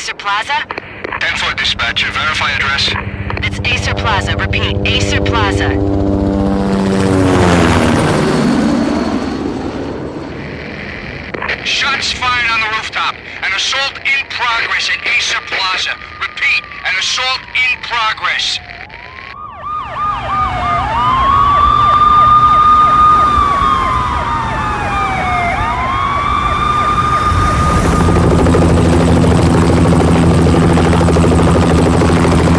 Acer Plaza? 10-4 dispatcher, verify address. It's Acer Plaza. Repeat, Acer Plaza. Shots fired on the rooftop. An assault in progress at Acer Plaza. Repeat, an assault in progress.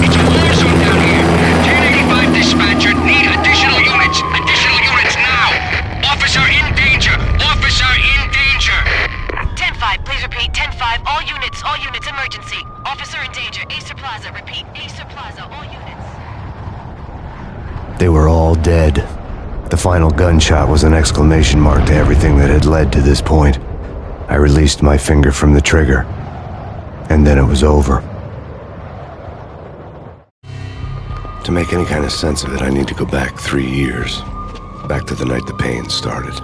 It's a war zone down here. 1085 dispatcher, need additional units. Additional units now. Officer in danger. Officer in danger. 10-5, please repeat. 10-5, all units, emergency. Officer in danger. Acer Plaza. Repeat, Acer Plaza, all units. They were all dead. The final gunshot was an exclamation mark to everything that had led to this point. I released my finger from the trigger, and then it was over. To make any kind of sense of it, I need to go back 3 years. Back to the night the pain started.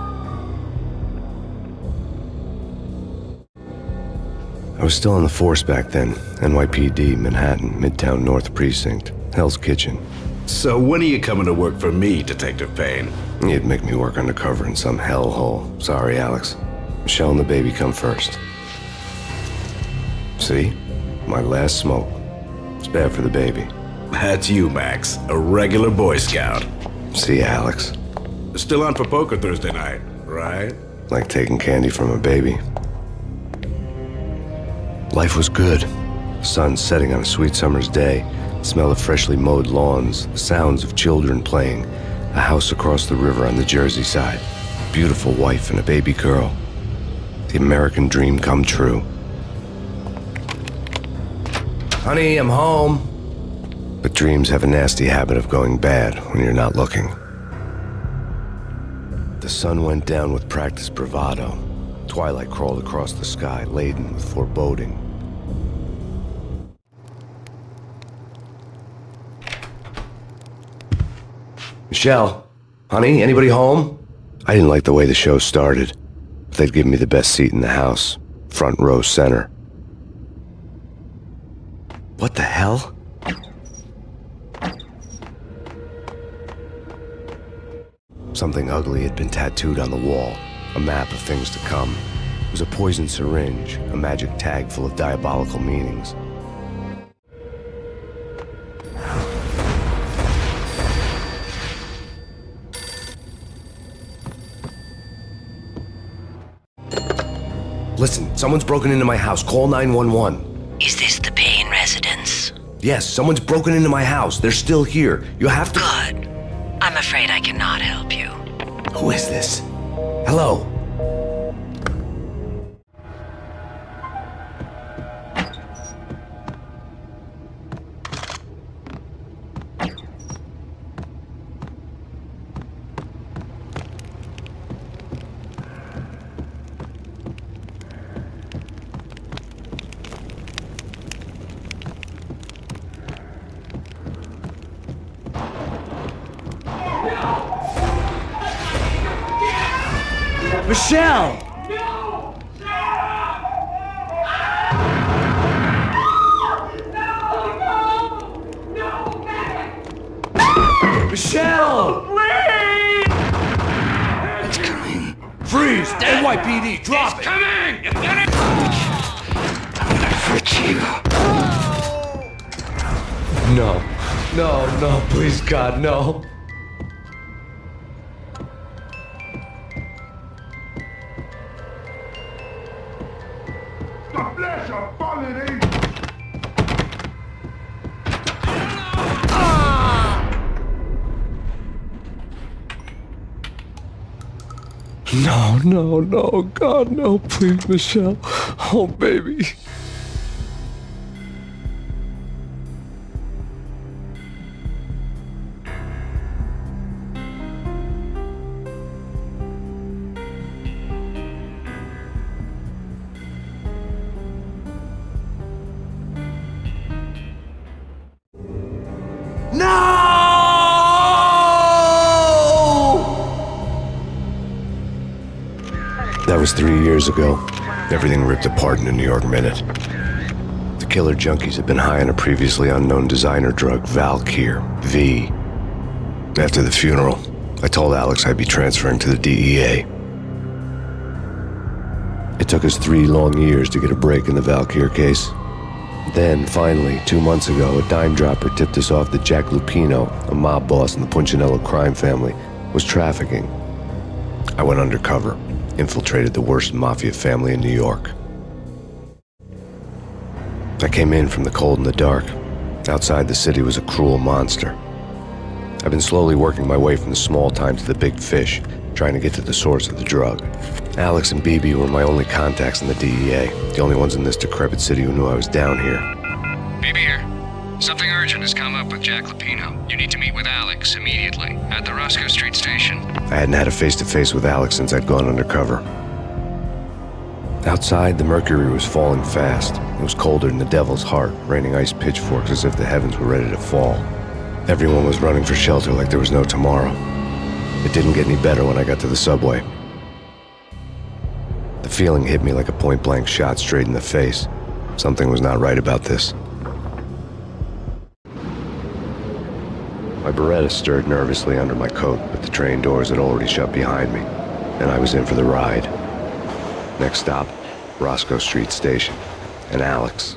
I was still on the force back then. NYPD, Manhattan, Midtown North Precinct, Hell's Kitchen. So when are you coming to work for me, Detective Payne? You'd make me work undercover in some hellhole. Sorry, Alex. Michelle and the baby come first. See? My last smoke. It's bad for the baby. That's you, Max. A regular Boy Scout. See, Alex? Still on for poker Thursday night, right? Like taking candy from a baby. Life was good. Sun setting on a sweet summer's day. The smell of freshly mowed lawns. The sounds of children playing. A house across the river on the Jersey side. Beautiful wife and a baby girl. The American dream come true. Honey, I'm home. But dreams have a nasty habit of going bad when you're not looking. The sun went down with practiced bravado. Twilight crawled across the sky, laden with foreboding. Michelle, honey, anybody home? I didn't like the way the show started. They'd give me the best seat in the house, front row center. What the hell? Something ugly had been tattooed on the wall, a map of things to come. It was a poison syringe, a magic tag full of diabolical meanings. Listen, someone's broken into my house. Call 911. Is this the Payne residence? Yes, someone's broken into my house. They're still here. You have to... Good. I'm afraid I cannot help you. Who is this? Hello? Michelle! Michelle! Please! It's coming. Freeze! NYPD, drop it! Coming! You get it? I'm gonna hurt you. No. No, please, God, no. No, God, no, please, Michelle. Oh, baby. That was 3 years ago. Everything ripped apart in a New York minute. The killer junkies had been high on a previously unknown designer drug, Valkyr, V. After the funeral, I told Alex I'd be transferring to the DEA. It took us 3 long years to get a break in the Valkyr case. Then, finally, 2 months ago, a dime dropper tipped us off that Jack Lupino, a mob boss in the Punchinello crime family, was trafficking. I went undercover, infiltrated the worst mafia family in New York. I came in from the cold and the dark. Outside the city was a cruel monster. I've been slowly working my way from the small time to the big fish, trying to get to the source of the drug. Alex and BB were my only contacts in the DEA, the only ones in this decrepit city who knew I was down here. BB here. Something urgent has come up with Jack Lupino. You need to meet with Alex immediately at the Roscoe Street station. I hadn't had a face-to-face with Alex since I'd gone undercover. Outside, the mercury was falling fast. It was colder than the devil's heart, raining ice pitchforks as if the heavens were ready to fall. Everyone was running for shelter like there was no tomorrow. It didn't get any better when I got to the subway. The feeling hit me like a point-blank shot straight in the face. Something was not right about this. My Beretta stirred nervously under my coat, but the train doors had already shut behind me, and I was in for the ride. Next stop, Roscoe Street Station, and Alex.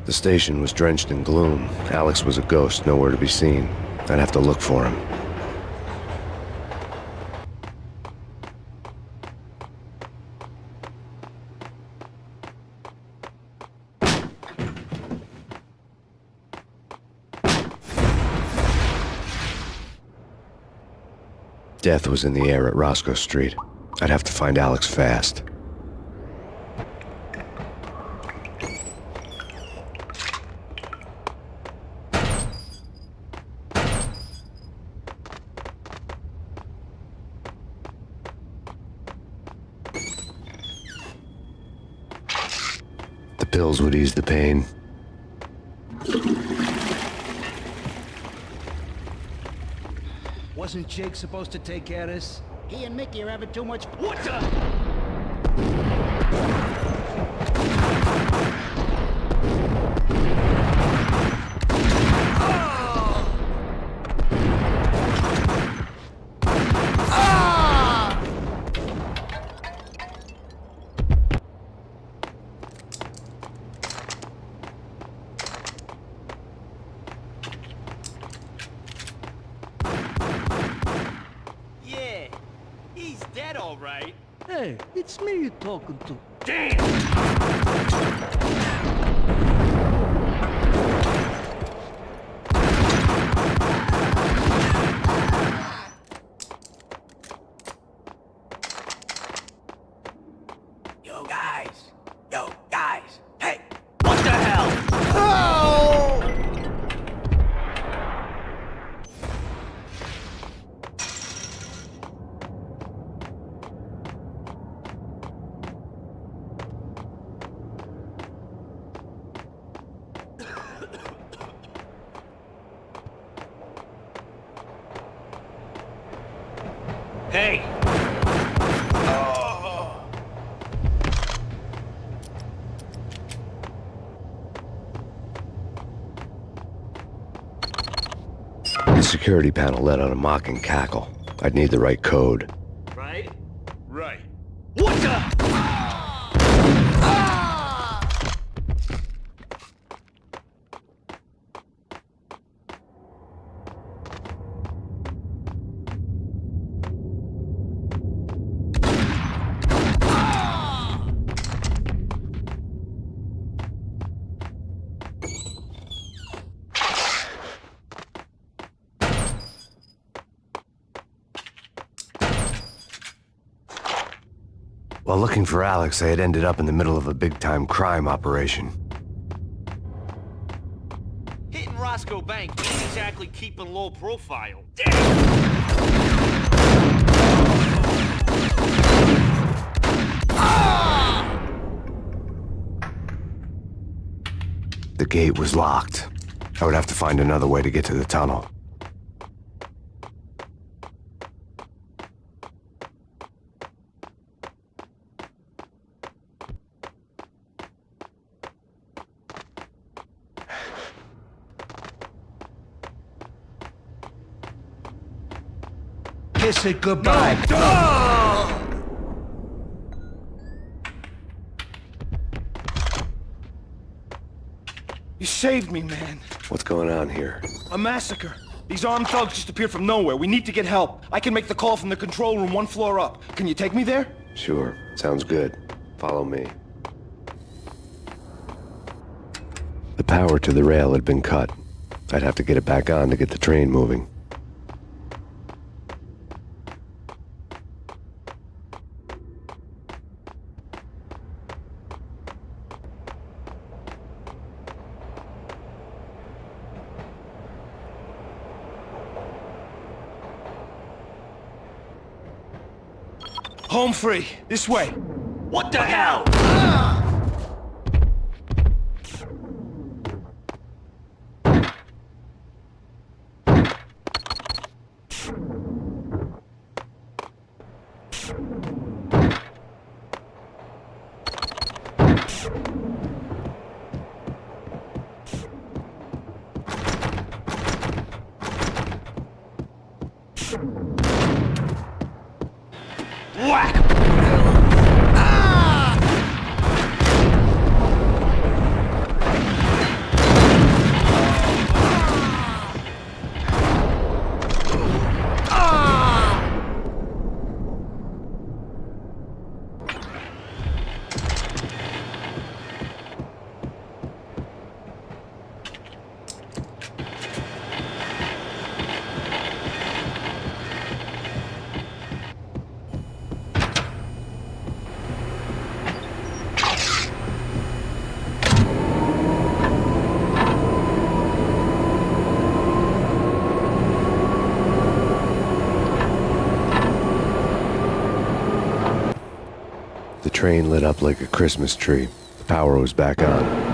The station was drenched in gloom. Alex was a ghost, nowhere to be seen. I'd have to look for him. Death was in the air at Roscoe Street. I'd have to find Alex fast. The pills would ease the pain. Wasn't Jake supposed to take care of this? He and Mickey are having too much... What the? Hey, it's me you're talking to. Yo guys, hey, what the hell? Hey! The security panel let out a mocking cackle. I'd need the right code. Right? Right. What the? While looking for Alex, I had ended up in the middle of a big-time crime operation. Hitting Roscoe Bank ain't exactly keeping low profile. The gate was locked. I would have to find another way to get to the tunnel. Kiss it goodbye. You saved me, man. What's going on here? A massacre. These armed thugs just appeared from nowhere. We need to get help. I can make the call from the control room 1 floor up. Can you take me there? Sure. Sounds good. Follow me. The power to the rail had been cut. I'd have to get it back on to get the train moving. Home free. This way. What the hell? Whack! The train lit up like a Christmas tree. The power was back on.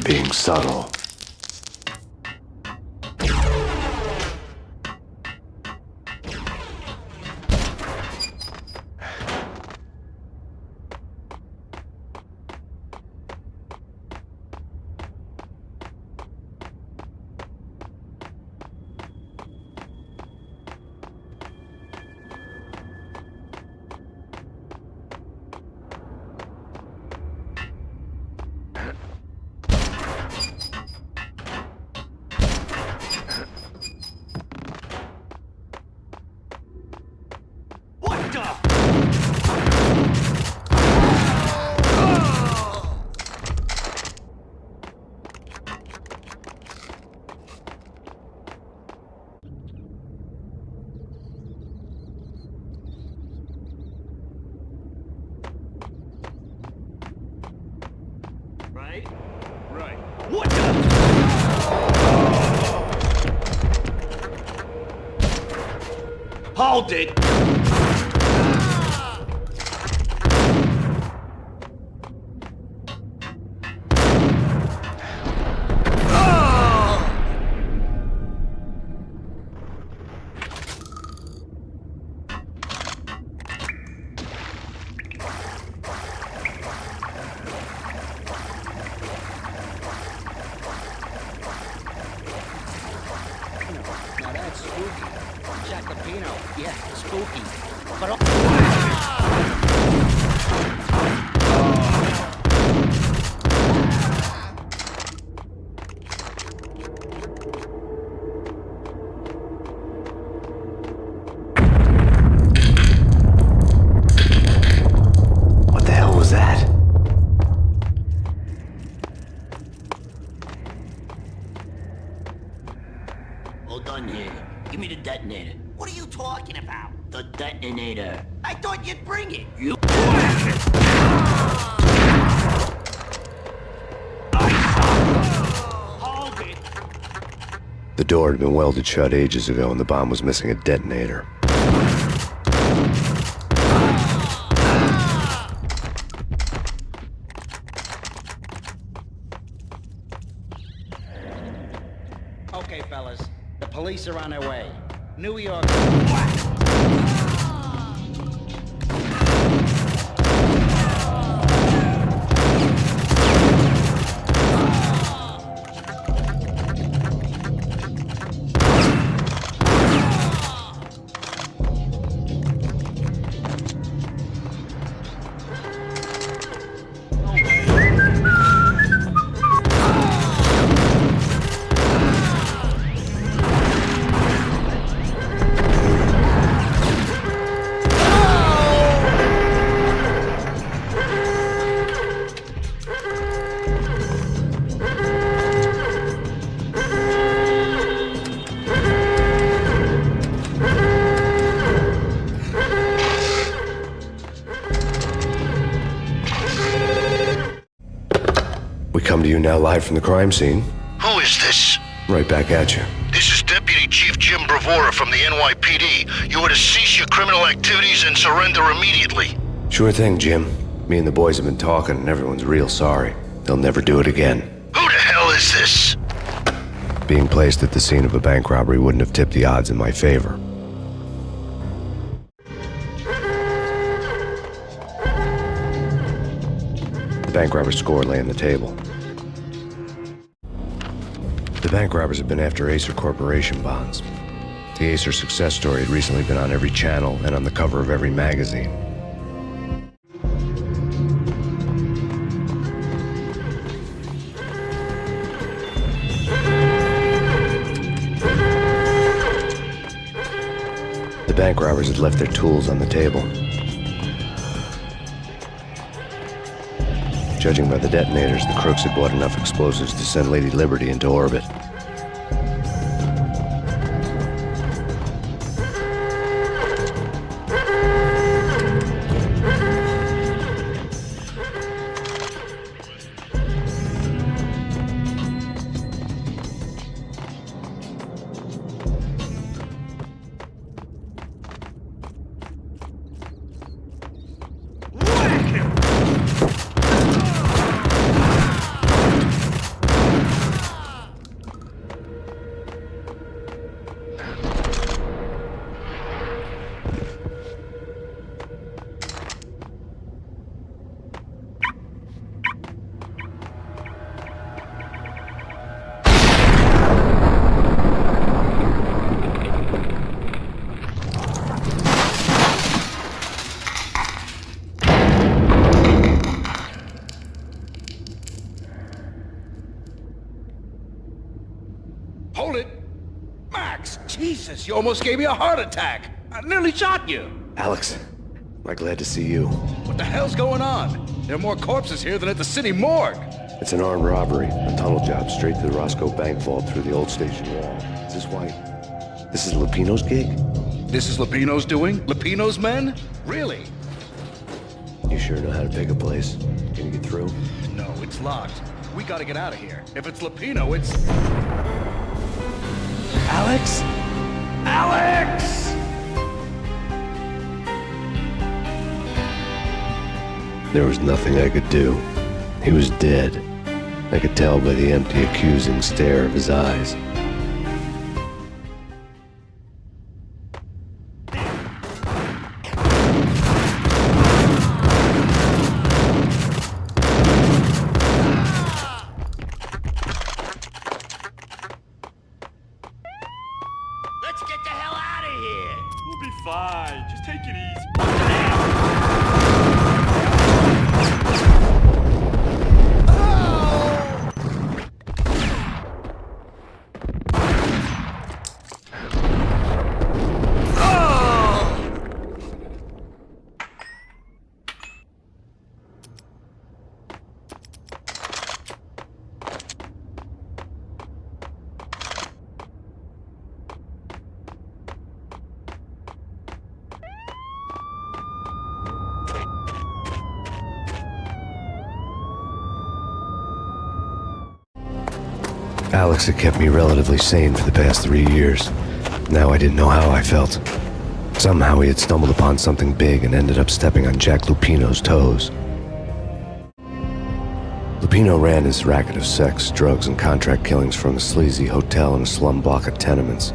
Being subtle. Right. What the? Hold it! Jack Lupino. Yeah, spooky. But What the hell was that? Hold on here. Give me the detonator. What are you talking about? The detonator. I thought you'd bring it. You hold it. The door had been welded shut ages ago and the bomb was missing a detonator. Okay, fellas. The police are on their way. New York. We come to you now live from the crime scene. Who is this? Right back at you. This is Deputy Chief Jim Bravura from the NYPD. You are to cease your criminal activities and surrender immediately. Sure thing, Jim. Me and the boys have been talking and everyone's real sorry. They'll never do it again. Who the hell is this? Being placed at the scene of a bank robbery wouldn't have tipped the odds in my favor. The bank robber's score lay on the table. The bank robbers had been after Acer Corporation bonds. The Acer success story had recently been on every channel and on the cover of every magazine. The bank robbers had left their tools on the table. Judging by the detonators, the crooks had bought enough explosives to send Lady Liberty into orbit. Hold it! Max! Jesus, you almost gave me a heart attack! I nearly shot you! Alex, I'm glad to see you. What the hell's going on? There are more corpses here than at the city morgue! It's an armed robbery, a tunnel job straight to the Roscoe Bank vault through the old station wall. Is this why? This is Lupino's gig? This is Lupino's doing? Lupino's men? Really? You sure know how to pick a place? Can you get through? No, it's locked. We gotta get out of here. If it's Lupino, it's... Alex? Alex! There was nothing I could do. He was dead. I could tell by the empty, accusing stare of his eyes. Let's get the hell out of here! fine. Just take it easy. Alex had kept me relatively sane for the past 3 years. Now I didn't know how I felt. Somehow he had stumbled upon something big and ended up stepping on Jack Lupino's toes. Lupino ran his racket of sex, drugs, and contract killings from a sleazy hotel in a slum block of tenements.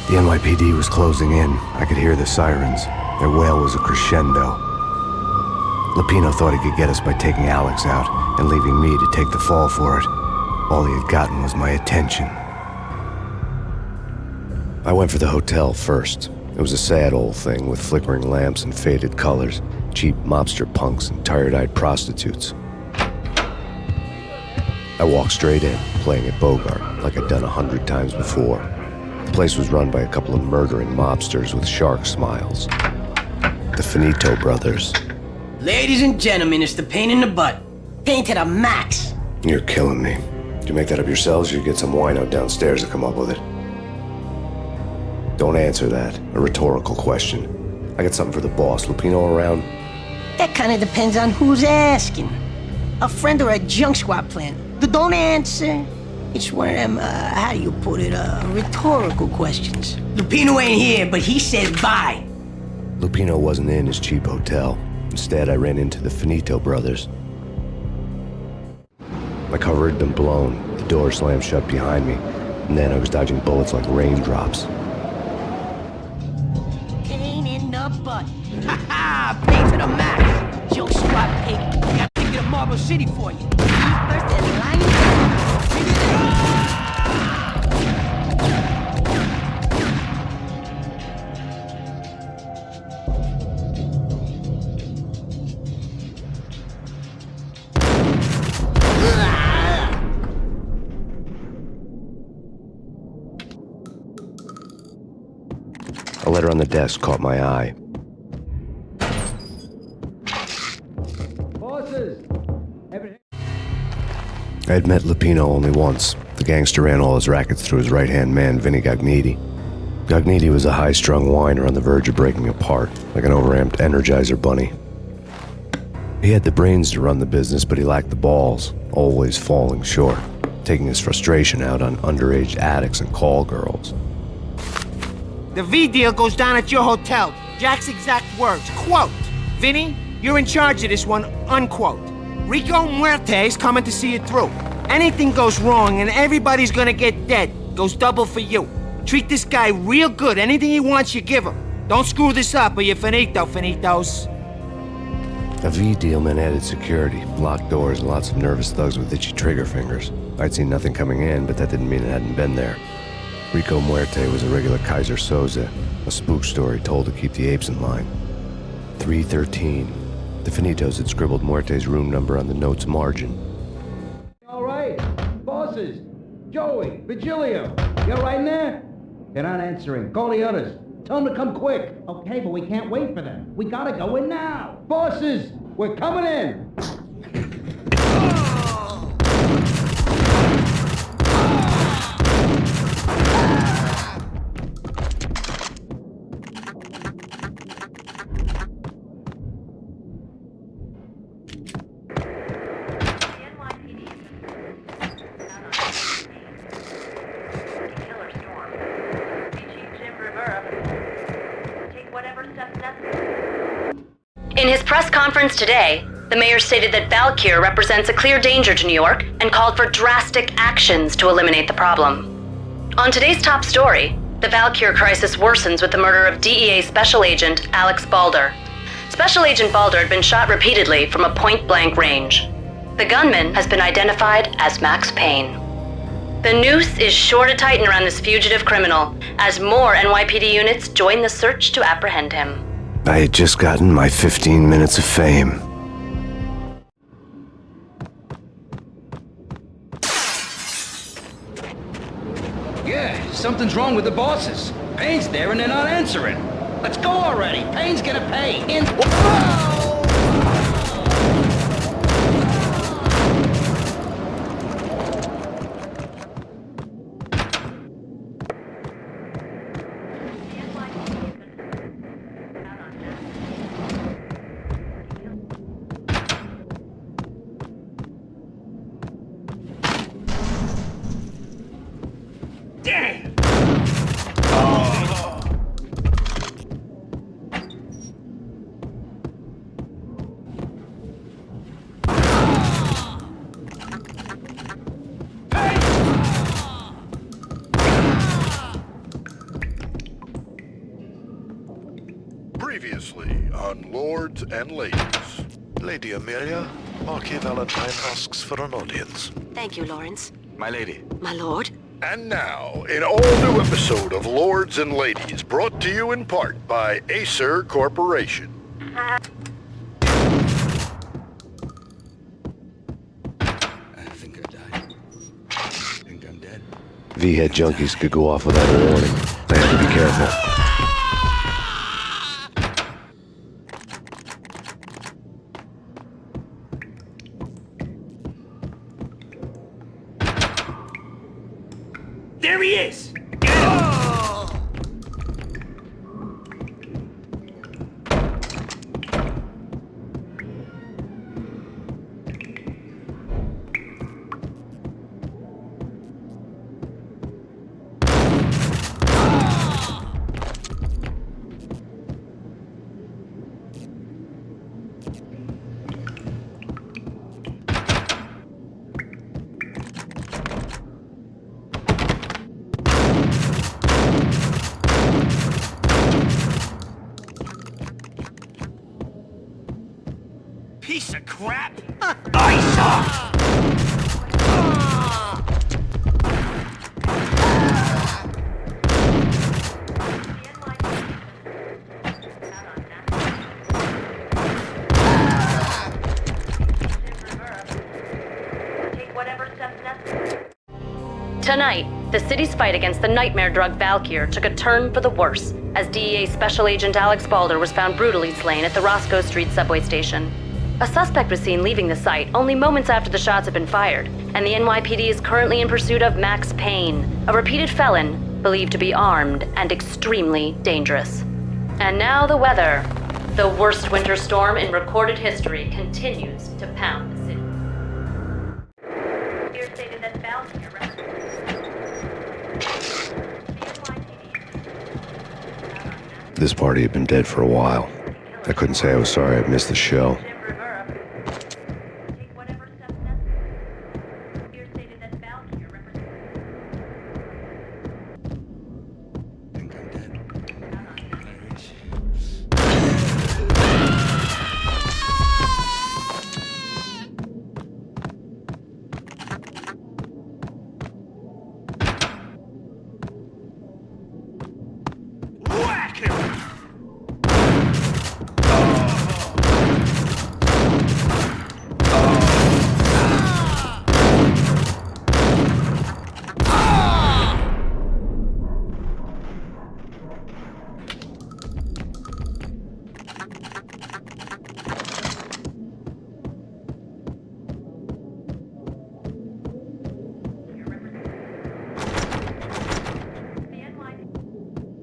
The NYPD was closing in. I could hear the sirens. Their wail was a crescendo. Lupino thought he could get us by taking Alex out and leaving me to take the fall for it. All he had gotten was my attention. I went for the hotel first. It was a sad old thing with flickering lamps and faded colors, cheap mobster punks and tired-eyed prostitutes. I walked straight in, playing at Bogart, like I'd done 100 times before. The place was run by a couple of murdering mobsters with shark smiles. The Finito brothers. Ladies and gentlemen, it's the pain in the butt. Pain to the max. You're killing me. Did you make that up yourselves, or you get some wino downstairs to come up with it? Don't answer that. A rhetorical question. I got something for the boss. Lupino around? That kind of depends on who's asking. A friend or a junk squad plan. Don't answer. It's one of them, how do you put it, rhetorical questions. Lupino ain't here, but he said bye. Lupino wasn't in his cheap hotel. Instead, I ran into the Finito brothers. My cover had been blown, the door slammed shut behind me, and then I was dodging bullets like raindrops. Pain in the butt. Ha ha! Pain to the max. Junk squad pig. Got to get a Marble City for you. First and line. A letter on the desk caught my eye. Bosses! I had met Lupino only once. The gangster ran all his rackets through his right-hand man, Vinny Gognitti. Gognitti was a high-strung whiner on the verge of breaking apart, like an overamped Energizer bunny. He had the brains to run the business, but he lacked the balls, always falling short, taking his frustration out on underage addicts and call girls. The V deal goes down at your hotel. Jack's exact words, quote, "Vinny, you're in charge of this one," unquote. Rico Muerte's coming to see it through. Anything goes wrong and everybody's gonna get dead. Goes double for you. Treat this guy real good. Anything he wants, you give him. Don't screw this up or you're finito, finitos. A V deal meant added security, locked doors, and lots of nervous thugs with itchy trigger fingers. I'd seen nothing coming in, but that didn't mean it hadn't been there. Rico Muerte was a regular Kaiser Soze, a spook story told to keep the apes in line. 313. The Finitos had scribbled Muerte's room number on the note's margin. All right, bosses. Joey, Vigilio, you're right in there? They're not answering. Call the others. Tell them to come quick. Okay, but we can't wait for them. We gotta go in now. Bosses, we're coming in. In his press conference today, the mayor stated that Valkyr represents a clear danger to New York and called for drastic actions to eliminate the problem. On today's top story, the Valkyr crisis worsens with the murder of DEA Special Agent Alex Balder. Special Agent Balder had been shot repeatedly from a point-blank range. The gunman has been identified as Max Payne. The noose is sure to tighten around this fugitive criminal as more NYPD units join the search to apprehend him. I had just gotten my 15 minutes of fame. Yeah, something's wrong with the bosses. Payne's there and they're not answering. Let's go already. Payne's gonna pay. In. Whoa! Previously on Lords and Ladies. Lady Amelia, Marquis Valentine asks for an audience. Thank you, Lawrence. My lady. My lord? And now, an all-new episode of Lords and Ladies, brought to you in part by Acer Corporation. I think I died. I think I'm dead. V-head junkies could go off without a warning. I had to be careful. There he is! Piece of crap! Tonight, the city's fight against the nightmare drug Valkyr took a turn for the worse as DEA Special Agent Alex Balder was found brutally slain at the Roscoe Street subway station. A suspect was seen leaving the site only moments after the shots had been fired, and the NYPD is currently in pursuit of Max Payne, a repeated felon believed to be armed and extremely dangerous. And now the weather. The worst winter storm in recorded history continues to pound the city. Here stated that Valkyr This party had been dead for a while. I couldn't say I was sorry I'd missed the show.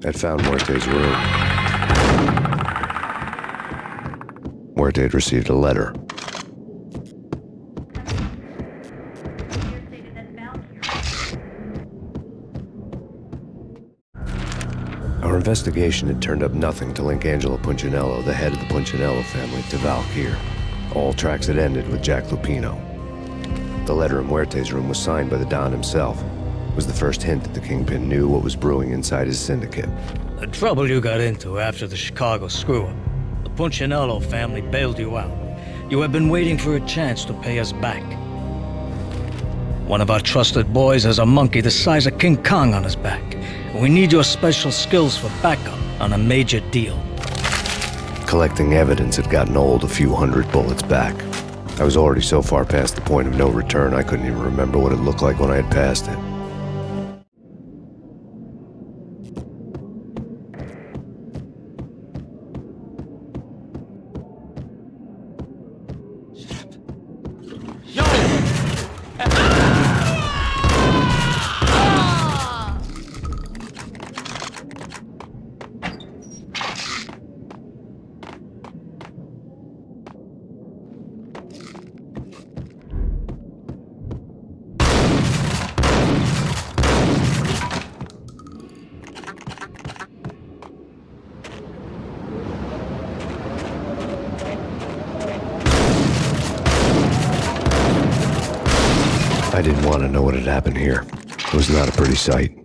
I'd found Muerte's room. Muerte had received a letter. Our investigation had turned up nothing to link Angelo Punchinello, the head of the Punchinello family, to Valkyr. All tracks had ended with Jack Lupino. The letter in Muerte's room was signed by the Don himself. It was the first hint that the Kingpin knew what was brewing inside his syndicate. The trouble you got into after the Chicago screw-up. The Punchinello family bailed you out. You have been waiting for a chance to pay us back. One of our trusted boys has a monkey the size of King Kong on his back. We need your special skills for backup on a major deal. Collecting evidence had gotten old a few hundred bullets back. I was already so far past the point of no return I couldn't even remember what it looked like when I had passed it. I didn't want to know what had happened here. It was not a pretty sight.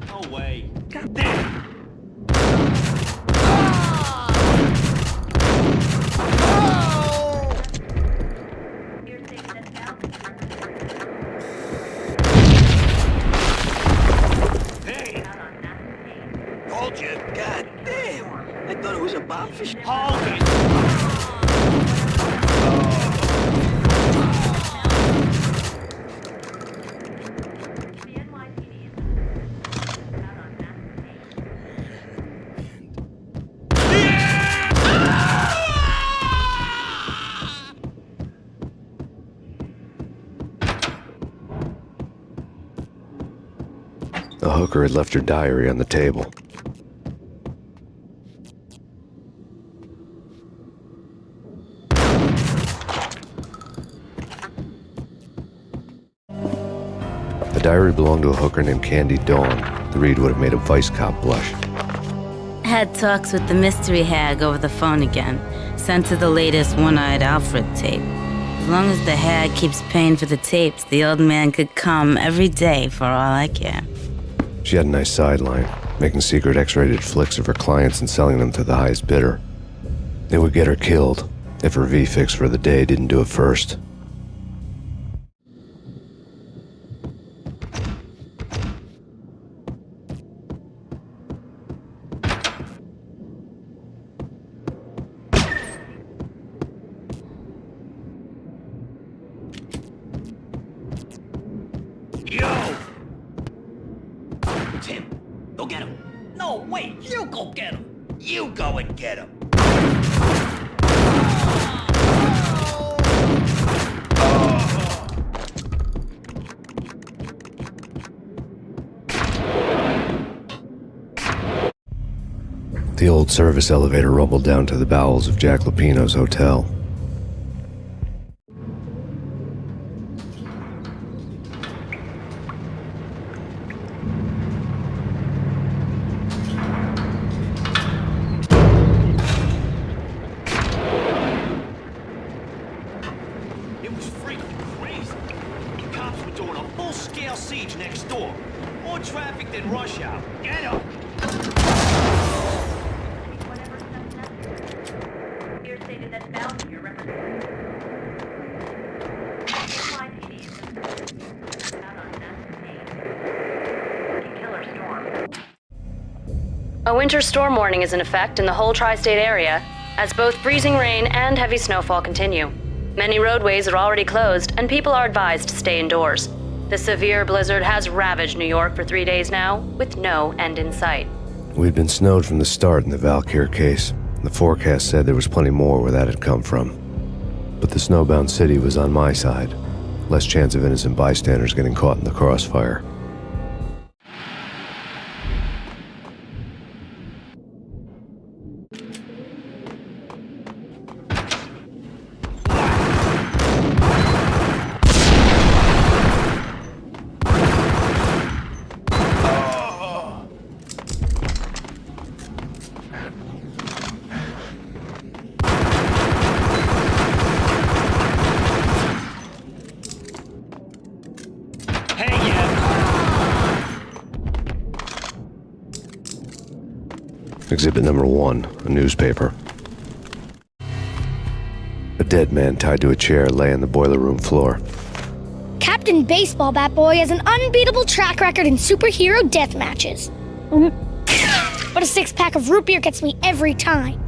No way. God damn! Hey! Told you. God damn! I thought it was a bomb fish. Hold it! The hooker had left her diary on the table. The diary belonged to a hooker named Candy Dawn. The read would have made a vice cop blush. Had talks with the mystery hag over the phone again. Sent to the latest One-Eyed Alfred tape. As long as the hag keeps paying for the tapes, the old man could come every day for all I care. She had a nice sideline, making secret X-rated flicks of her clients and selling them to the highest bidder. It would get her killed if her V-fix for the day didn't do it first. Yo! Tim, go get him. No, wait, you go get him. You go and get him. The old service elevator rumbled down to the bowels of Jack Lupino's hotel. It was freaking crazy. The cops were doing a full-scale siege next door. More traffic than rush hour. Get up! Here stated that Valkyr represents NYPD out on Max Payne. Killer storm. A winter storm warning is in effect in the whole tri-state area, as both freezing rain and heavy snowfall continue. Many roadways are already closed, and people are advised to stay indoors. The severe blizzard has ravaged New York for 3 days now, with no end in sight. We'd been snowed from the start in the Valkyr case. The forecast said there was plenty more where that had come from. But the snowbound city was on my side. Less chance of innocent bystanders getting caught in the crossfire. Exhibit number 1, a newspaper. A dead man tied to a chair lay on the boiler room floor. Captain Baseball Bat Boy has an unbeatable track record in superhero death matches. But a 6-pack of root beer gets me every time.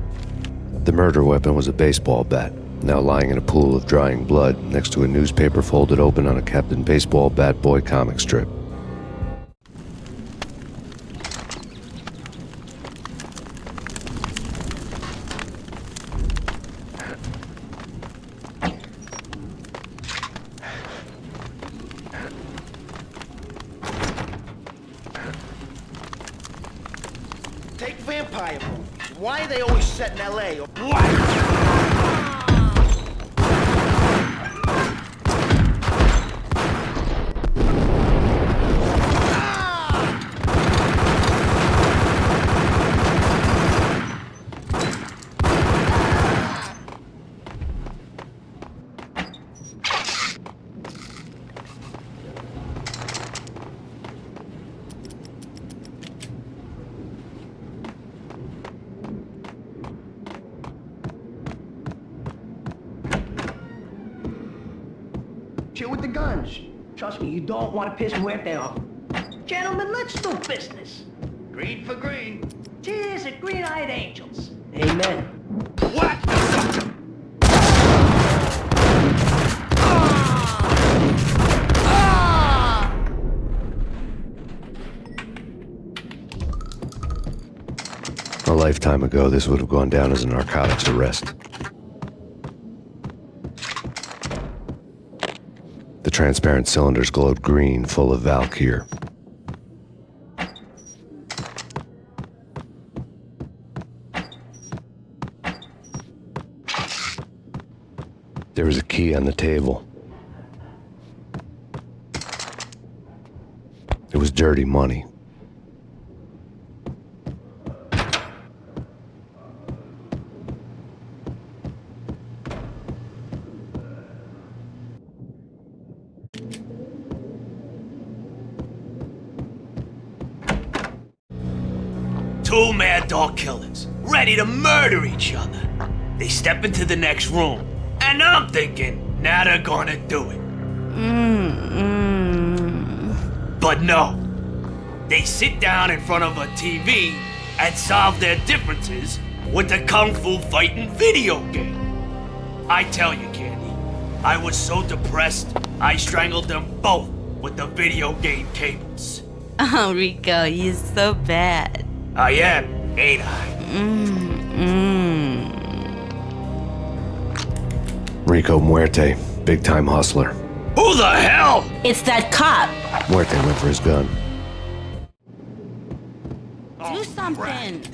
The murder weapon was a baseball bat, now lying in a pool of drying blood next to a newspaper folded open on a Captain Baseball Bat Boy comic strip. Take vampire movies. Why are they always set in L.A.? What? Chill with the guns. Trust me, you don't want to piss Muerte off. Gentlemen, let's do business. Green for green. Cheers at green-eyed angels. Amen. What? A lifetime ago, this would have gone down as a narcotics arrest. The transparent cylinders glowed green, full of Valkyr. There was a key on the table. It was dirty money. Two mad dog killers, ready to murder each other. They step into the next room, and I'm thinking, now they're gonna do it. But no. They sit down in front of a TV and solve their differences with a kung fu fighting video game. I tell you, Candy, I was so depressed, I strangled them both with the video game cables. Oh, Rico, you're so bad. I am, ain't I? Rico Muerte, big-time hustler. Who the hell? It's that cop. Muerte went for his gun. Do something.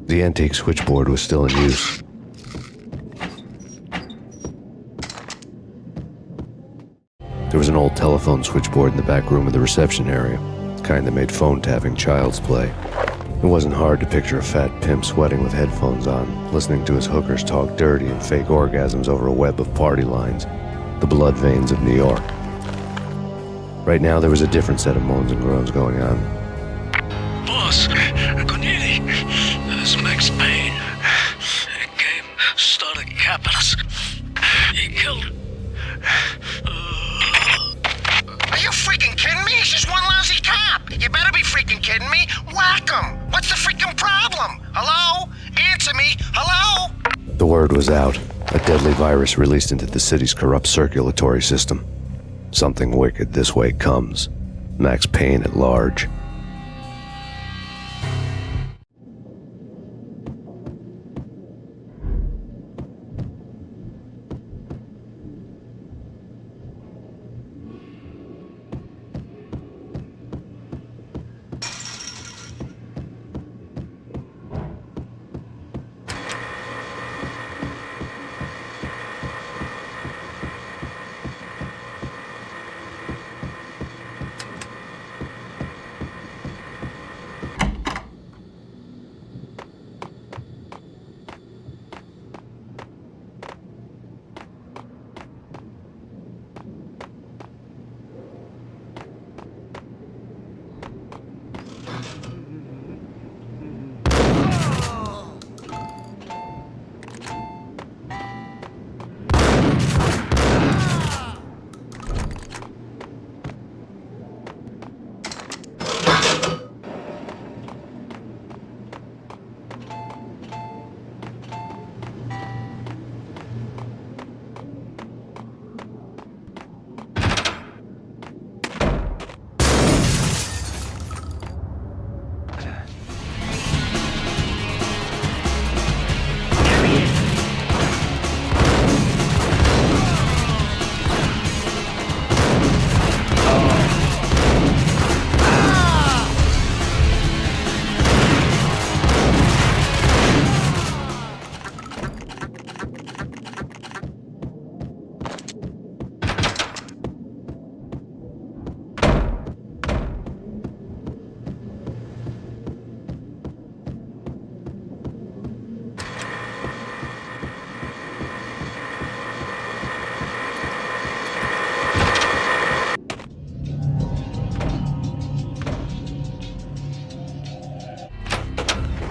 The antique switchboard was still in use. There was an old telephone switchboard in the back room of the reception area, the kind that made phone tapping child's play. It wasn't hard to picture a fat pimp sweating with headphones on, listening to his hookers talk dirty and fake orgasms over a web of party lines, the blood veins of New York. Right now, there was a different set of moans and groans going on. Boss, good evening. This is Max Payne. He came, started capping us. He killed... Are you freaking kidding me? He's just one lousy cop. You better be freaking kidding me. Whack him. What's the freaking problem? Hello? Answer me. Hello? The word was out. A deadly virus released into the city's corrupt circulatory system. Something wicked this way comes. Max Payne at large.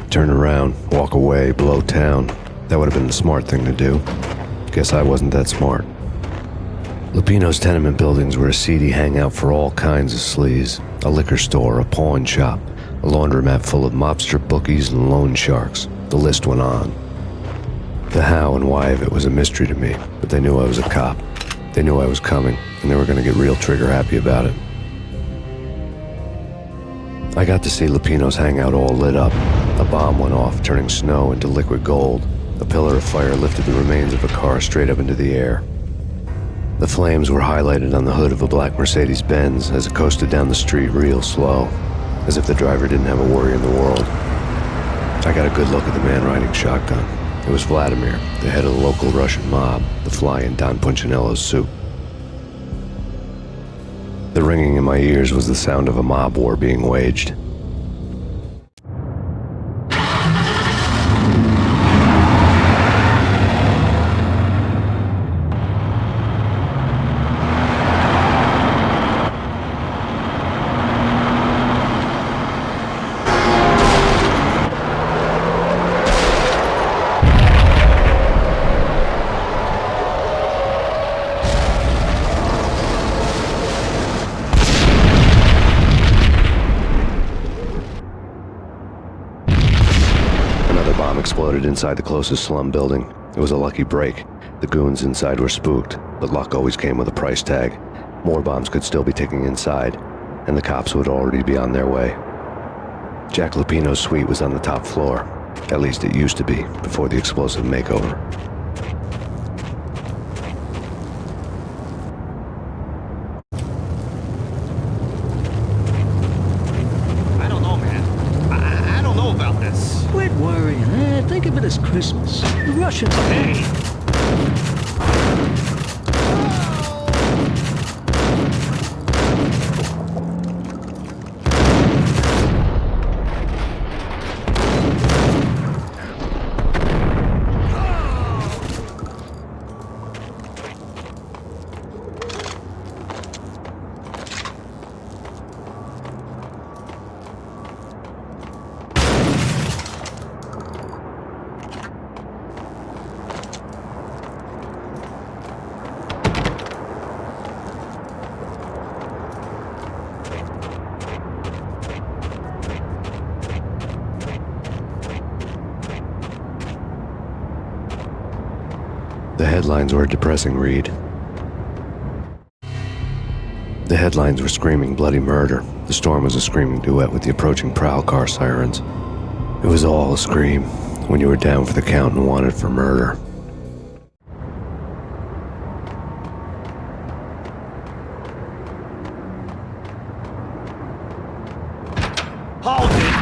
Turn around, walk away, blow town. That would have been the smart thing to do. Guess I wasn't that smart. Lupino's tenement buildings were a seedy hangout for all kinds of sleaze. A liquor store, a pawn shop, a laundromat full of mobster bookies and loan sharks. The list went on. The how and why of it was a mystery to me, but they knew I was a cop. They knew I was coming, and they were going to get real trigger happy about it. I got to see Lupino's hangout all lit up. A bomb went off, turning snow into liquid gold. A pillar of fire lifted the remains of a car straight up into the air. The flames were highlighted on the hood of a black Mercedes-Benz as it coasted down the street real slow, as if the driver didn't have a worry in the world. I got a good look at the man riding shotgun. It was Vladimir, the head of the local Russian mob, the fly in Don Punchinello's suit. The ringing in my ears was the sound of a mob war being waged. Exploded inside the closest slum building. It was a lucky break. The goons inside were spooked, but luck always came with a price tag. More bombs could still be ticking inside, and the cops would already be on their way. Jack Lupino's suite was on the top floor. At least it used to be, before the explosive makeover. I don't know, man. I don't know about this. Quit worrying, eh? Think of it as Christmas. The Russians... Hey! The headlines were a depressing read. The headlines were screaming bloody murder. The storm was a screaming duet with the approaching prowl car sirens. It was all a scream when you were down for the count and wanted for murder. Hold it!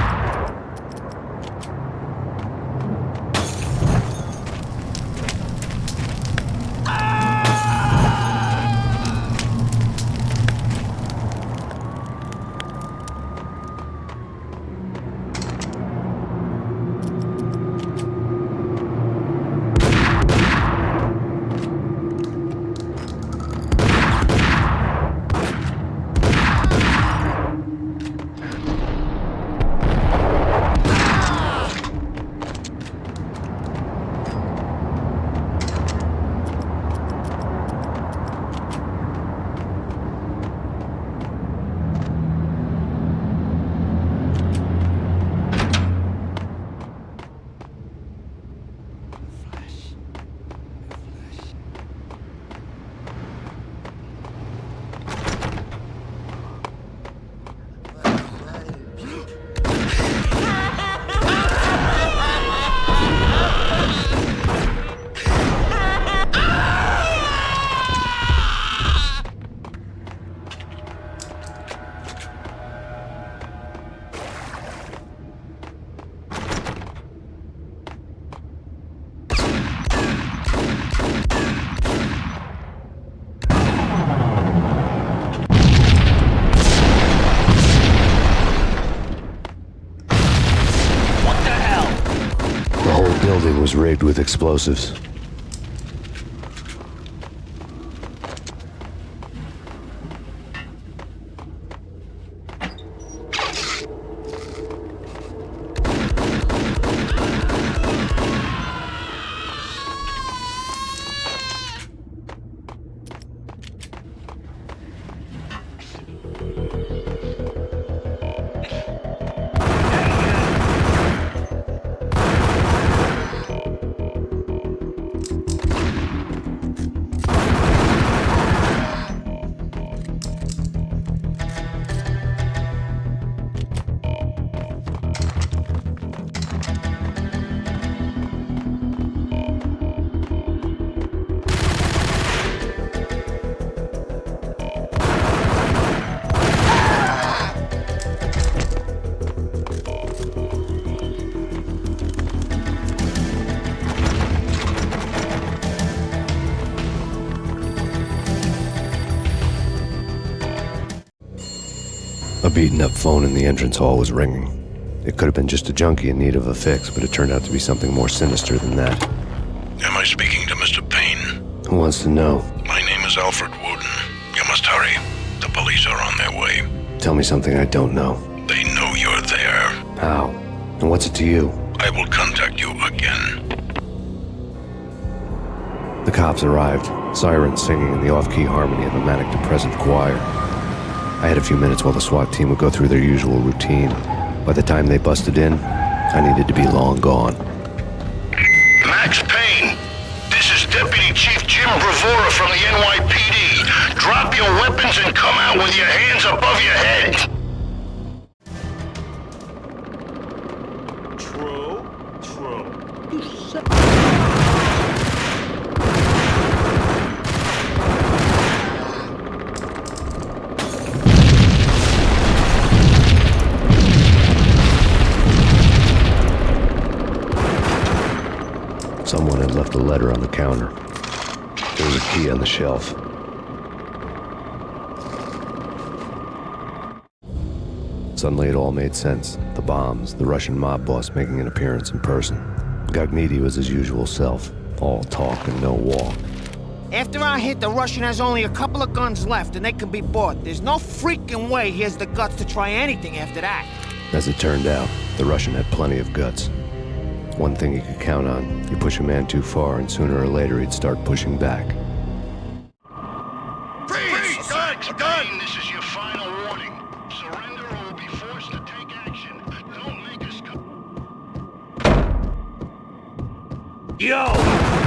The building was rigged with explosives. A beaten-up phone in the entrance hall was ringing. It could have been just a junkie in need of a fix, but it turned out to be something more sinister than that. Am I speaking to Mr. Payne? Who wants to know? My name is Alfred Wooden. You must hurry. The police are on their way. Tell me something I don't know. They know you're there. How? And what's it to you? I will contact you again. The cops arrived, sirens singing in the off-key harmony of a manic-depressive choir. I had a few minutes while the SWAT team would go through their usual routine. By the time they busted in, I needed to be long gone. Max Payne, this is Deputy Chief Jim Bravura from the NYPD. Drop your weapons and come out with your hands above your head. Someone had left a letter on the counter. There was a key on the shelf. Suddenly it all made sense. The bombs, the Russian mob boss making an appearance in person. Gognitti was his usual self, all talk and no walk. After our hit, the Russian has only a couple of guns left and they can be bought. There's no freaking way he has the guts to try anything after that. As it turned out, the Russian had plenty of guts. One thing you could count on, you push a man too far and sooner or later he'd start pushing back. Freeze! Gun! This is your final warning. Surrender or we'll be forced to take action. Don't make us Yo!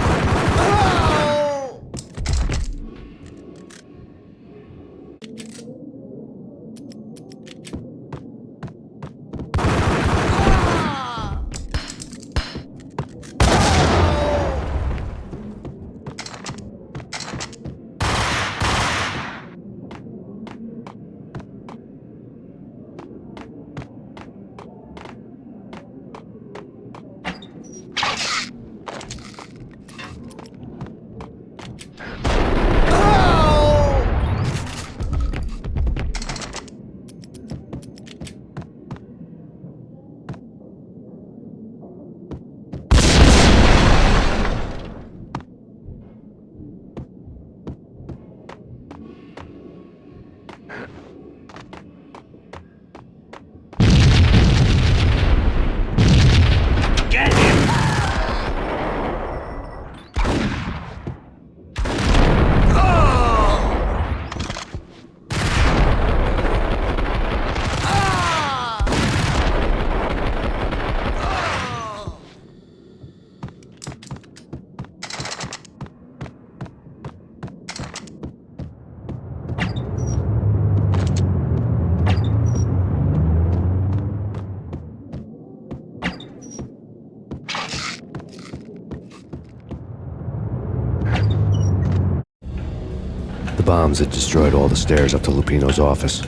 The bombs had destroyed all the stairs up to Lupino's office.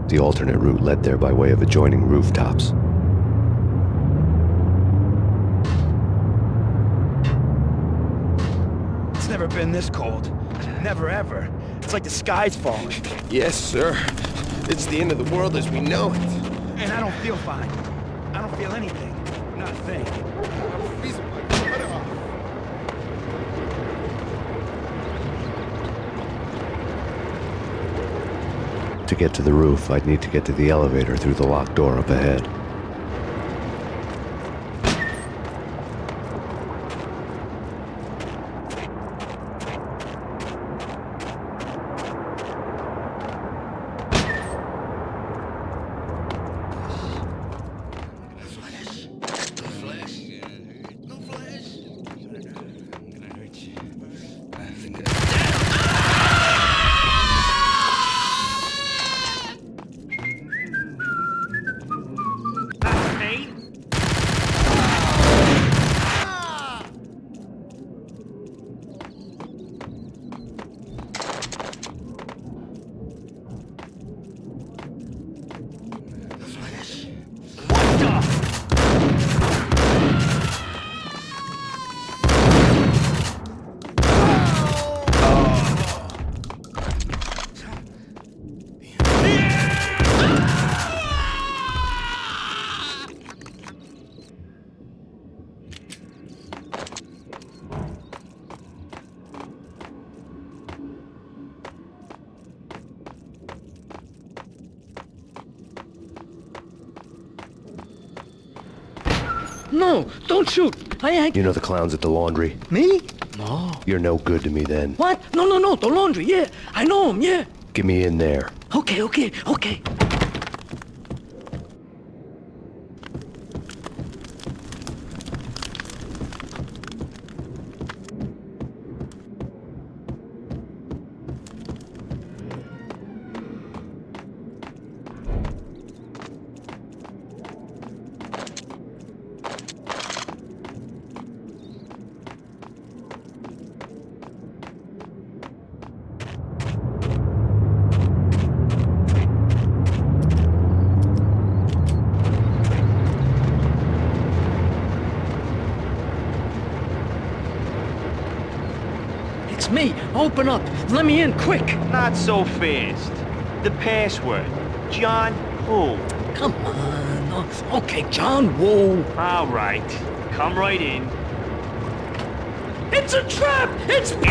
The alternate route led there by way of adjoining rooftops. It's never been this cold. Never ever. It's like the sky's falling. Yes, sir. It's the end of the world as we know it. And I don't feel fine. I don't feel anything. Not a thing. To get to the roof, I'd need to get to the elevator through the locked door up ahead. No, don't shoot. You know the clowns at the laundry? Me? No. You're no good to me then. What? No, the laundry, yeah. I know him, yeah. Get me in there. Okay. me. Open up. Let me in, quick. Not so fast. The password. John who? Come on. Okay, John Woo. All right. Come right in. It's a trap! It's me!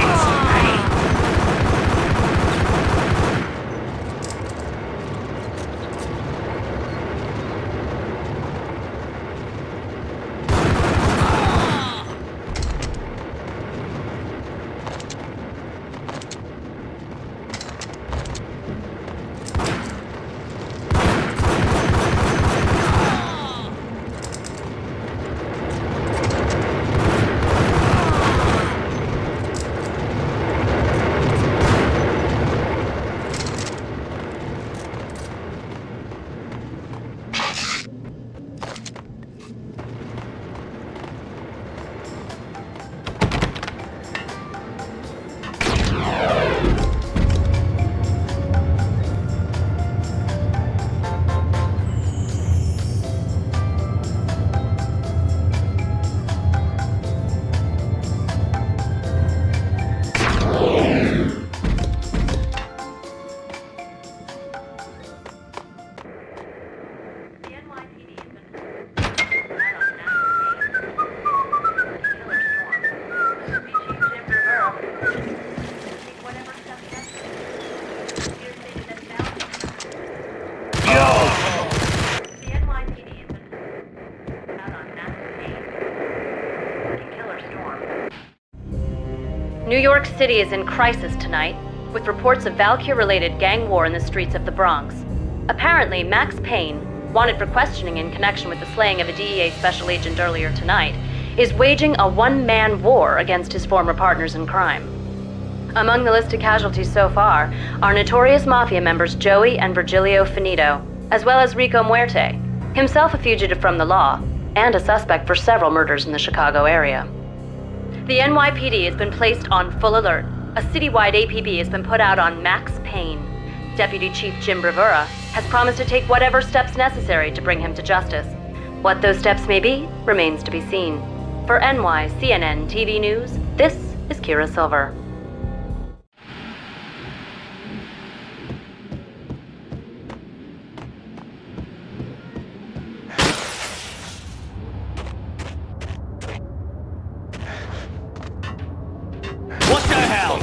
New York City is in crisis tonight, with reports of Valkyr-related gang war in the streets of the Bronx. Apparently, Max Payne, wanted for questioning in connection with the slaying of a DEA special agent earlier tonight, is waging a one-man war against his former partners in crime. Among the listed casualties so far are notorious mafia members Joey and Virgilio Finito, as well as Rico Muerte, himself a fugitive from the law, and a suspect for several murders in the Chicago area. The NYPD has been placed on full alert. A citywide APB has been put out on Max Payne. Deputy Chief Jim Bravura has promised to take whatever steps necessary to bring him to justice. What those steps may be remains to be seen. For NYCNN TV News, this is Kira Silver. What the hell?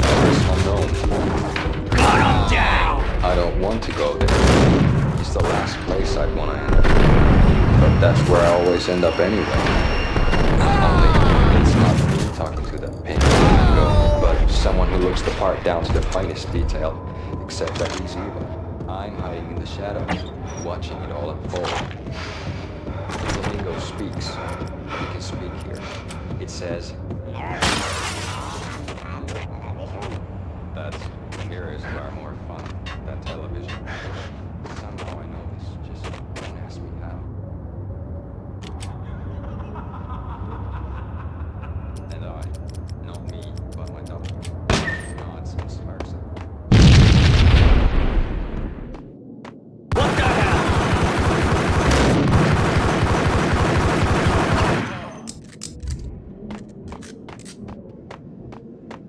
Cut him down! I don't want to go there. It's the last place I'd want to end up. But that's where I always end up anyway. Only, it's not me talking to the pin, but someone who looks the part down to the finest detail. Except that he's evil. I'm hiding in the shadows, watching it all unfold. The lingo speaks. We can speak here. It says... That's here is far more fun than television. Somehow I know this, just don't ask me how. And I, not me, but my double. Nonsense, sparks it. What the hell?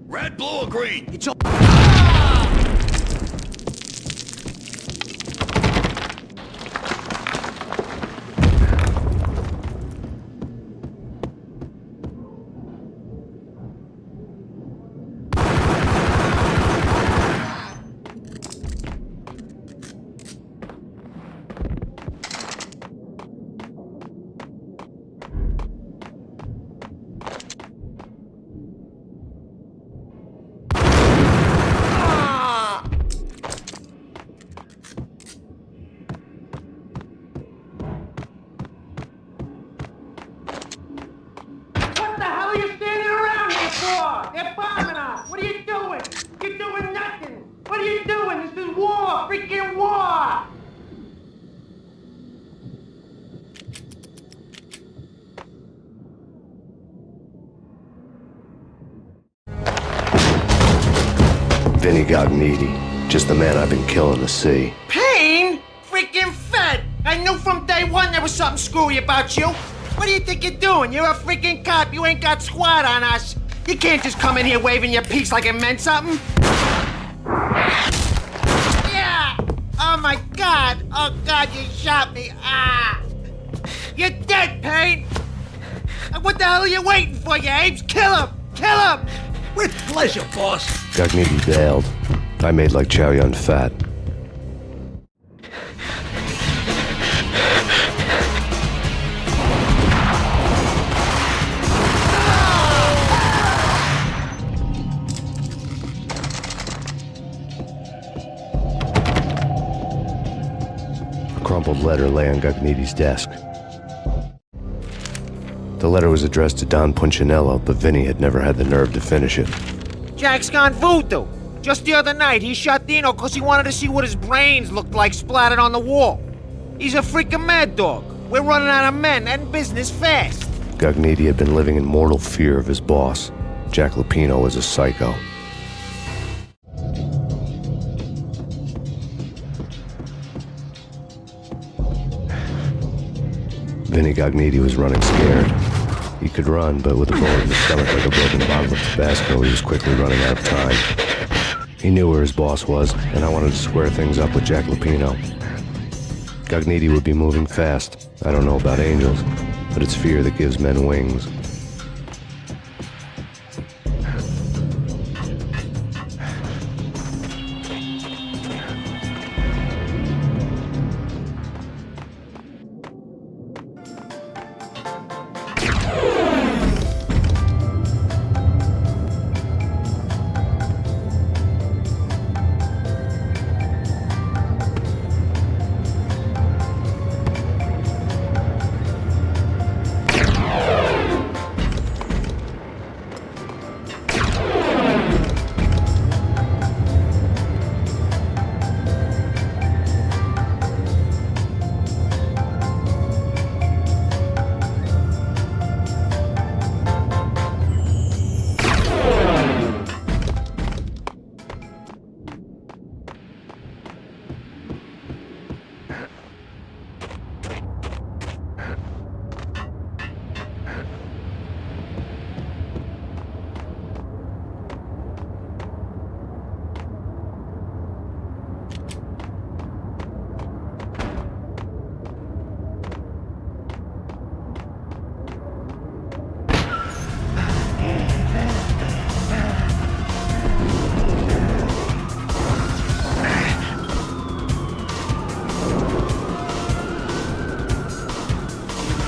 Red, blue, or green? It's all... They're bombing us! What are you doing? You're doing nothing! What are you doing? This is war! Freaking war! Vinny Gognitti, just the man I've been killing to see. Payne? Freaking fed! I knew from day one there was something screwy about you! What do you think you're doing? You're a freaking cop, you ain't got squad on us! You can't just come in here waving your piece like it meant something. Yeah! Oh my God! Oh God, you shot me! Ah! You're dead, Payne! What the hell are you waiting for, you apes? Kill him! Kill him! With pleasure, boss. Gognitti bailed. I made like Chow Yun Fat. A crumpled letter lay on Gognitti's desk. The letter was addressed to Don Punchinello, but Vinny had never had the nerve to finish it. Jack's gone voodoo. Just the other night, he shot Dino because he wanted to see what his brains looked like splattered on the wall. He's a freaking mad dog. We're running out of men and business fast. Gognitti had been living in mortal fear of his boss. Jack Lupino was a psycho. Vinny Gognitti was running scared. He could run, but with a bullet in his stomach like a broken bottle of Tabasco, he was quickly running out of time. He knew where his boss was, and I wanted to square things up with Jack Lupino. Gognitti would be moving fast. I don't know about angels, but it's fear that gives men wings.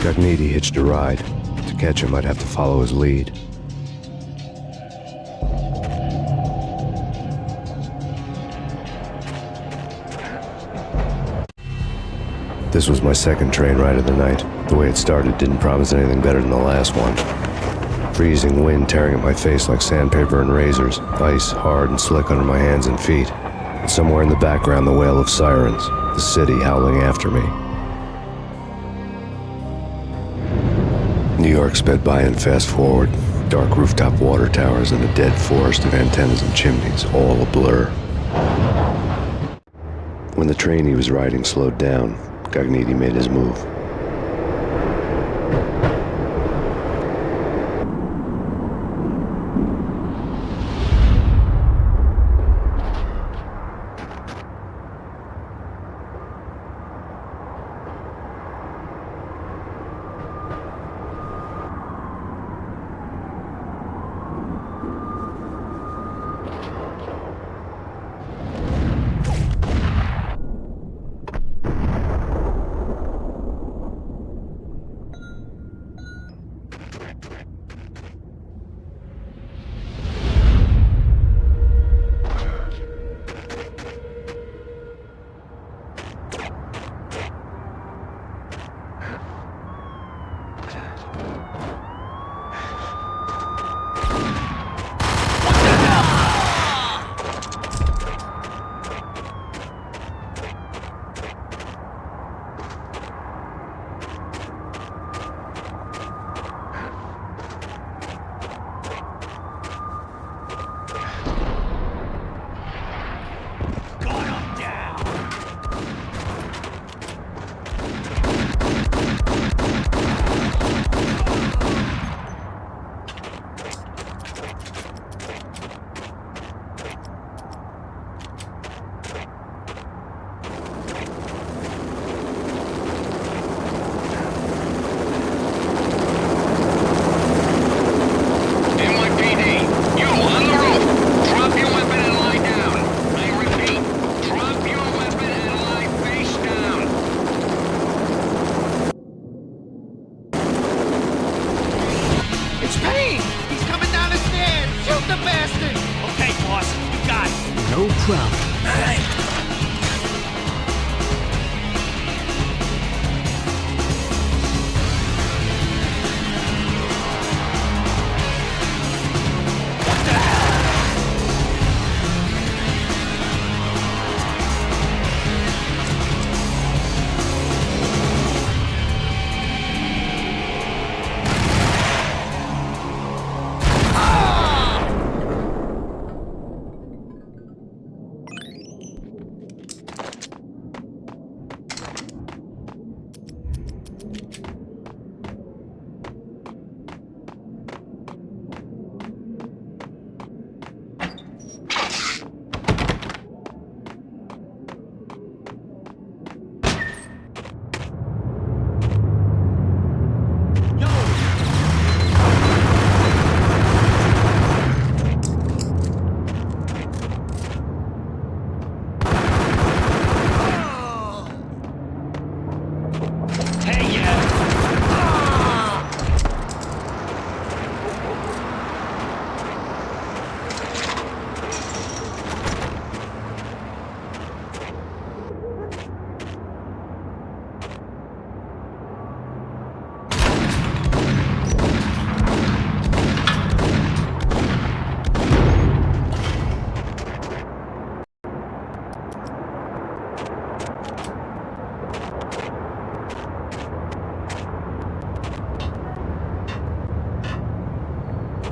Gognitti hitched a ride. To catch him, I'd have to follow his lead. This was my second train ride of the night. The way it started didn't promise anything better than the last one. Freezing wind tearing at my face like sandpaper and razors, ice hard and slick under my hands and feet. And somewhere in the background, the wail of sirens, the city howling after me. New York sped by in fast forward, dark rooftop water towers and a dead forest of antennas and chimneys, all a blur. When the train he was riding slowed down, Gognitti made his move. bastard! Okay, boss, you got it. No problem. All right.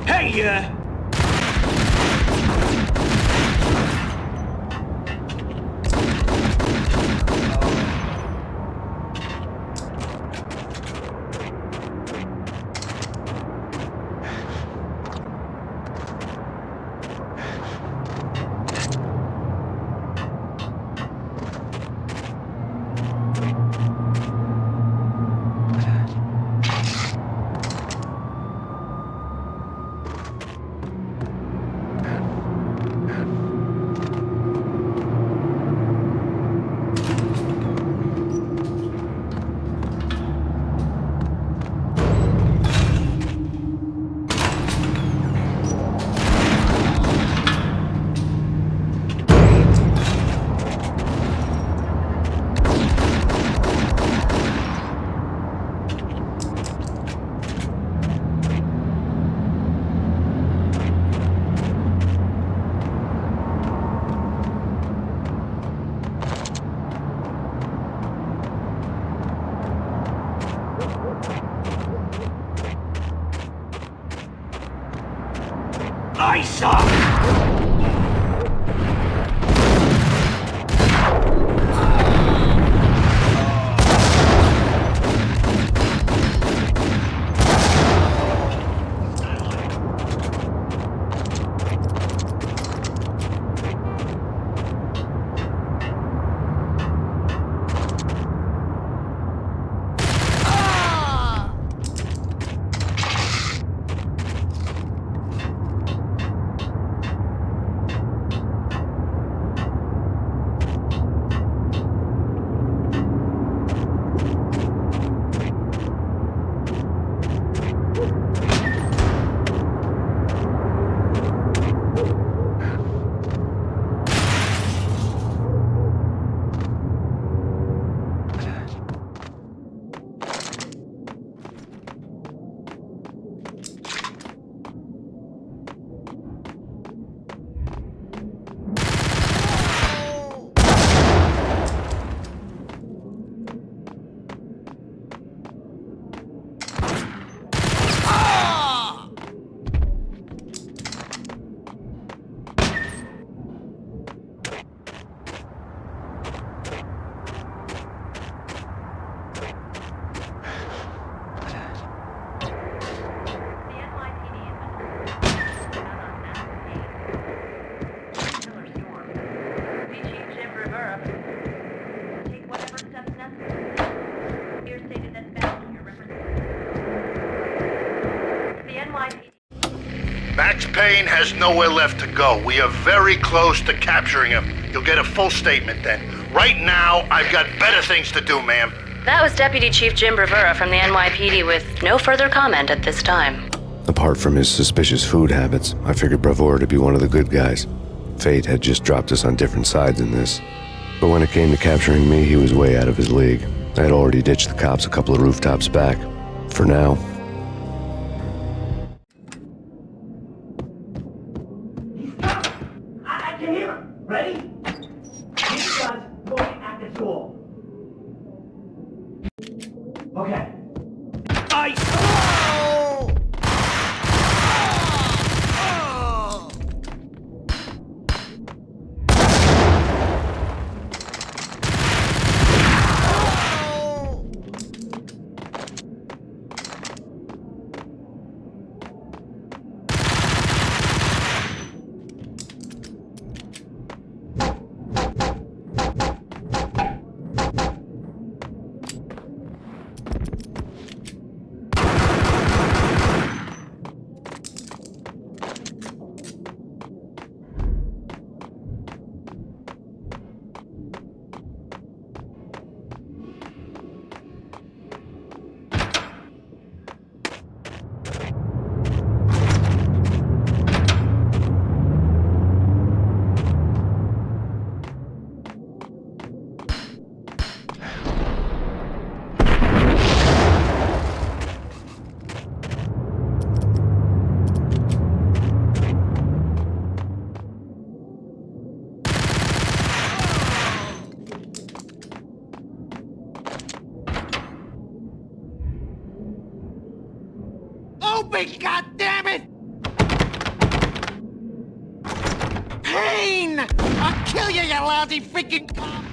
Hey, I suck! Max Payne has nowhere left to go. We are very close to capturing him. You'll get a full statement then. Right now, I've got better things to do, ma'am. That was Deputy Chief Jim Rivera from the NYPD with no further comment at this time. Apart from his suspicious food habits, I figured Bravura to be one of the good guys. Fate had just dropped us on different sides in this. But when it came to capturing me, he was way out of his league. I had already ditched the cops a couple of rooftops back. For now. I can hear him. Ready? These guns pointing at the door. Okay. Open, goddammit! Payne! I'll kill you, you lousy freaking cop!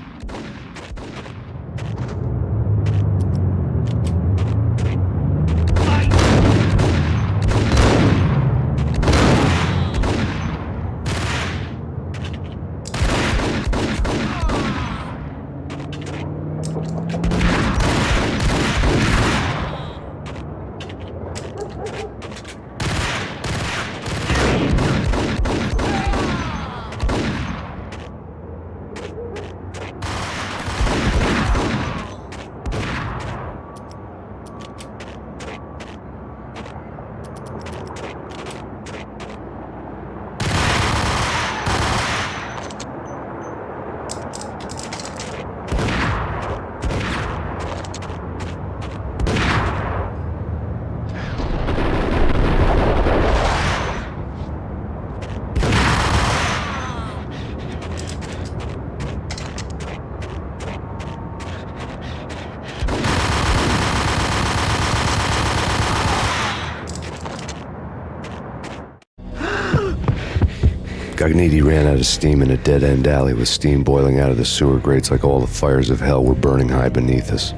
Gagniti ran out of steam in a dead-end alley with steam boiling out of the sewer grates like all the fires of hell were burning high beneath us.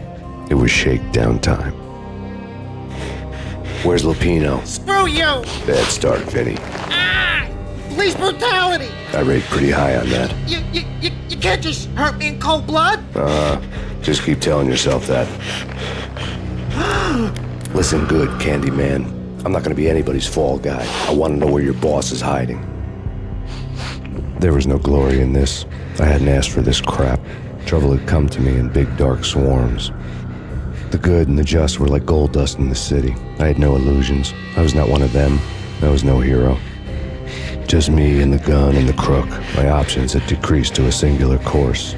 It was shakedown time. Where's Lupino? Screw you! Bad start, Vinny. Police brutality! I rate pretty high on that. You can't just hurt me in cold blood? Just keep telling yourself that. Listen good, Candyman. I'm not gonna be anybody's fall guy. I wanna know where your boss is hiding. There was no glory in this. I hadn't asked for this crap. Trouble had come to me in big dark swarms. The good and the just were like gold dust in the city. I had no illusions. I was not one of them. I was no hero. Just me and the gun and the crook. My options had decreased to a singular course.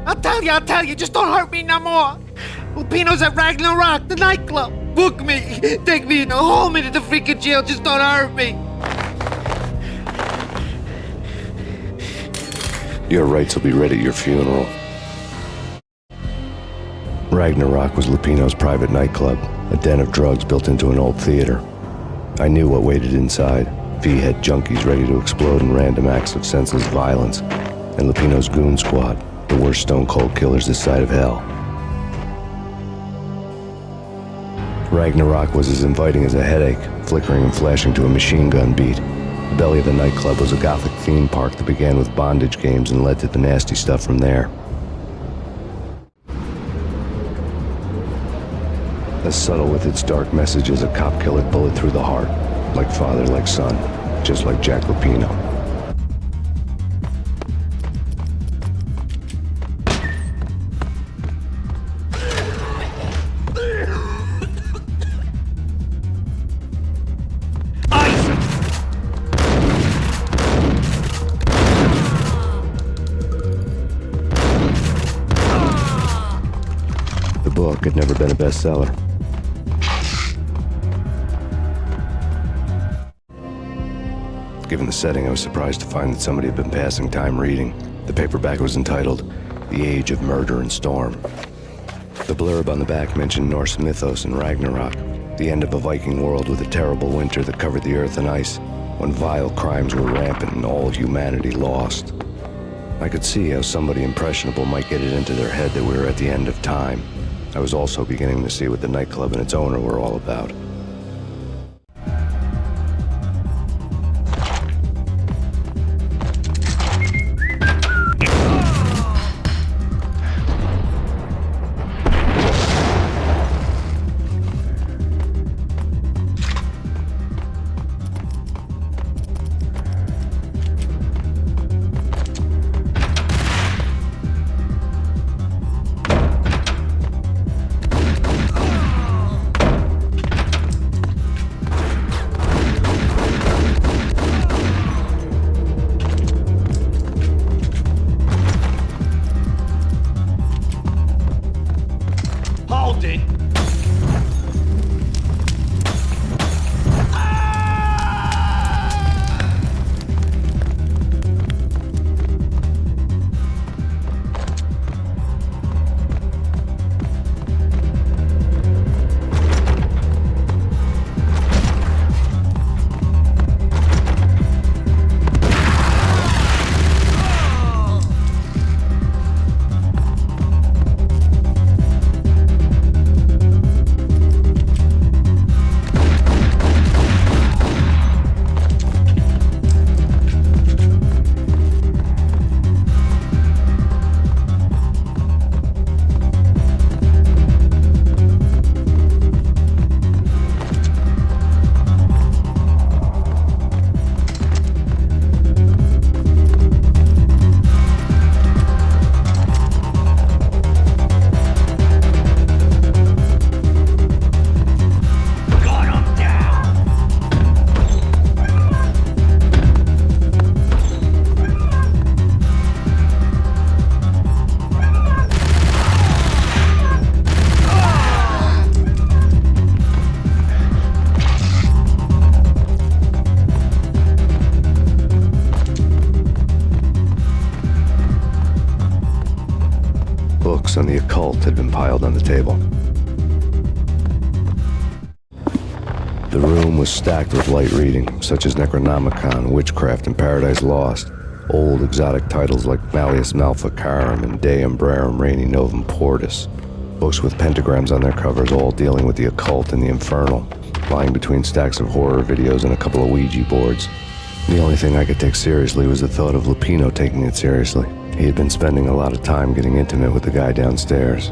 I'll tell you, just don't hurt me no more. Lupino's at Ragnarok, the nightclub. Book me, take me in, haul me to the freaking jail, just don't hurt me. Your rights will be read at your funeral. Ragnarok was Lupino's private nightclub, a den of drugs built into an old theater. I knew what waited inside. V-head junkies ready to explode in random acts of senseless violence, and Lupino's goon squad, the worst stone-cold killers this side of hell. Ragnarok was as inviting as a headache, flickering and flashing to a machine gun beat. The belly of the nightclub was a gothic theme park that began with bondage games and led to the nasty stuff from there. As subtle with its dark message as a cop killer bullet through the heart, like father, like son, just like Jack Lupino. The book had never been a bestseller. Given the setting, I was surprised to find that somebody had been passing time reading. The paperback was entitled The Age of Murder and Storm. The blurb on the back mentioned Norse mythos and Ragnarok, the end of a Viking world with a terrible winter that covered the earth in ice, when vile crimes were rampant and all humanity lost. I could see how somebody impressionable might get it into their head that we were at the end of time. I was also beginning to see what the nightclub and its owner were all about. Books on the occult had been piled on the table. The room was stacked with light reading, such as Necronomicon, Witchcraft, and Paradise Lost. Old exotic titles like Malleus Maleficarum and De Umbrarum Reini Novum Portus. Books with pentagrams on their covers, all dealing with the occult and the infernal, lying between stacks of horror videos and a couple of Ouija boards. The only thing I could take seriously was the thought of Lupino taking it seriously. He had been spending a lot of time getting intimate with the guy downstairs.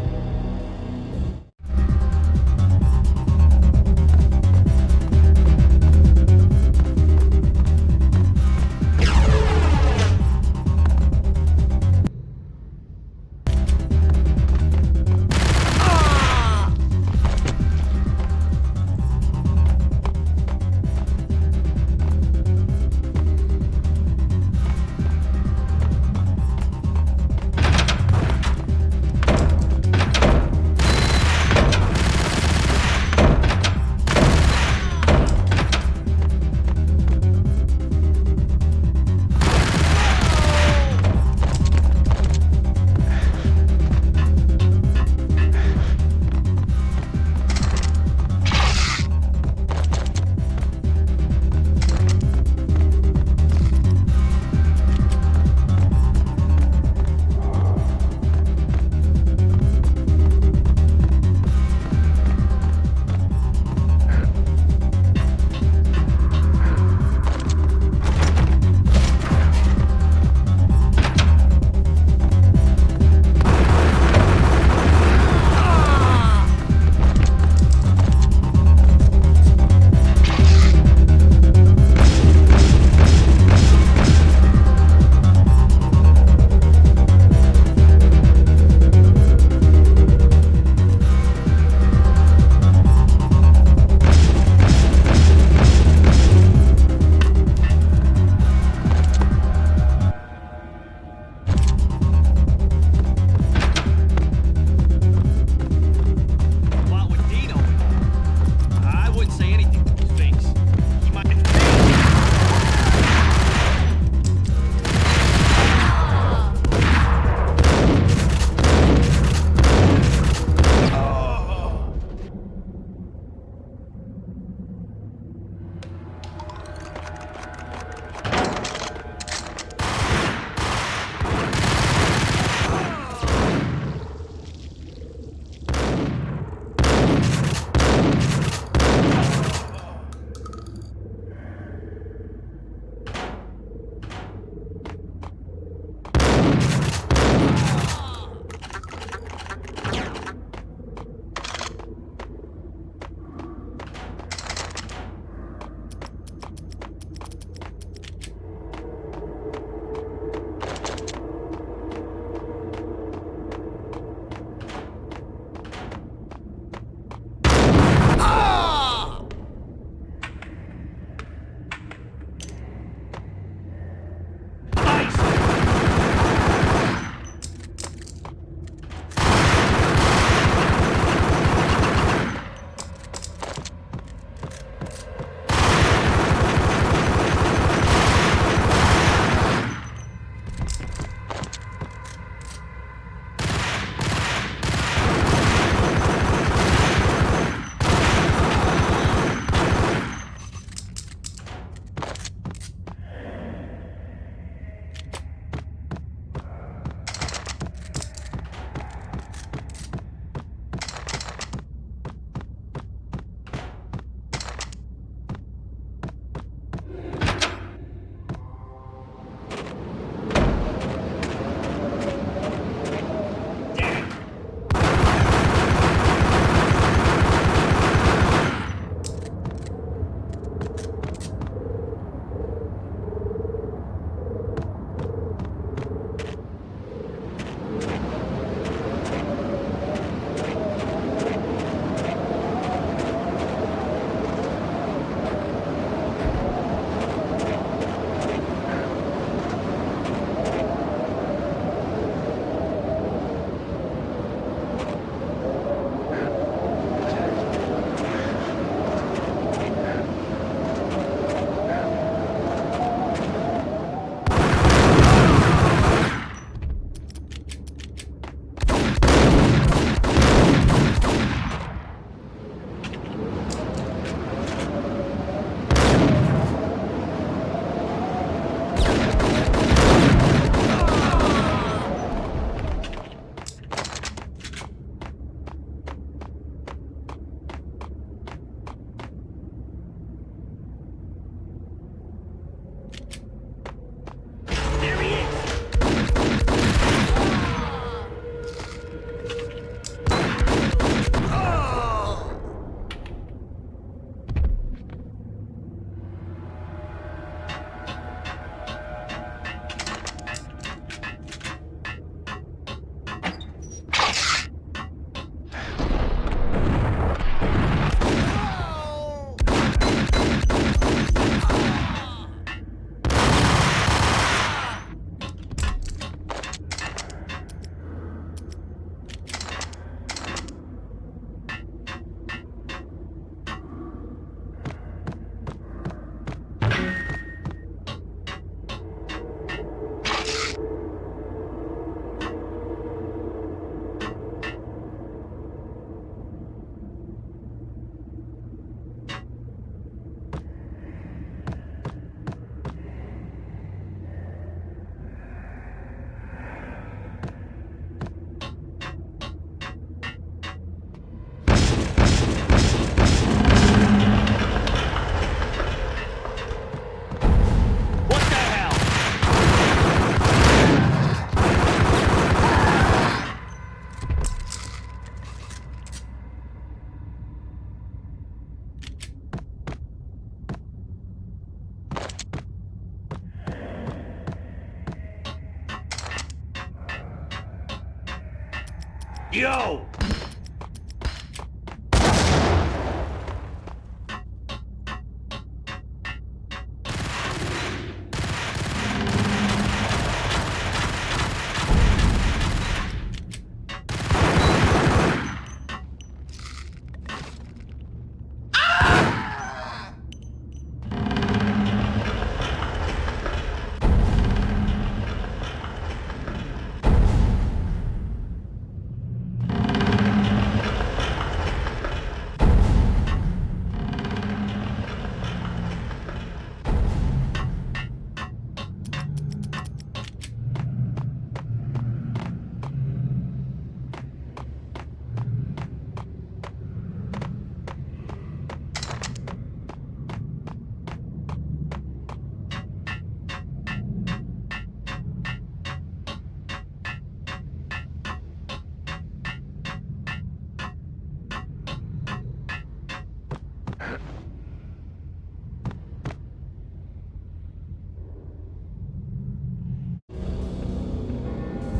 Yo!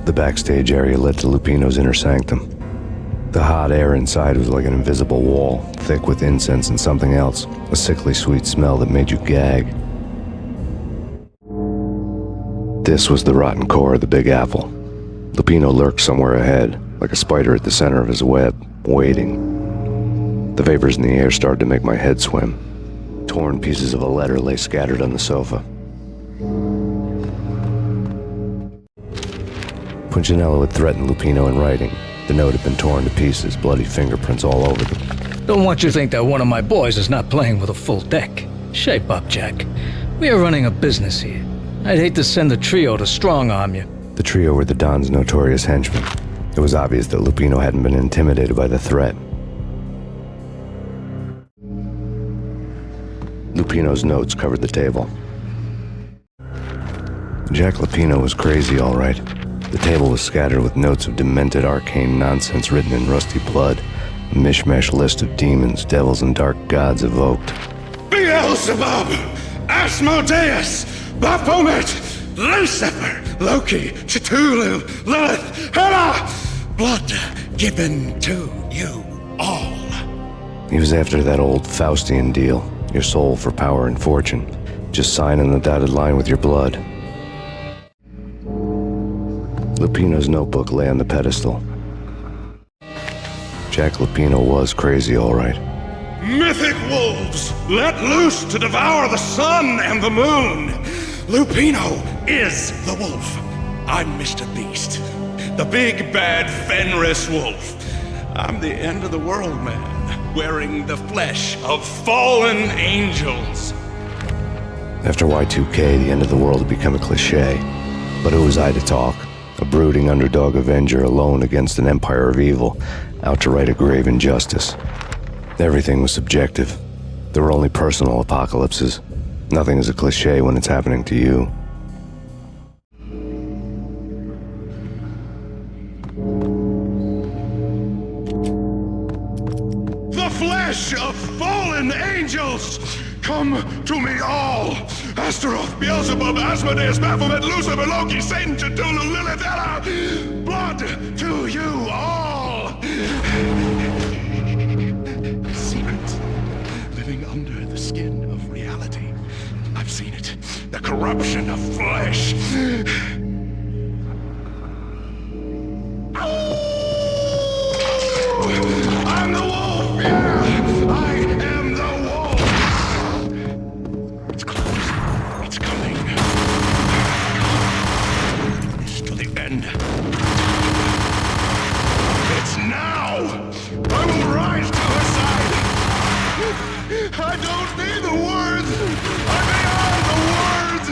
The backstage area led to Lupino's inner sanctum. The hot air inside was like an invisible wall, thick with incense and something else, a sickly sweet smell that made you gag. This was the rotten core of the Big Apple. Lupino lurked somewhere ahead, like a spider at the center of his web, waiting. The vapors in the air started to make my head swim. Torn pieces of a letter lay scattered on the sofa. Punchinello had threatened Lupino in writing. The note had been torn to pieces, bloody fingerprints all over them. Don't want you to think that one of my boys is not playing with a full deck. Shape up, Jack. We are running a business here. I'd hate to send the trio to strong-arm you. The trio were the Don's notorious henchmen. It was obvious that Lupino hadn't been intimidated by the threat. Lupino's notes covered the table. Jack Lupino was crazy, all right. The table was scattered with notes of demented arcane nonsense written in rusty blood, a mishmash list of demons, devils, and dark gods evoked. Beelzebub, Asmodeus, Baphomet, Lucifer, Loki, Cthulhu, Lilith, Hela, blood given to you all. He was after that old Faustian deal, your soul for power and fortune. Just sign on the dotted line with your blood. Lupino's notebook lay on the pedestal. Jack Lupino was crazy, all right. Mythic wolves, let loose to devour the sun and the moon. Lupino is the wolf. I'm Mr. Beast, the big bad Fenris wolf. I'm the end of the world man, wearing the flesh of fallen angels. After Y2K, the end of the world had become a cliche. But who was I to talk? A brooding underdog avenger alone against an empire of evil, out to right a grave injustice. Everything was subjective. There were only personal apocalypses. Nothing is a cliche when it's happening to you. The flesh of fallen angels! Come to me all! Astaroth, Beelzebub, Asmodeus, Baphomet, Lucifer, Loki, Satan, Cthulhu, Lilith, Hela! Blood to you all! A secret living under the skin of reality. I've seen it. The corruption of flesh. I'm the wolf, yeah! I am the wolf! It's close. It's coming. It's to the end. It's now! I will rise to her side! I don't need the words! I'm beyond the words!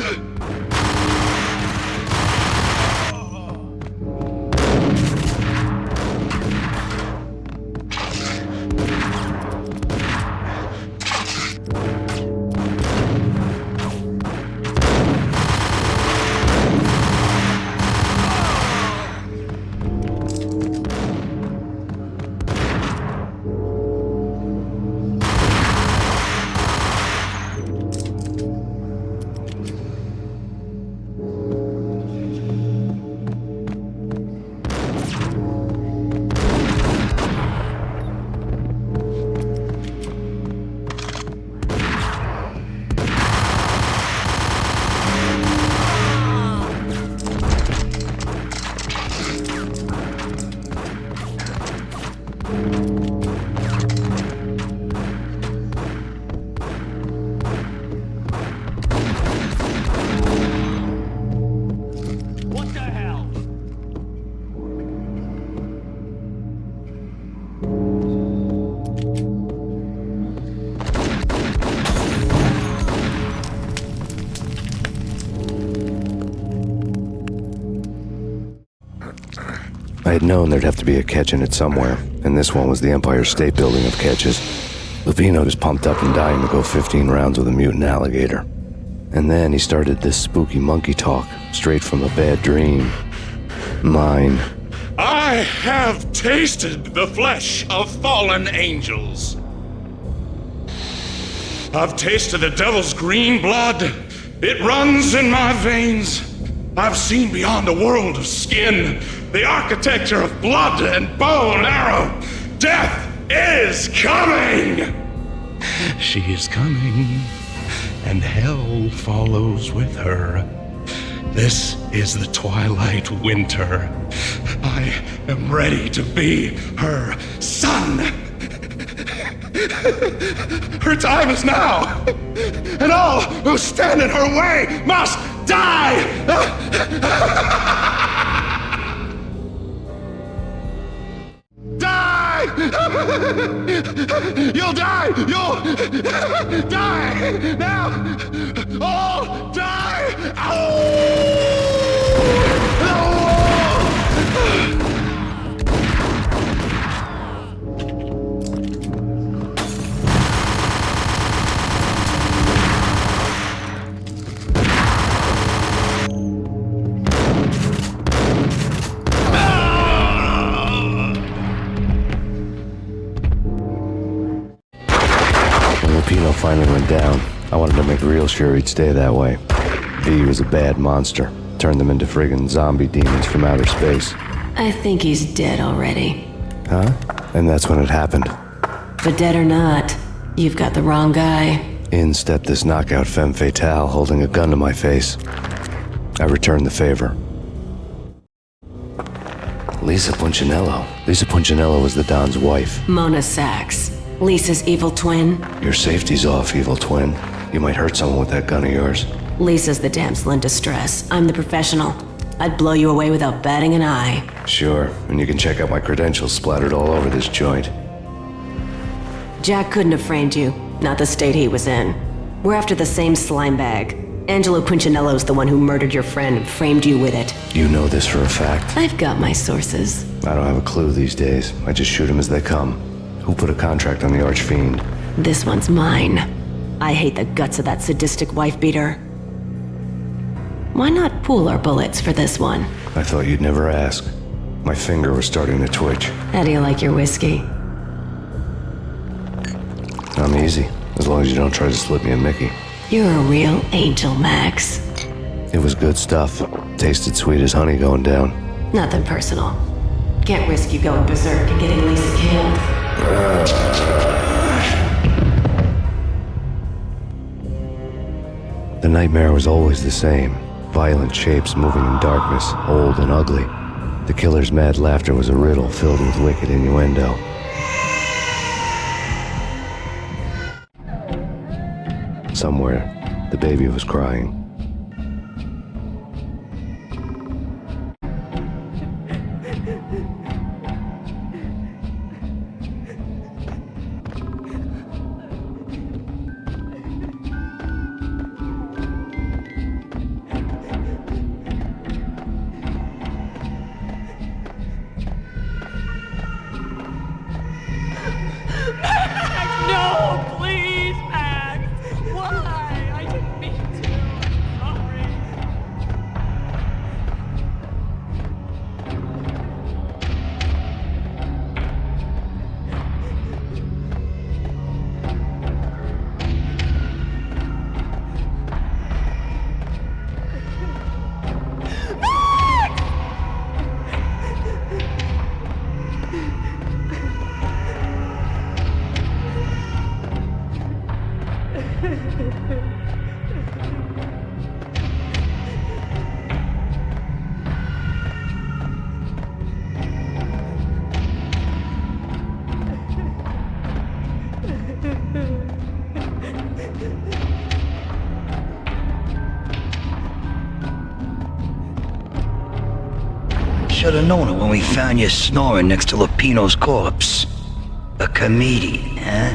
I'd known there'd have to be a catch in it somewhere, and this one was the Empire State Building of catches. Lupino was pumped up and dying to go 15 rounds with a mutant alligator. And then he started this spooky monkey talk, straight from a bad dream. Mine. I have tasted the flesh of fallen angels. I've tasted the devil's green blood. It runs in my veins. I've seen beyond a world of skin, the architecture of blood and bow and arrow. Death is coming! She is coming, and hell follows with her. This is the twilight winter. I am ready to be her son. Her time is now, and all who stand in her way must die! Die! You'll die! You'll die! Now! All die! Ow! Lupino finally went down. I wanted to make real sure he'd stay that way. V was a bad monster. Turned them into friggin' zombie demons from outer space. I think he's dead already. Huh? And that's when it happened. But dead or not, you've got the wrong guy. In stepped this knockout femme fatale holding a gun to my face. I returned the favor. Lisa Punchinello. Lisa Punchinello was the Don's wife. Mona Sachs. Lisa's evil twin. Your safety's off, evil twin. You might hurt someone with that gun of yours. Lisa's the damsel in distress. I'm the professional. I'd blow you away without batting an eye. Sure, and you can check out my credentials splattered all over this joint. Jack couldn't have framed you. Not the state he was in. We're after the same slime bag. Angelo Punchinello's the one who murdered your friend and framed you with it. You know this for a fact. I've got my sources. I don't have a clue these days. I just shoot them as they come. Who put a contract on the Archfiend? This one's mine. I hate the guts of that sadistic wife-beater. Why not pool our bullets for this one? I thought you'd never ask. My finger was starting to twitch. How do you like your whiskey? I'm easy, as long as you don't try to slip me a Mickey. You're a real angel, Max. It was good stuff. Tasted sweet as honey going down. Nothing personal. Can't risk you going berserk and getting Lisa killed. The nightmare was always the same. Violent shapes moving in darkness, old and ugly. The killer's mad laughter was a riddle filled with wicked innuendo. Somewhere, the baby was crying. No, please, Max! Why? I didn't mean to. Sorry. Should have known it when we found you snoring next to Lupino's corpse. A comedian, huh?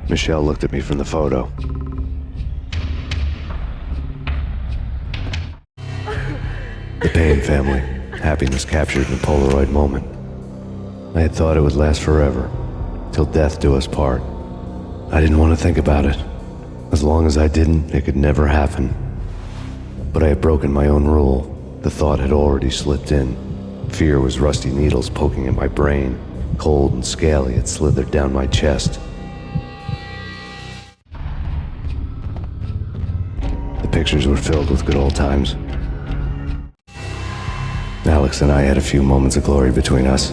Michelle looked at me from the photo. The Payne family. Happiness captured in a Polaroid moment. I had thought it would last forever, till death do us part. I didn't want to think about it. As long as I didn't, it could never happen. But I had broken my own rule. The thought had already slipped in. Fear was rusty needles poking at my brain. Cold and scaly, it slithered down my chest. The pictures were filled with good old times. Alex and I had a few moments of glory between us.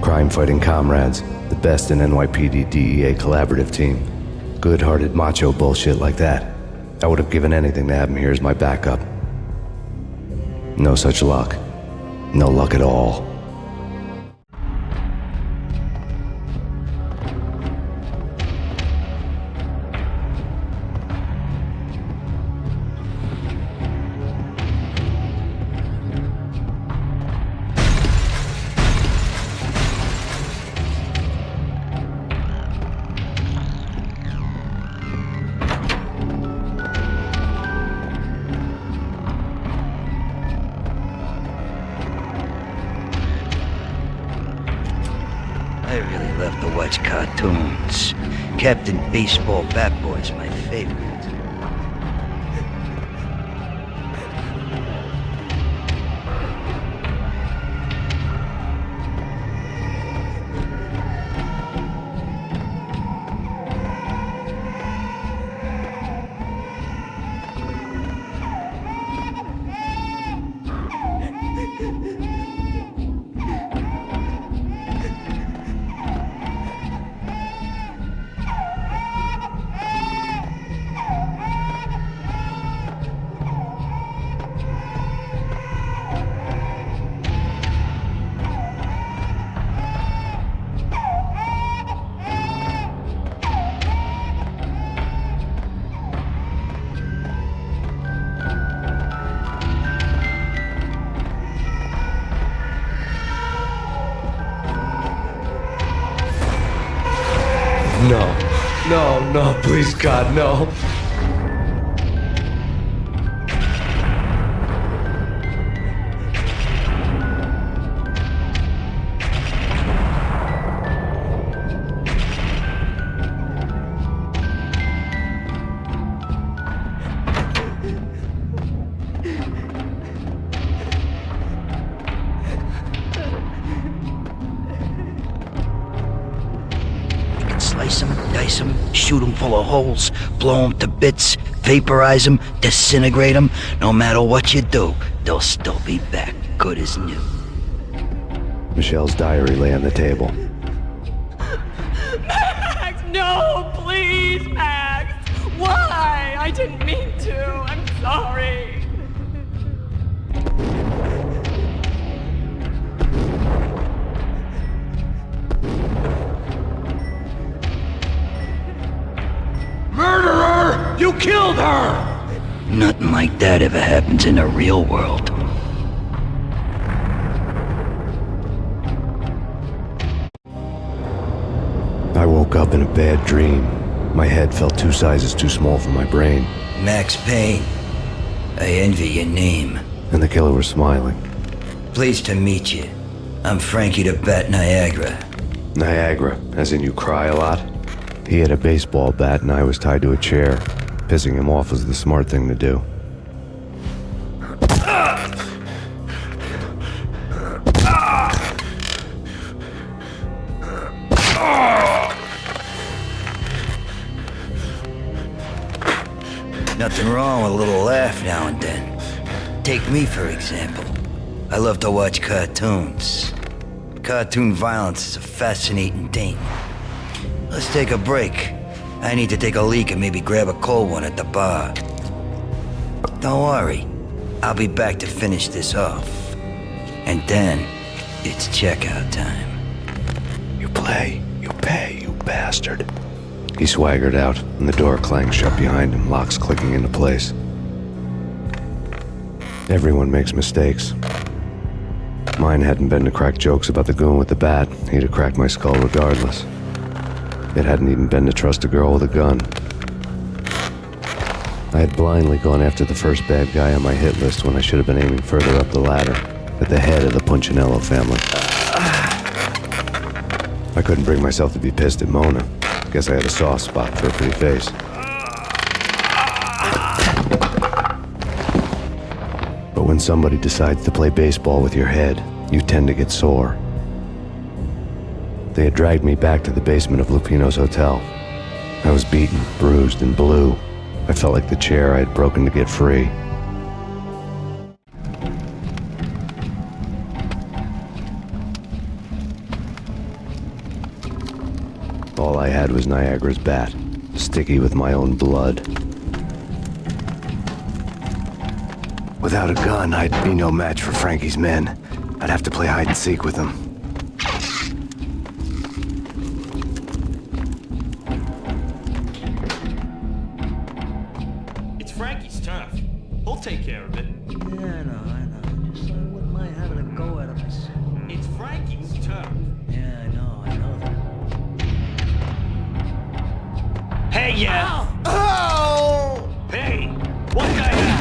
Crime-fighting comrades, the best in NYPD DEA collaborative team. Good-hearted macho bullshit like that. I would have given anything to have him here as my backup. No such luck. No luck at all. I really love to watch cartoons. Captain Baseball Bat Boy's my favorite. No, please, God, no. Slice them, dice them, shoot them full of holes, blow them to bits, vaporize them, disintegrate them. No matter what you do, they'll still be back, good as new. Michelle's diary lay on the table. Max, no, please, Max. Why? I didn't mean to. I'm sorry. Murderer! You killed her! Nothing like that ever happens in the real world. I woke up in a bad dream. My head felt 2 sizes too small for my brain. Max Payne. I envy your name. And the killer was smiling. Pleased to meet you. I'm Frankie the Bat Niagara. Niagara, as in you cry a lot? He had a baseball bat and I was tied to a chair. Pissing him off was the smart thing to do. Nothing wrong with a little laugh now and then. Take me, for example. I love to watch cartoons. Cartoon violence is a fascinating thing. Let's take a break. I need to take a leak and maybe grab a cold one at the bar. Don't worry. I'll be back to finish this off. And then, it's checkout time. You play, you pay, you bastard. He swaggered out, and the door clanged shut behind him, locks clicking into place. Everyone makes mistakes. Mine hadn't been to crack jokes about the goon with the bat. He'd have cracked my skull regardless. It hadn't even been to trust a girl with a gun. I had blindly gone after the first bad guy on my hit list when I should have been aiming further up the ladder, at the head of the Punchinello family. I couldn't bring myself to be pissed at Mona. Guess I had a soft spot for her pretty face. But when somebody decides to play baseball with your head, you tend to get sore. They had dragged me back to the basement of Lupino's hotel. I was beaten, bruised, and blue. I felt like the chair I had broken to get free. All I had was Niagara's bat, sticky with my own blood. Without a gun, I'd be no match for Frankie's men. I'd have to play hide and seek with them. It's Frankie's turf. He'll take care of it. Yeah, I know. Just I wouldn't mind having a go at him. It's Frankie's turf. Yeah, I know that. Hey, yeah. Oh! Hey, what the hell?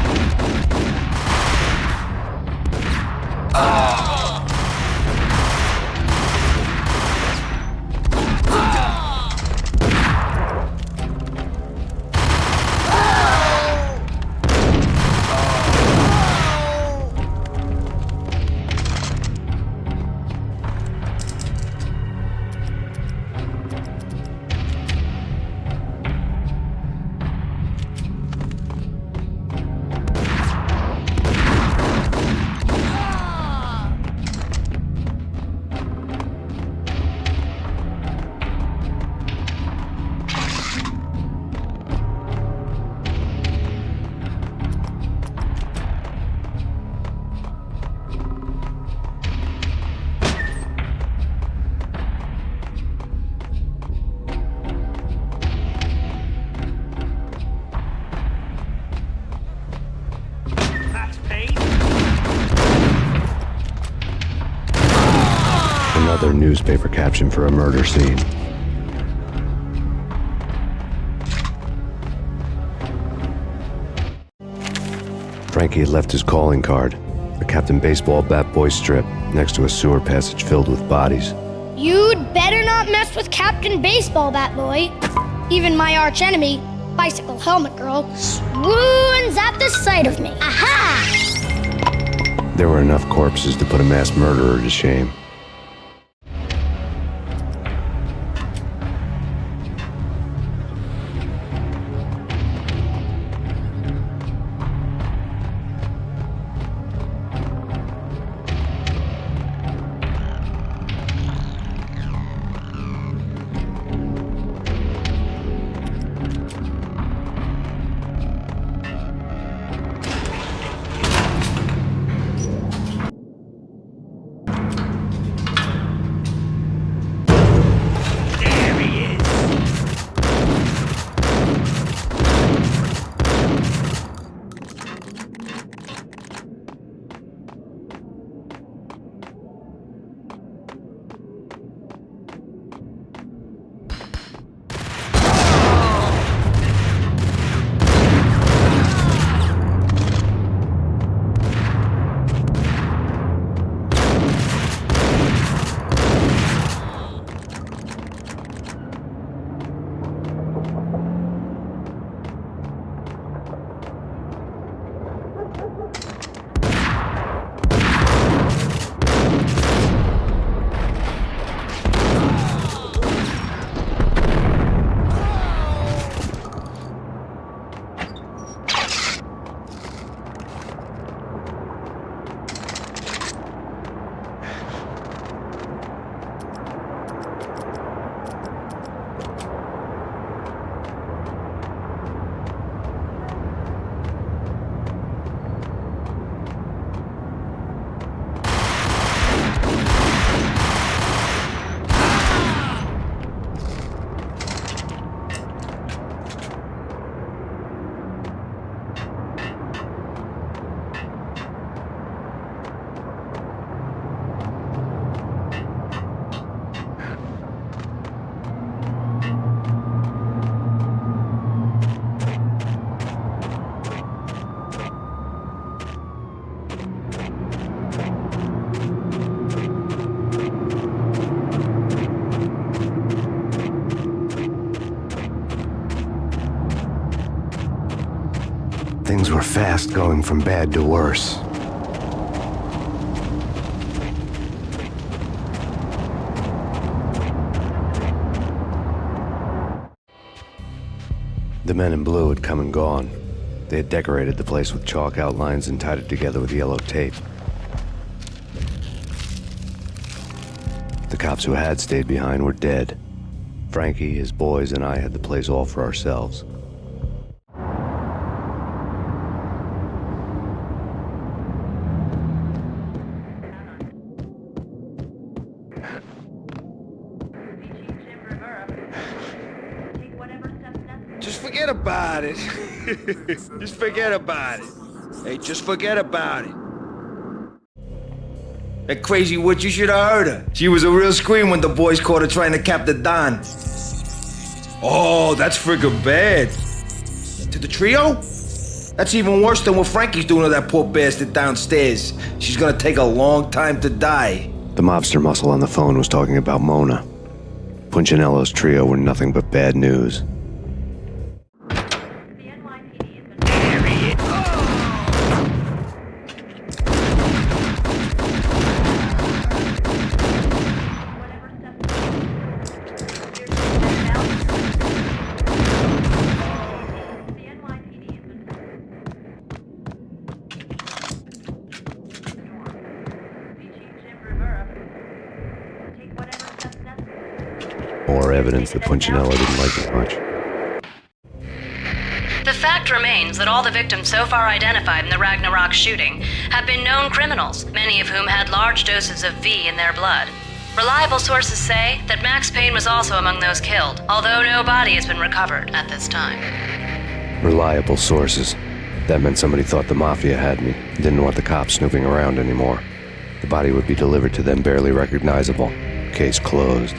Max Payne? Another newspaper caption for a murder scene. Frankie had left his calling card, a Captain Baseball bat boy strip, next to a sewer passage filled with bodies. You'd better not mess with Captain Baseball Bat Boy. Even my arch enemy, Bicycle Helmet Girl, swoons at the sight of me. Aha! There were enough corpses to put a mass murderer to shame. Things were fast going from bad to worse. The men in blue had come and gone. They had decorated the place with chalk outlines and tied it together with yellow tape. The cops who had stayed behind were dead. Frankie, his boys, and I had the place all for ourselves. Just forget about it. Just forget about it. Hey, just forget about it. That crazy witch, you should have heard her. She was a real scream when the boys caught her trying to cap the Don. Oh, that's friggin' bad. To the trio? That's even worse than what Frankie's doing to that poor bastard downstairs. She's gonna take a long time to die. The mobster muscle on the phone was talking about Mona. Punchinello's trio were nothing but bad news. More evidence that Punchinello didn't like it much. The fact remains that all the victims so far identified in the Ragnarok shooting have been known criminals, many of whom had large doses of V in their blood. Reliable sources say that Max Payne was also among those killed, although no body has been recovered at this time. Reliable sources. That meant somebody thought the Mafia had me, didn't want the cops snooping around anymore. The body would be delivered to them barely recognizable. Case closed.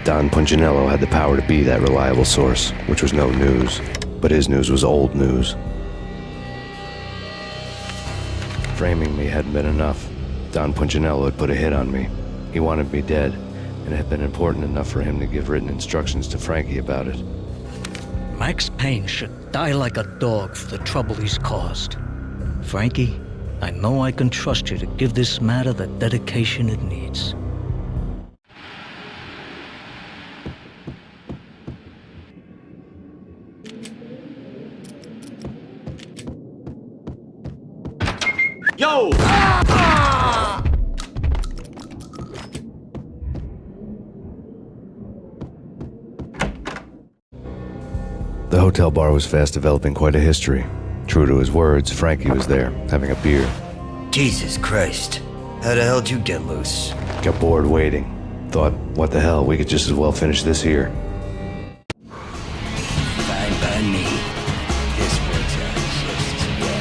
Don Punchinello had the power to be that reliable source, which was no news, but his news was old news. Framing me hadn't been enough. Don Punchinello had put a hit on me. He wanted me dead, and it had been important enough for him to give written instructions to Frankie about it. Max Payne should die like a dog for the trouble he's caused. Frankie, I know I can trust you to give this matter the dedication it needs. Yo! The hotel bar was fast developing quite a history. True to his words, Frankie was there, having a beer. Jesus Christ. How the hell did you get loose? Got bored waiting. Thought, what the hell, we could just as well finish this here. Fine by me. This works out just as well.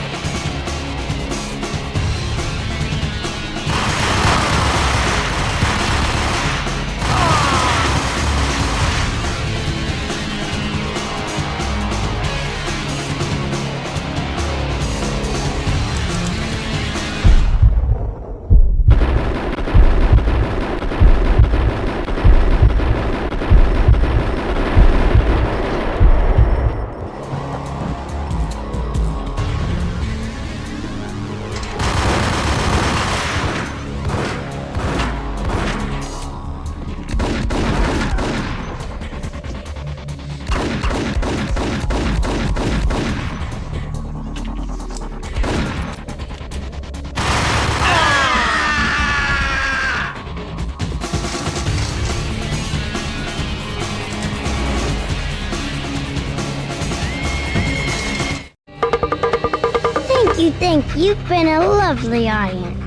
Thank you. You've been a lovely audience.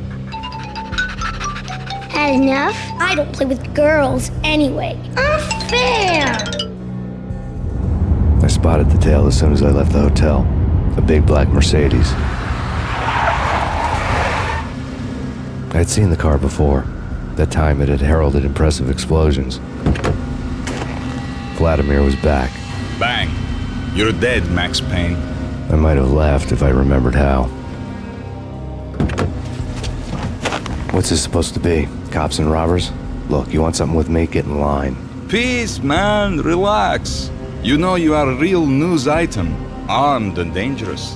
Had enough? I don't play with girls anyway. Unfair! I spotted the tail as soon as I left the hotel. A big black Mercedes. I had seen the car before. That time it had heralded impressive explosions. Vladimir was back. Bang! You're dead, Max Payne. I might have laughed if I remembered how. What's this supposed to be? Cops and robbers? Look, you want something with me? Get in line. Peace, man. Relax. You know you are a real news item. armed and dangerous.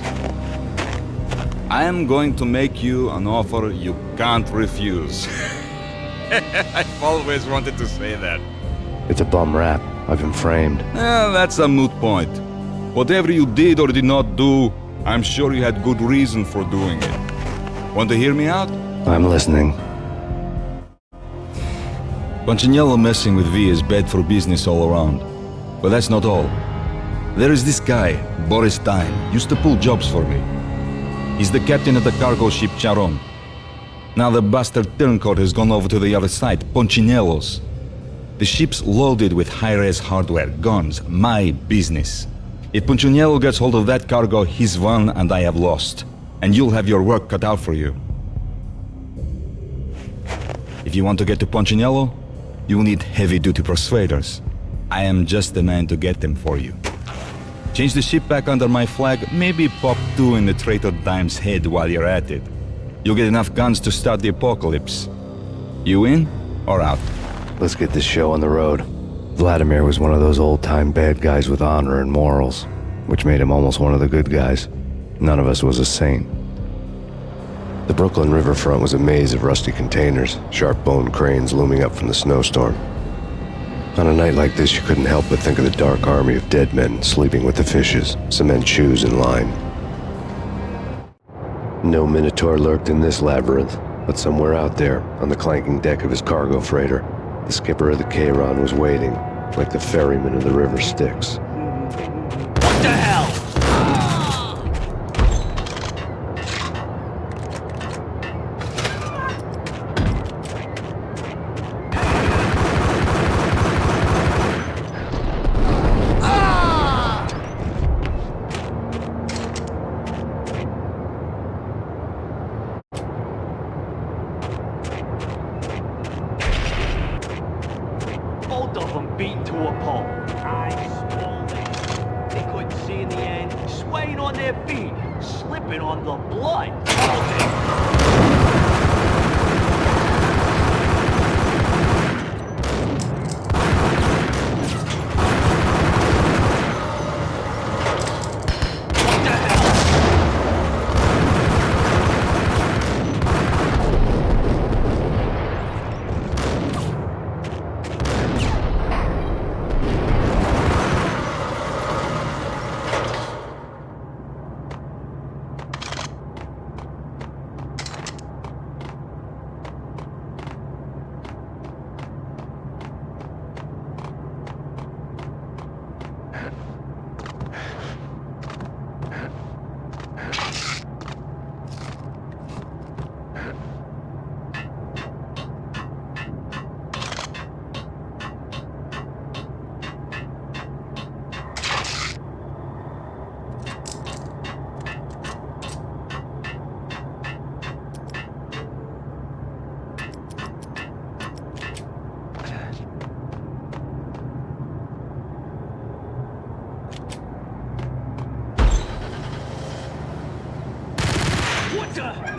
I am going to make you an offer you can't refuse. I've always wanted to say that. It's a bum rap. I've been framed. That's a moot point. Whatever you did or did not do, I'm sure you had good reason for doing it. Want to hear me out? I'm listening. Punchinello messing with V is bad for business all around. But that's not all. There is this guy, Boris Stein, used to pull jobs for me. He's the captain of the cargo ship Charon. Now the bastard turncoat has gone over to the other side, Punchinello's. The ship's loaded with high-res hardware, guns, my business. If Punchinello gets hold of that cargo, he's won and I have lost. And you'll have your work cut out for you. If you want to get to Punchinello, you'll need heavy-duty persuaders. I am just the man to get them for you. Change the ship back under my flag, maybe pop 2 in the traitor Dime's head while you're at it. You'll get enough guns to start the apocalypse. You in or out? Let's get this show on the road. Vladimir was one of those old-time bad guys with honor and morals, which made him almost one of the good guys. None of us was a saint. The Brooklyn riverfront was a maze of rusty containers, sharp-boned cranes looming up from the snowstorm. On a night like this, you couldn't help but think of the dark army of dead men sleeping with the fishes, cement shoes in line. No Minotaur lurked in this labyrinth, but somewhere out there, on the clanking deck of his cargo freighter, the skipper of the Chiron was waiting, like the ferryman of the River Styx. What the hell? Both of them beat to a pulp. They couldn't see in the end, swaying on their feet, slipping on the blood. What the?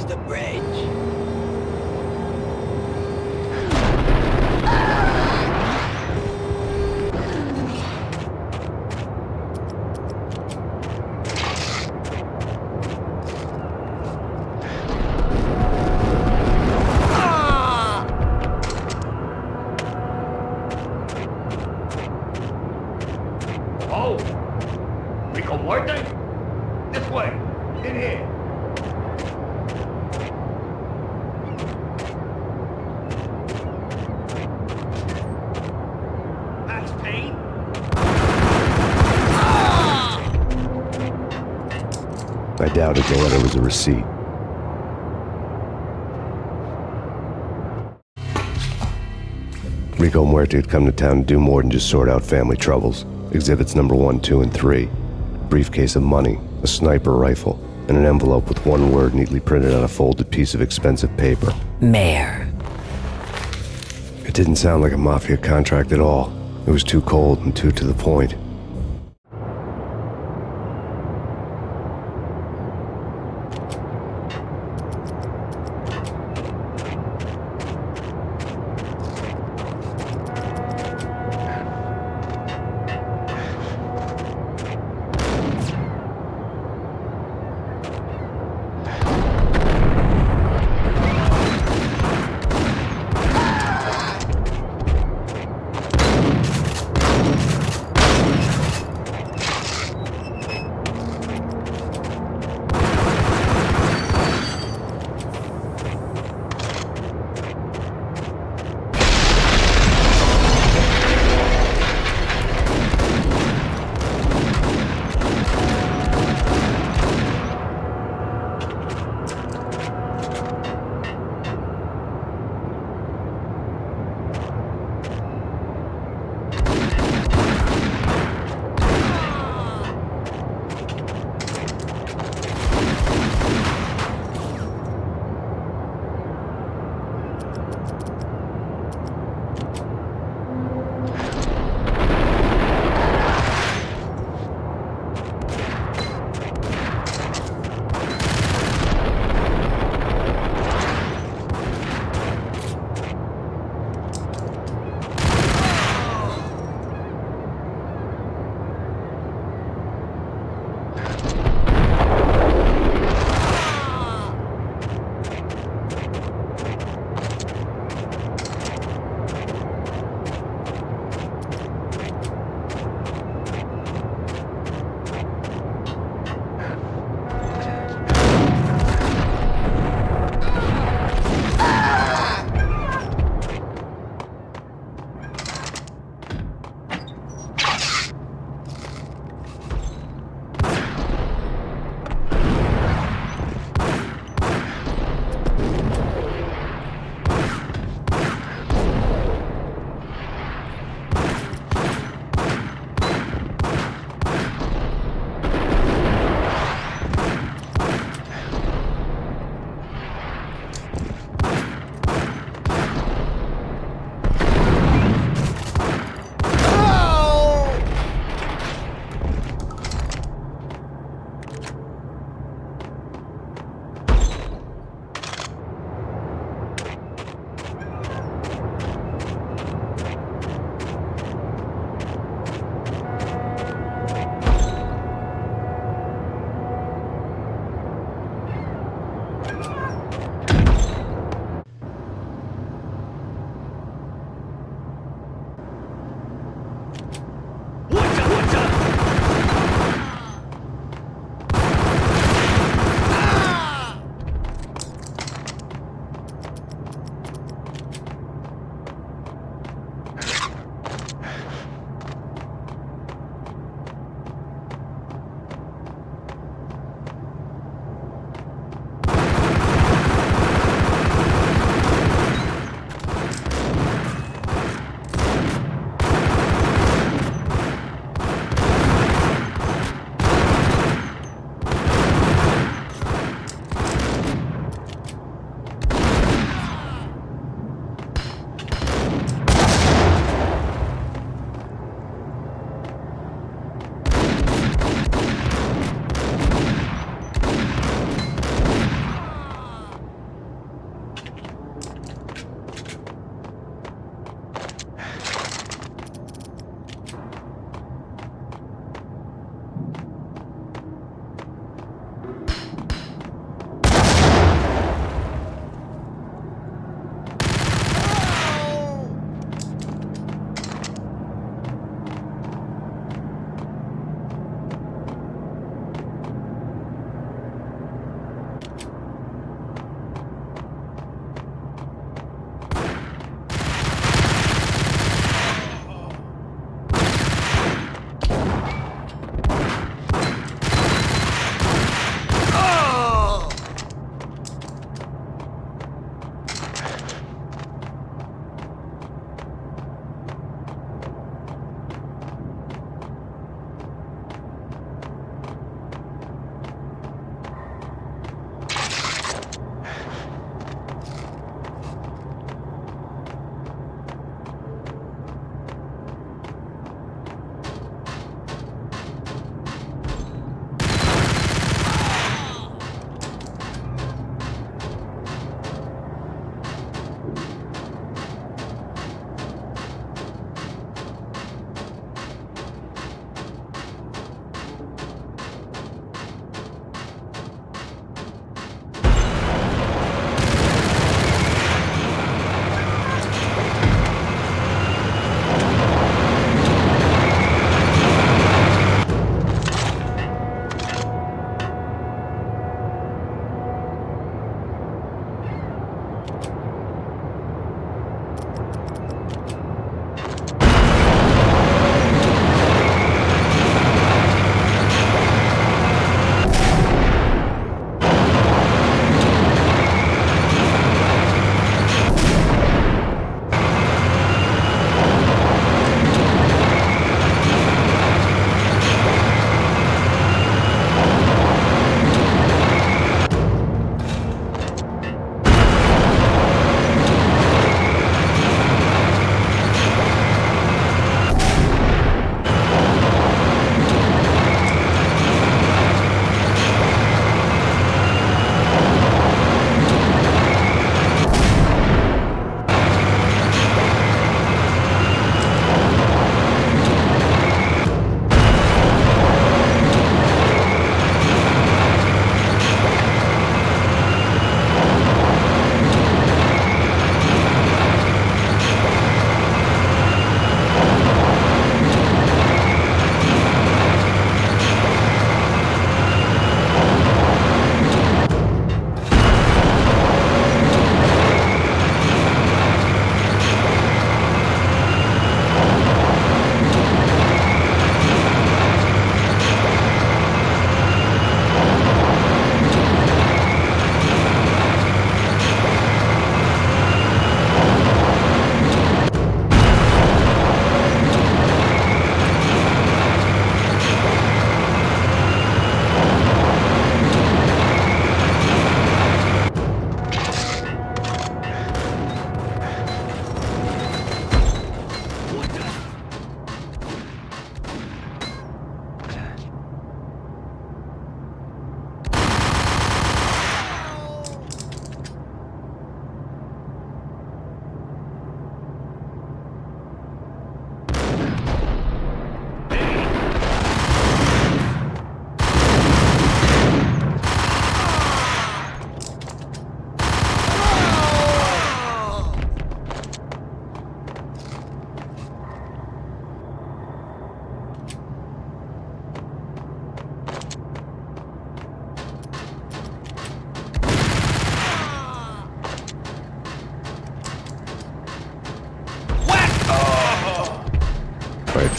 Use the bridge. Oh! Rico Muerte? This way! In here! Max Payne? I doubted the letter was a receipt. Rico Muerte had come to town to do more than just sort out family troubles. Exhibits number 1, 2, and 3. A briefcase of money, a sniper rifle, and an envelope with one word neatly printed on a folded piece of expensive paper. Mayor. It didn't sound like a mafia contract at all. It was too cold and too to the point.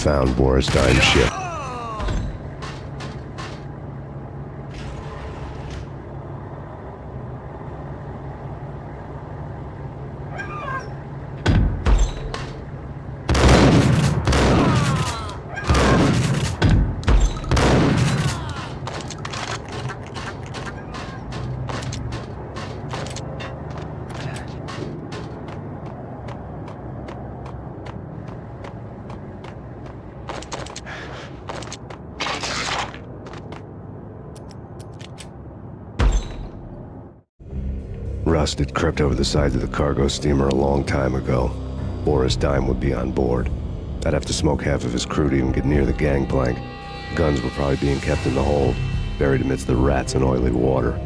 found Boris Dime's ship. Rust had crept over the sides of the cargo steamer a long time ago. Boris Dime would be on board. I'd have to smoke half of his crew to even get near the gangplank. Guns were probably being kept in the hold, buried amidst the rats and oily water.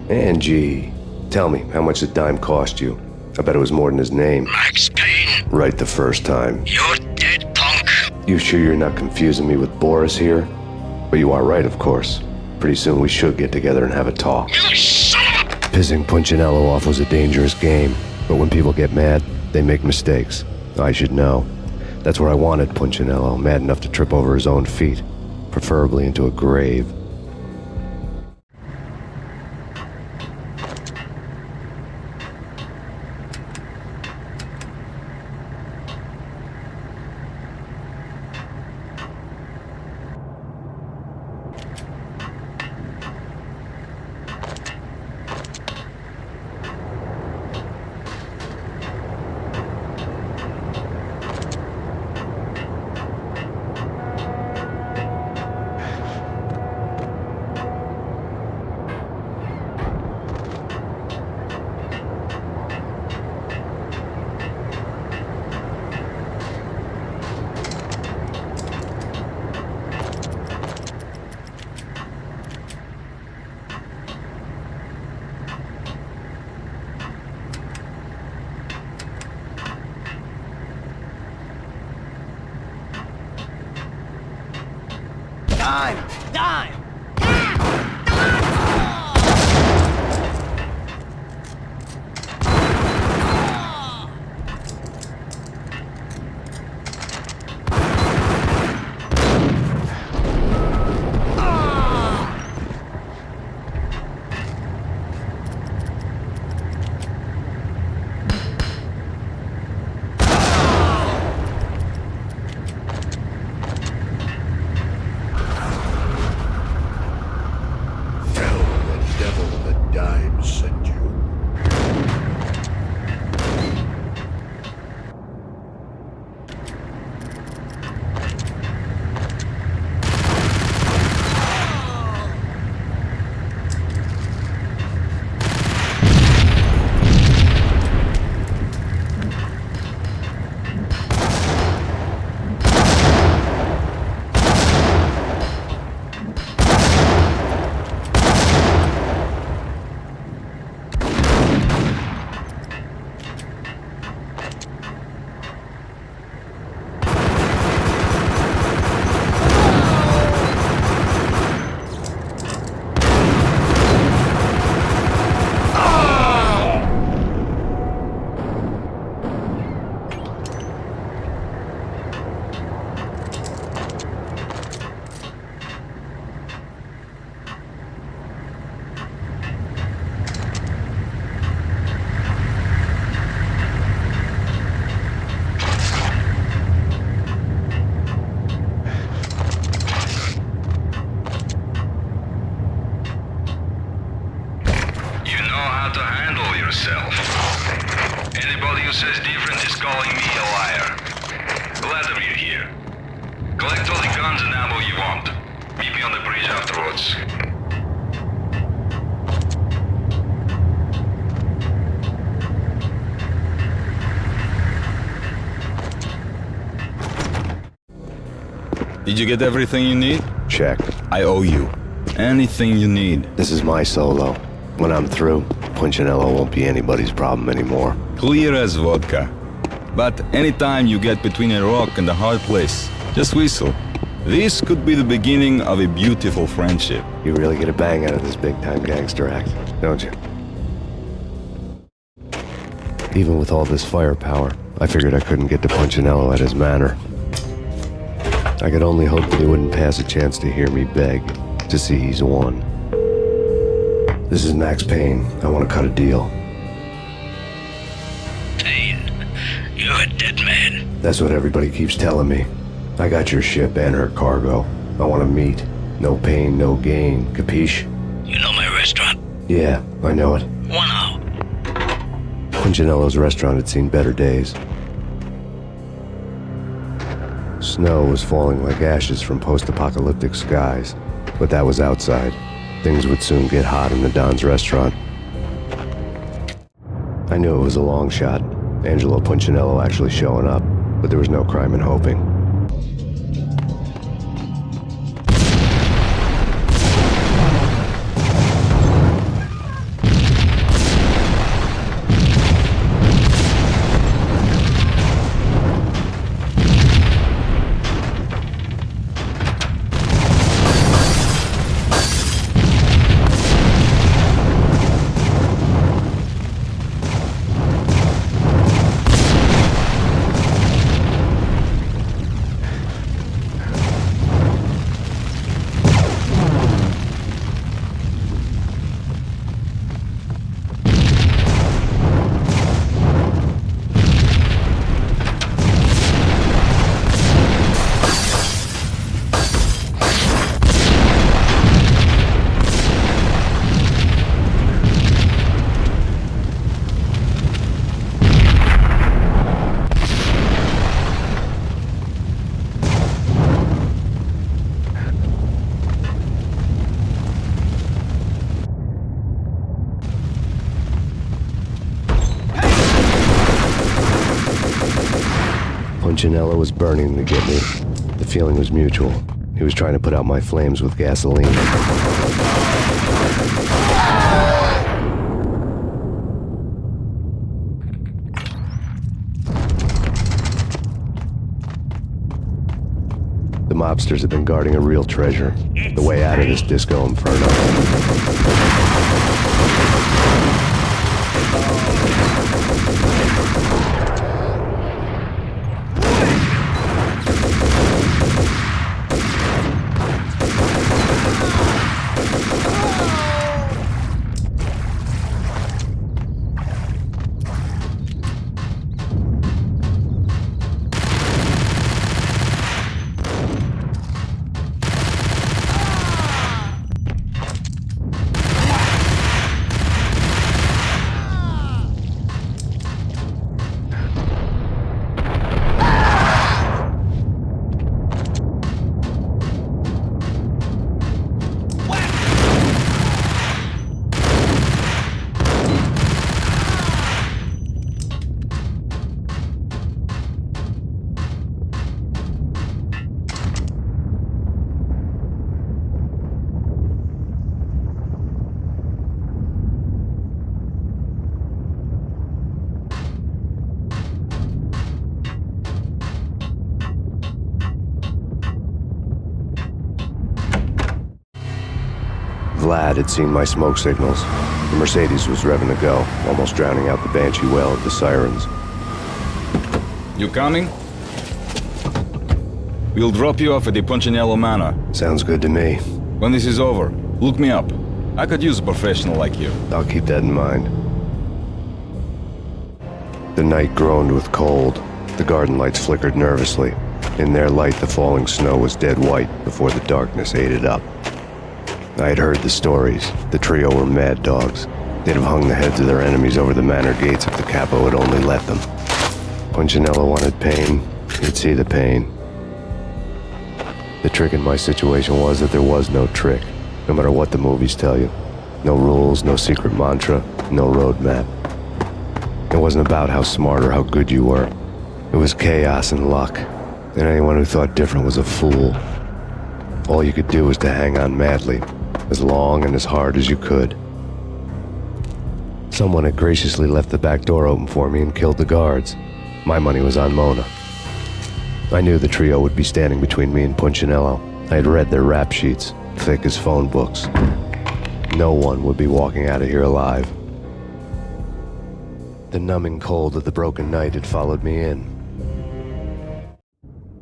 Angie, tell me, how much did Dime cost you? I bet it was more than his name. Max Payne. Right the first time. You're dead, punk. You sure you're not confusing me with Boris here? But you are right, of course. Pretty soon we should get together and have a talk. You son of a... Pissing Punchinello off was a dangerous game, but when people get mad, they make mistakes. I should know. That's where I wanted Punchinello, mad enough to trip over his own feet, preferably into a grave. Dime! how to handle yourself. Anybody who says different is calling me a liar. Glad of you here. Collect all the guns and ammo you want. Meet me on the bridge afterwards. Did you get everything you need? Check. I owe you. Anything you need. This is my solo. When I'm through, Punchinello won't be anybody's problem anymore. Clear as vodka. But anytime you get between a rock and a hard place, just whistle. This could be the beginning of a beautiful friendship. You really get a bang out of this big-time gangster act, don't you? Even with all this firepower, I figured I couldn't get to Punchinello at his manor. I could only hope that he wouldn't pass a chance to hear me beg, to see he's won. This is Max Payne. I want to cut a deal. Payne, you're a dead man. That's what everybody keeps telling me. I got your ship and her cargo. I want to meet. No pain, no gain. Capiche? You know my restaurant? Yeah, I know it. 1 hour. Punchinello's restaurant had seen better days. Snow was falling like ashes from post-apocalyptic skies, but that was outside. Things would soon get hot in the Don's restaurant. I knew it was a long shot, Angelo Punchinello actually showing up, but there was no crime in hoping. Punchinello was burning to get me. The feeling was mutual. He was trying to put out my flames with gasoline. The mobsters have been guarding a real treasure. The way out of this disco inferno. Vlad had seen my smoke signals. The Mercedes was revving to go, almost drowning out the banshee wail of the sirens. You coming? We'll drop you off at the Punchinello Manor. Sounds good to me. When this is over, look me up. I could use a professional like you. I'll keep that in mind. The night groaned with cold. The garden lights flickered nervously. In their light, the falling snow was dead white before the darkness ate it up. I had heard the stories. The trio were mad dogs. They'd have hung the heads of their enemies over the manor gates if the capo had only let them. Punchinello wanted pain, he'd see the pain. The trick in my situation was that there was no trick, no matter what the movies tell you. No rules, no secret mantra, no roadmap. It wasn't about how smart or how good you were. It was chaos and luck, and anyone who thought different was a fool. All you could do was to hang on madly, as long and as hard as you could. Someone had graciously left the back door open for me and killed the guards. My money was on Mona. I knew the trio would be standing between me and Punchinello. I had read their rap sheets, thick as phone books. No one would be walking out of here alive. The numbing cold of the broken night had followed me in.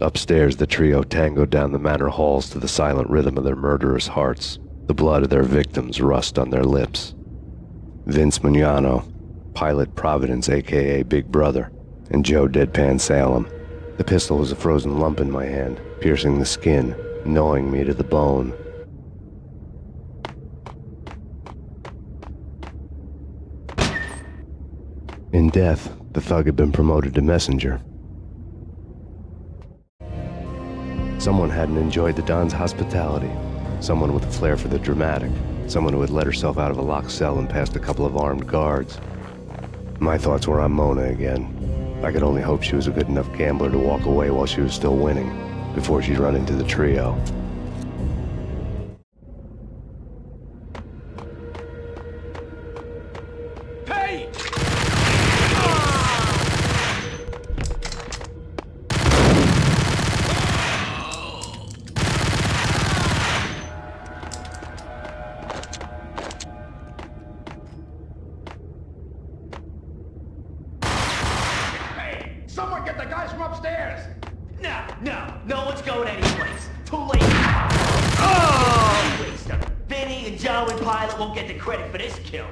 Upstairs, the trio tangoed down the manor halls to the silent rhythm of their murderous hearts, the blood of their victims rust on their lips. Vince Mugnano, Pilot Providence aka Big Brother, and Joe Deadpan Salem. The pistol was a frozen lump in my hand, piercing the skin, gnawing me to the bone. In death, the thug had been promoted to messenger. Someone hadn't enjoyed the Don's hospitality. Someone with a flair for the dramatic. Someone who had let herself out of a locked cell and past a couple of armed guards. My thoughts were on Mona again. I could only hope she was a good enough gambler to walk away while she was still winning, before she'd run into the trio. Hey! Someone get the guys from upstairs! No one's going anyplace. Too late. Oh! Waster. Vinny and Joe and Pilot won't get the credit for this kill.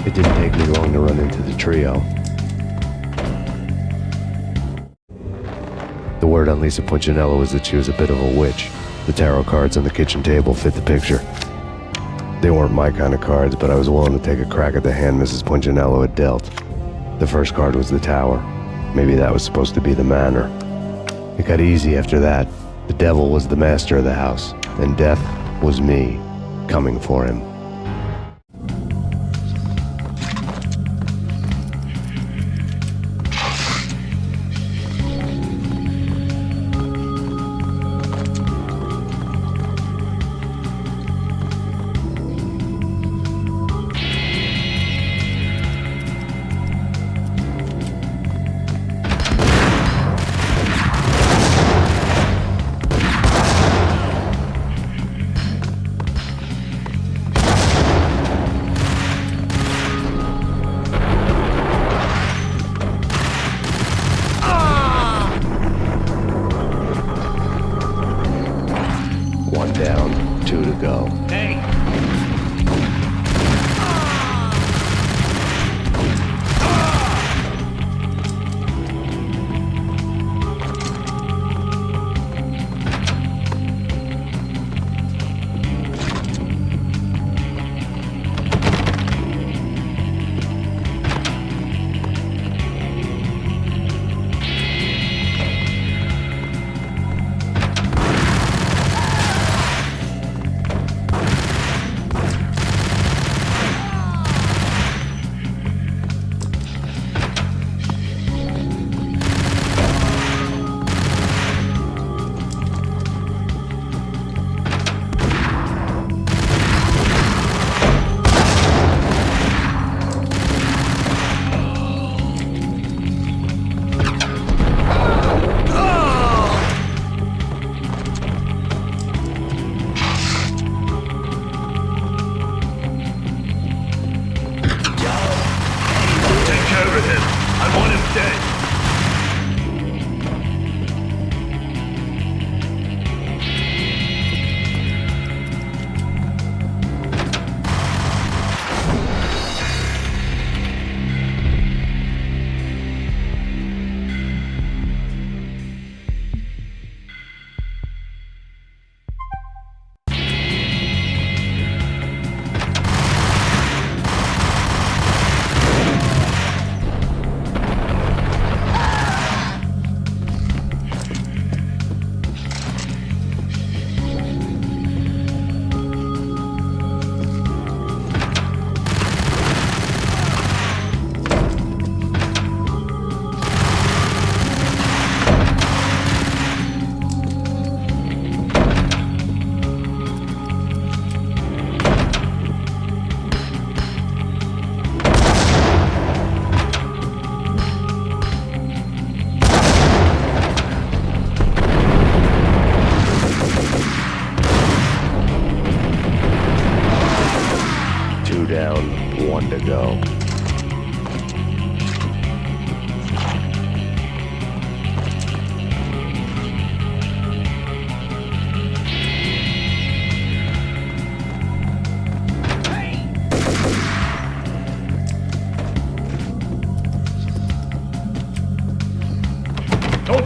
It didn't take me long to run into the trio. The word on Lisa Punchinello was that she was a bit of a witch. The tarot cards on the kitchen table fit the picture. They weren't my kind of cards, but I was willing to take a crack at the hand Mrs. Punchinello had dealt. The first card was the tower. Maybe that was supposed to be the manor. It got easy after that. The devil was the master of the house, and death was me, coming for him.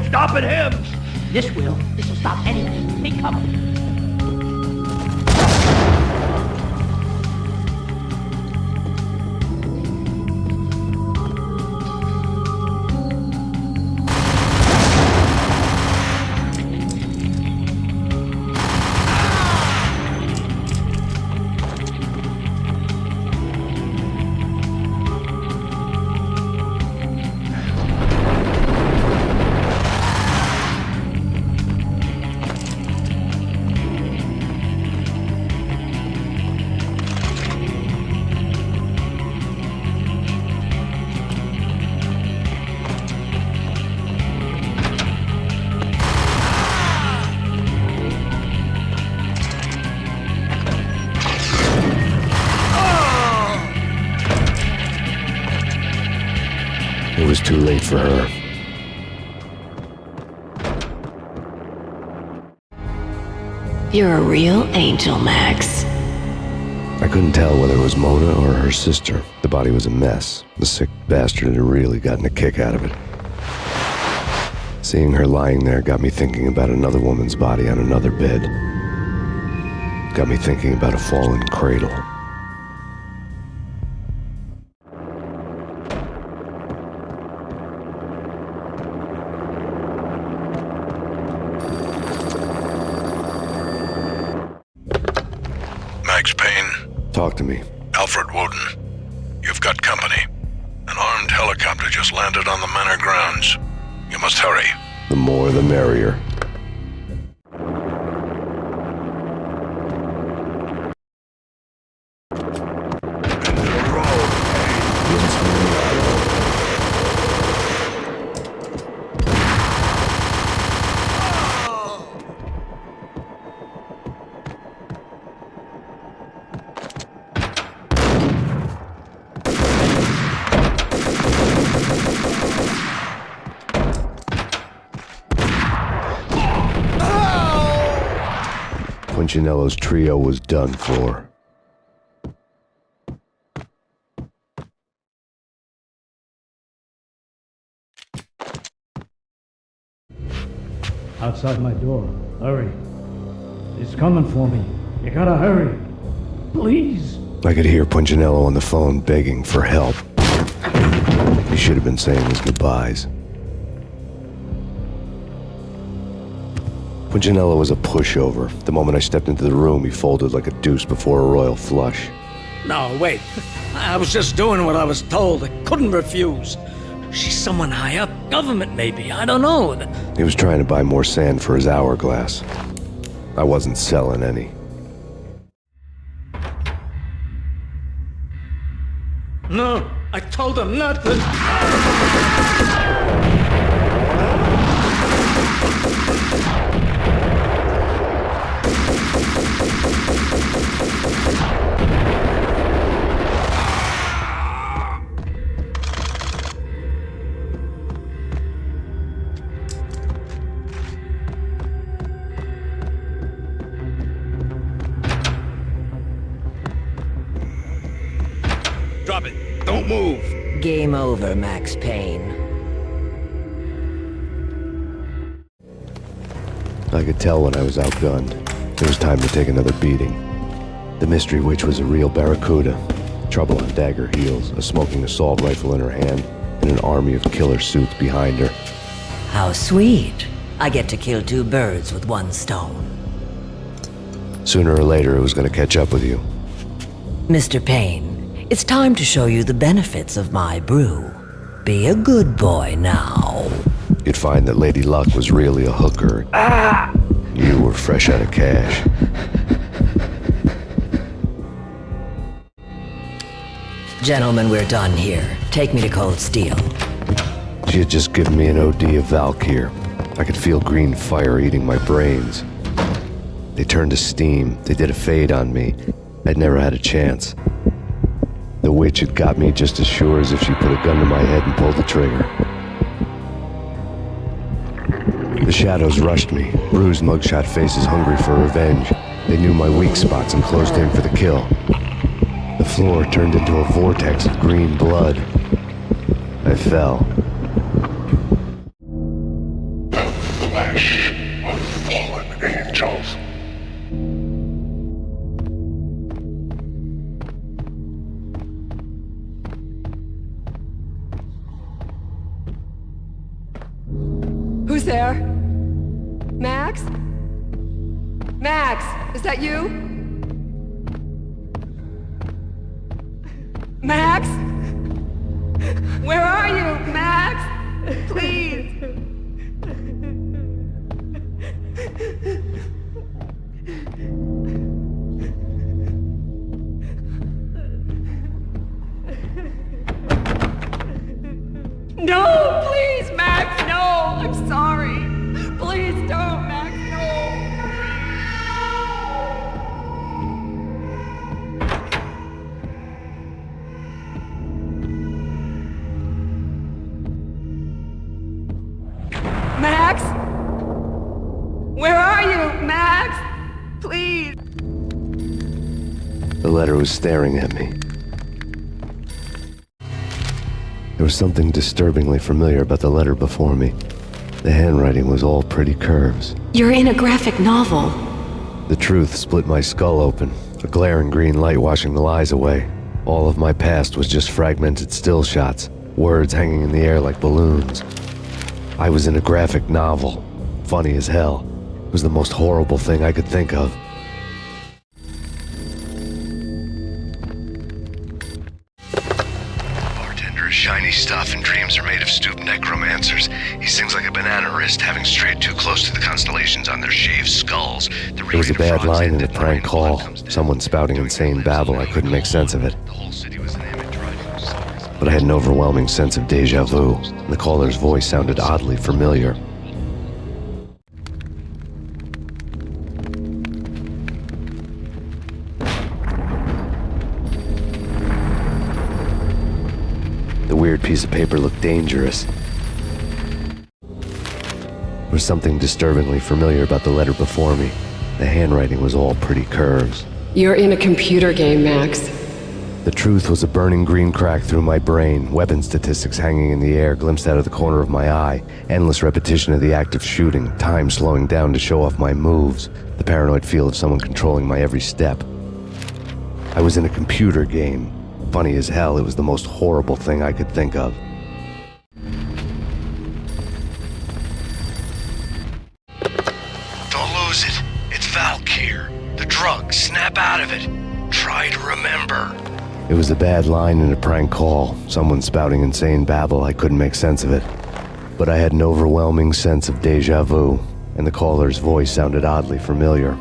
ain't stopping him. This will. This will stop anything. Take cover. It was too late for her. You're a real angel, Max. I couldn't tell whether it was Mona or her sister. The body was a mess. The sick bastard had really gotten a kick out of it. Seeing her lying there got me thinking about another woman's body on another bed. Got me thinking about a fallen cradle. Max Payne. Talk to me. Alfred Woden. You've got company. An armed helicopter just landed on the manor grounds. You must hurry. The more the merrier. Punchinello's trio was done for. Outside my door. Hurry. He's coming for me. You gotta hurry. Please. I could hear Punchinello on the phone begging for help. He should have been saying his goodbyes. Punchinello was a pushover. The moment I stepped into the room, he folded like a deuce before a royal flush. No, wait. I was just doing what I was told. I couldn't refuse. She's someone high up. Government, maybe. I don't know. He was trying to buy more sand for his hourglass. I wasn't selling any. No, I told him not to. Drop it. Don't move. Game over, Max Payne. I could tell when I was outgunned. It was time to take another beating. The mystery witch was a real barracuda. Trouble on dagger heels, a smoking assault rifle in her hand, and an army of killer suits behind her. How sweet. I get to kill two birds with one stone. Sooner or later, it was going to catch up with you. Mr. Payne, it's time to show you the benefits of my brew. Be a good boy now. You'd find that Lady Luck was really a hooker. You were fresh out of cash. Gentlemen, we're done here. Take me to Cold Steel. She had just given me an OD of Valkyr. I could feel green fire eating my brains. They turned to steam. They did a fade on me. I'd never had a chance. The witch had got me just as sure as if she put a gun to my head and pulled the trigger. The shadows rushed me, bruised mugshot faces hungry for revenge. They knew my weak spots and closed in for the kill. The floor turned into a vortex of green blood. I fell. fallen angels. Who's there? Max? Max, is that you? Max? Where are you, Max? Please. No, please, Max, no. I'm sorry. Please don't, Max, Max? Where are you, Max? Please. The letter was staring at me. There was something disturbingly familiar about the letter before me. The handwriting was all pretty curves. You're in a graphic novel. The truth split my skull open, a glaring green light washing the lies away. All of my past was just fragmented still shots, words hanging in the air like balloons. I was in a graphic novel. Funny as hell. It was the most horrible thing I could think of. Bartender is shiny stuff and dreams are made of stooped necromancers. He sings like a banana wrist, having strayed too close to the constellations on their shaved skulls. There was a bad line in a prank call. Someone spouting insane babble. I couldn't make sense of it. But I had an overwhelming sense of deja vu. The caller's voice sounded oddly familiar. The weird piece of paper looked dangerous. There was something disturbingly familiar about the letter before me. The handwriting was all pretty curves. You're in a computer game, Max. The truth was a burning green crack through my brain, weapon statistics hanging in the air, glimpsed out of the corner of my eye, endless repetition of the act of shooting, time slowing down to show off my moves, the paranoid feel of someone controlling my every step. I was in a computer game. Funny as hell, it was the most horrible thing I could think of. Don't lose it. It's Valkyr. The drug. Snap out of it. Try to remember. It was a bad line in a prank call, someone spouting insane babble. I couldn't make sense of it. But I had an overwhelming sense of deja vu, and the caller's voice sounded oddly familiar.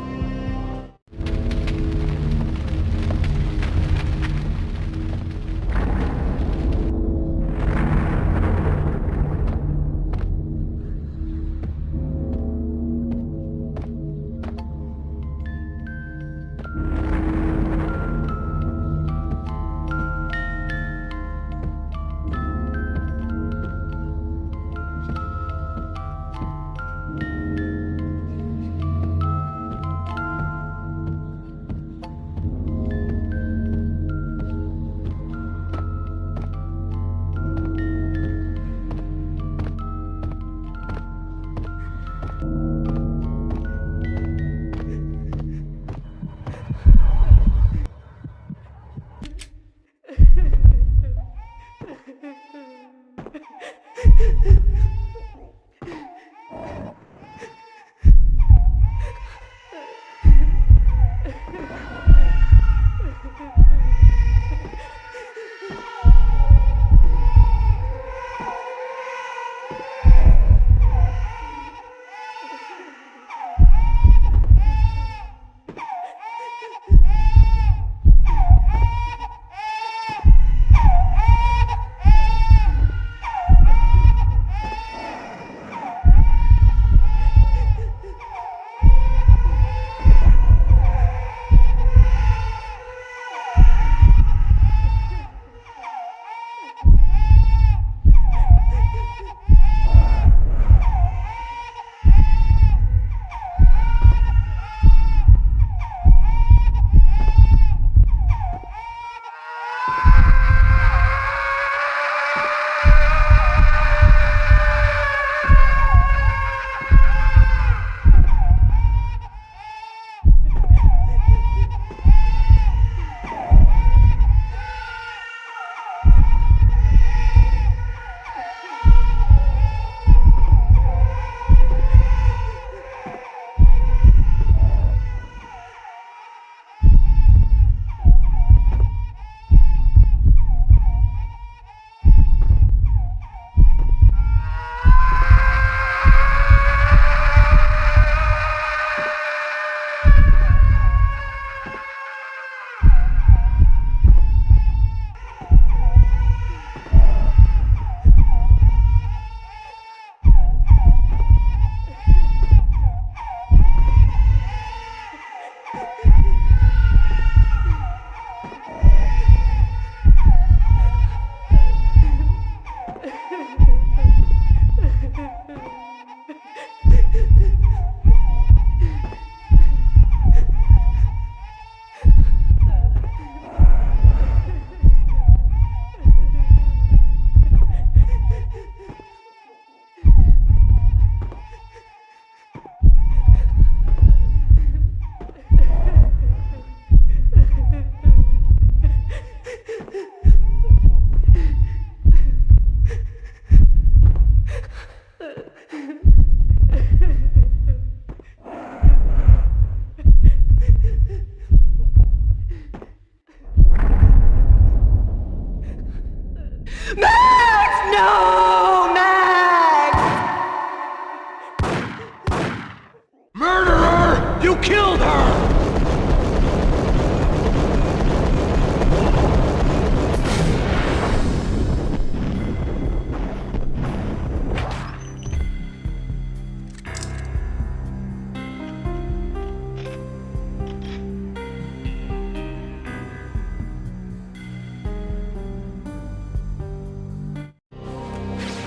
You killed her!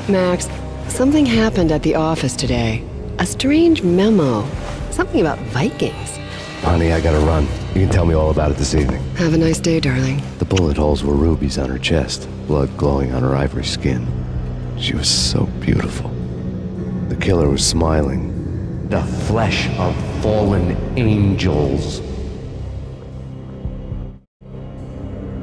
Max, something happened at the office today. A strange memo. Something about Vikings. Honey, I gotta run. You can tell me all about it this evening. Have a nice day, darling. The bullet holes were rubies on her chest, blood glowing on her ivory skin. She was so beautiful. The killer was smiling. The flesh of fallen angels.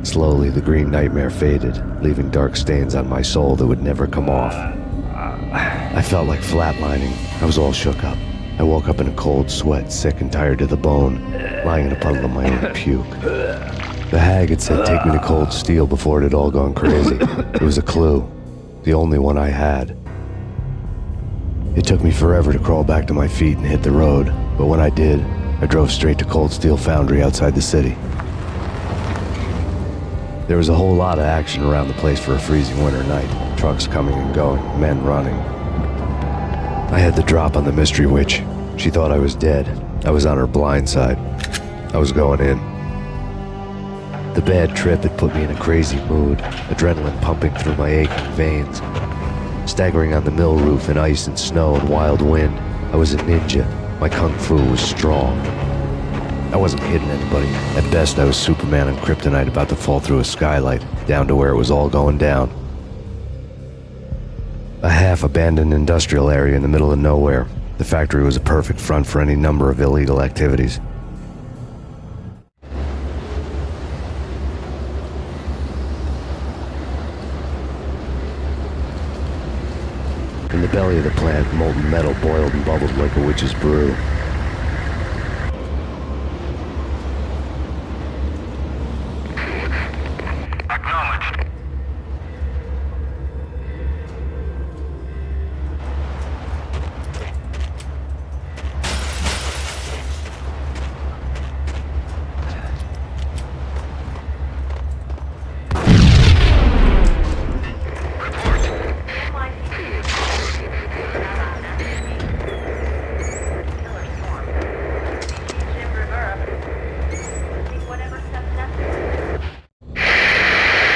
Slowly, the green nightmare faded, leaving dark stains on my soul that would never come off. I felt like flatlining. I was all shook up. I woke up in a cold sweat, sick and tired to the bone, lying in a puddle of my own puke. The hag had said take me to Cold Steel before it had all gone crazy. It was a clue, the only one I had. It took me forever to crawl back to my feet and hit the road, but when I did, I drove straight to Cold Steel Foundry outside the city. There was a whole lot of action around the place for a freezing winter night. Trucks coming and going, men running. I had the drop on the mystery witch. She thought I was dead. I was on her blind side. I was going in. The bad trip had put me in a crazy mood, adrenaline pumping through my aching veins. Staggering on the mill roof in ice and snow and wild wind, I was a ninja. My kung fu was strong. I wasn't hitting anybody. At best, I was Superman on kryptonite about to fall through a skylight, down to where it was all going down. A half-abandoned industrial area in the middle of nowhere. The factory was a perfect front for any number of illegal activities. In the belly of the plant, molten metal boiled and bubbled like a witch's brew.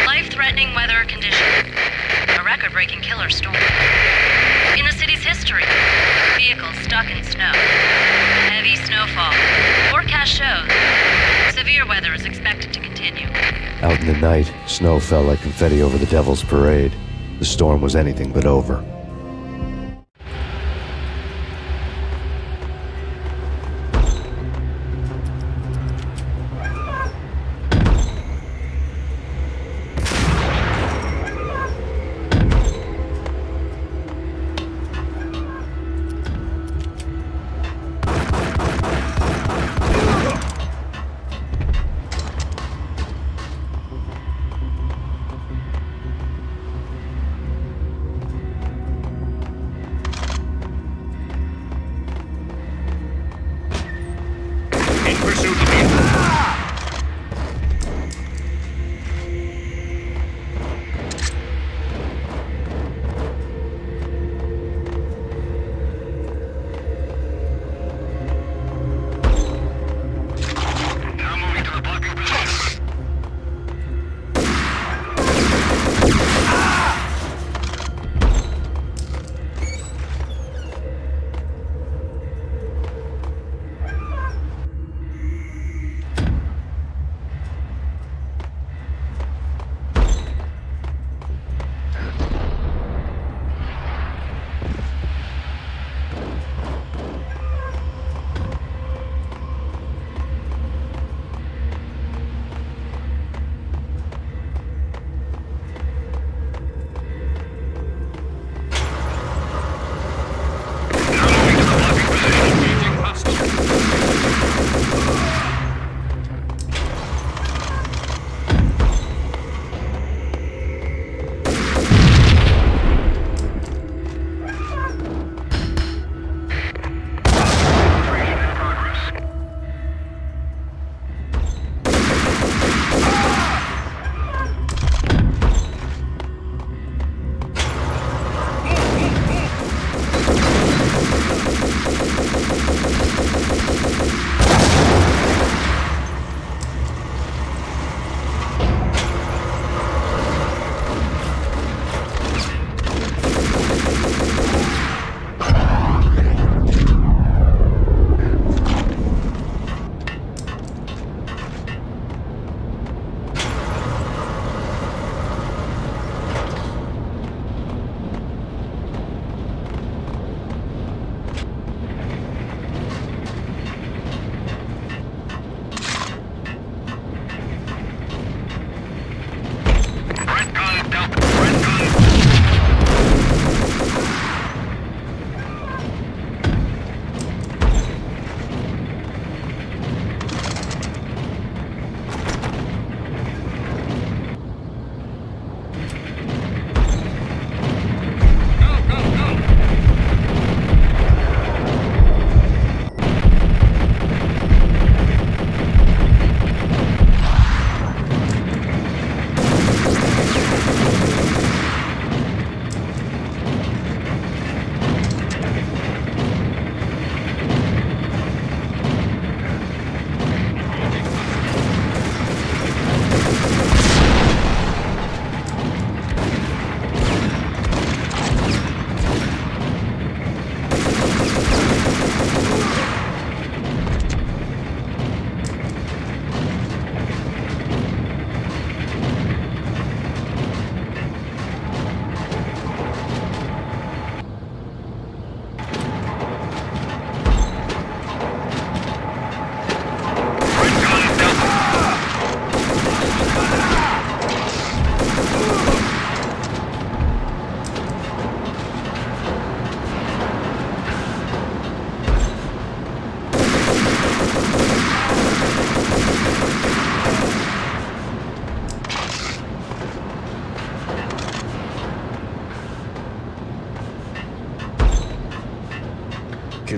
Life-threatening weather condition. A record-breaking killer storm. In the city's history, vehicles stuck in snow. Heavy snowfall. Forecast shows severe weather is expected to continue. Out in the night, snow fell like confetti over the Devil's Parade. The storm was anything but over.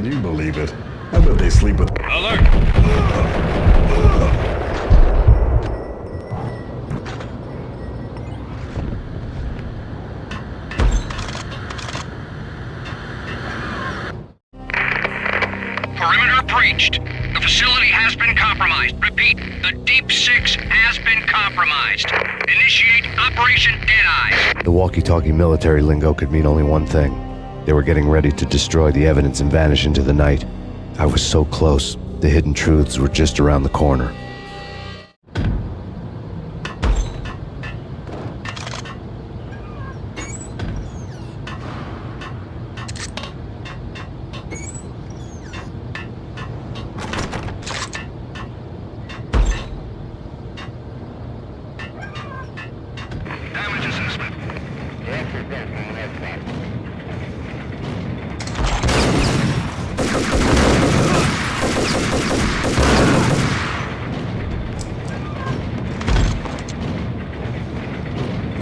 you believe it? I bet they sleep with... Alert! Perimeter breached. The facility has been compromised. Repeat, the Deep Six has been compromised. Initiate Operation Deadeye. The walkie-talkie military lingo could mean only one thing. They were getting ready to destroy the evidence and vanish into the night. I was so close. The hidden truths were just around the corner.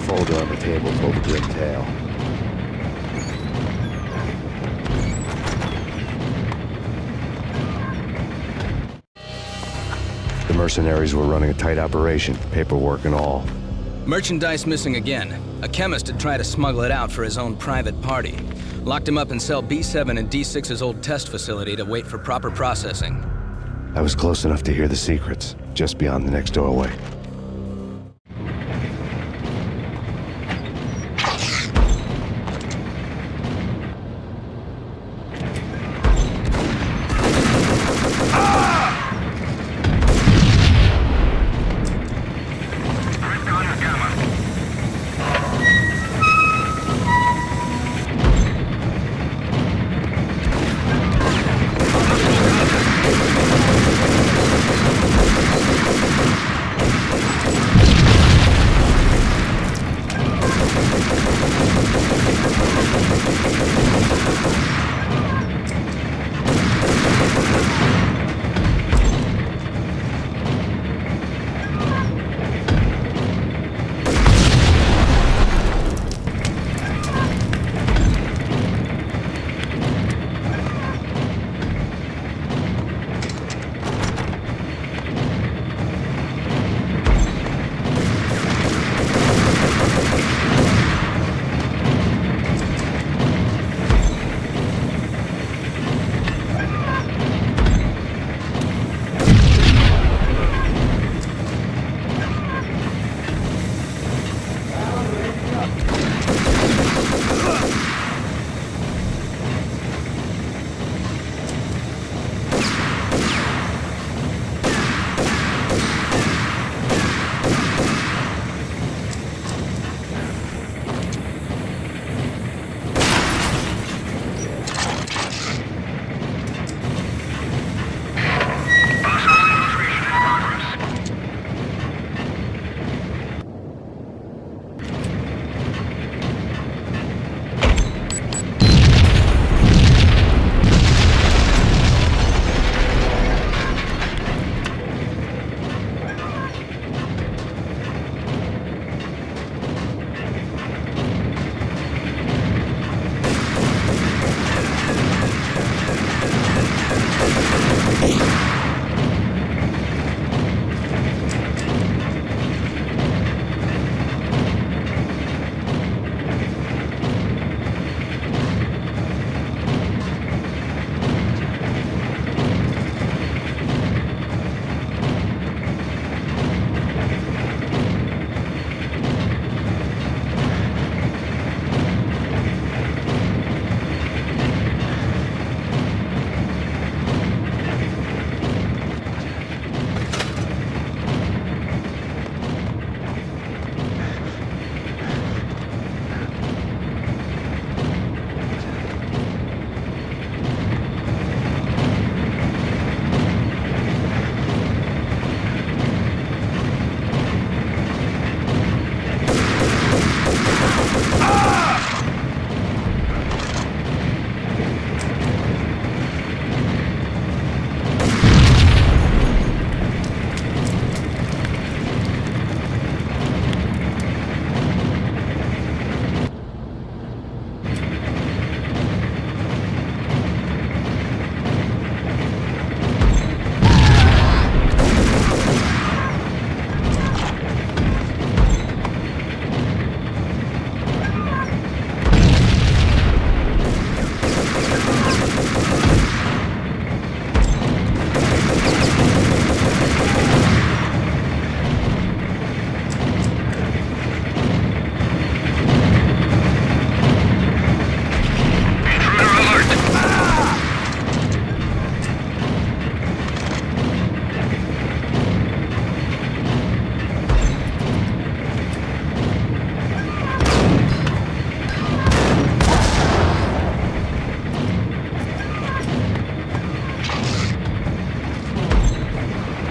Folder on the table told the grim tale. The mercenaries were running a tight operation, paperwork and all. Merchandise missing again. A chemist had tried to smuggle it out for his own private party. Locked him up in cell B7 in D6's old test facility to wait for proper processing. I was close enough to hear the secrets, just beyond the next doorway.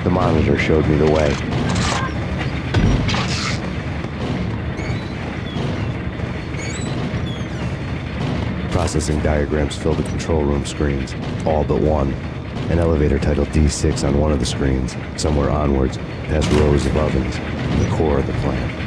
The monitor showed me the way. Processing diagrams filled the control room screens, all but one. An elevator titled D6 on one of the screens, somewhere onwards, past rows of ovens, in the core of the plant.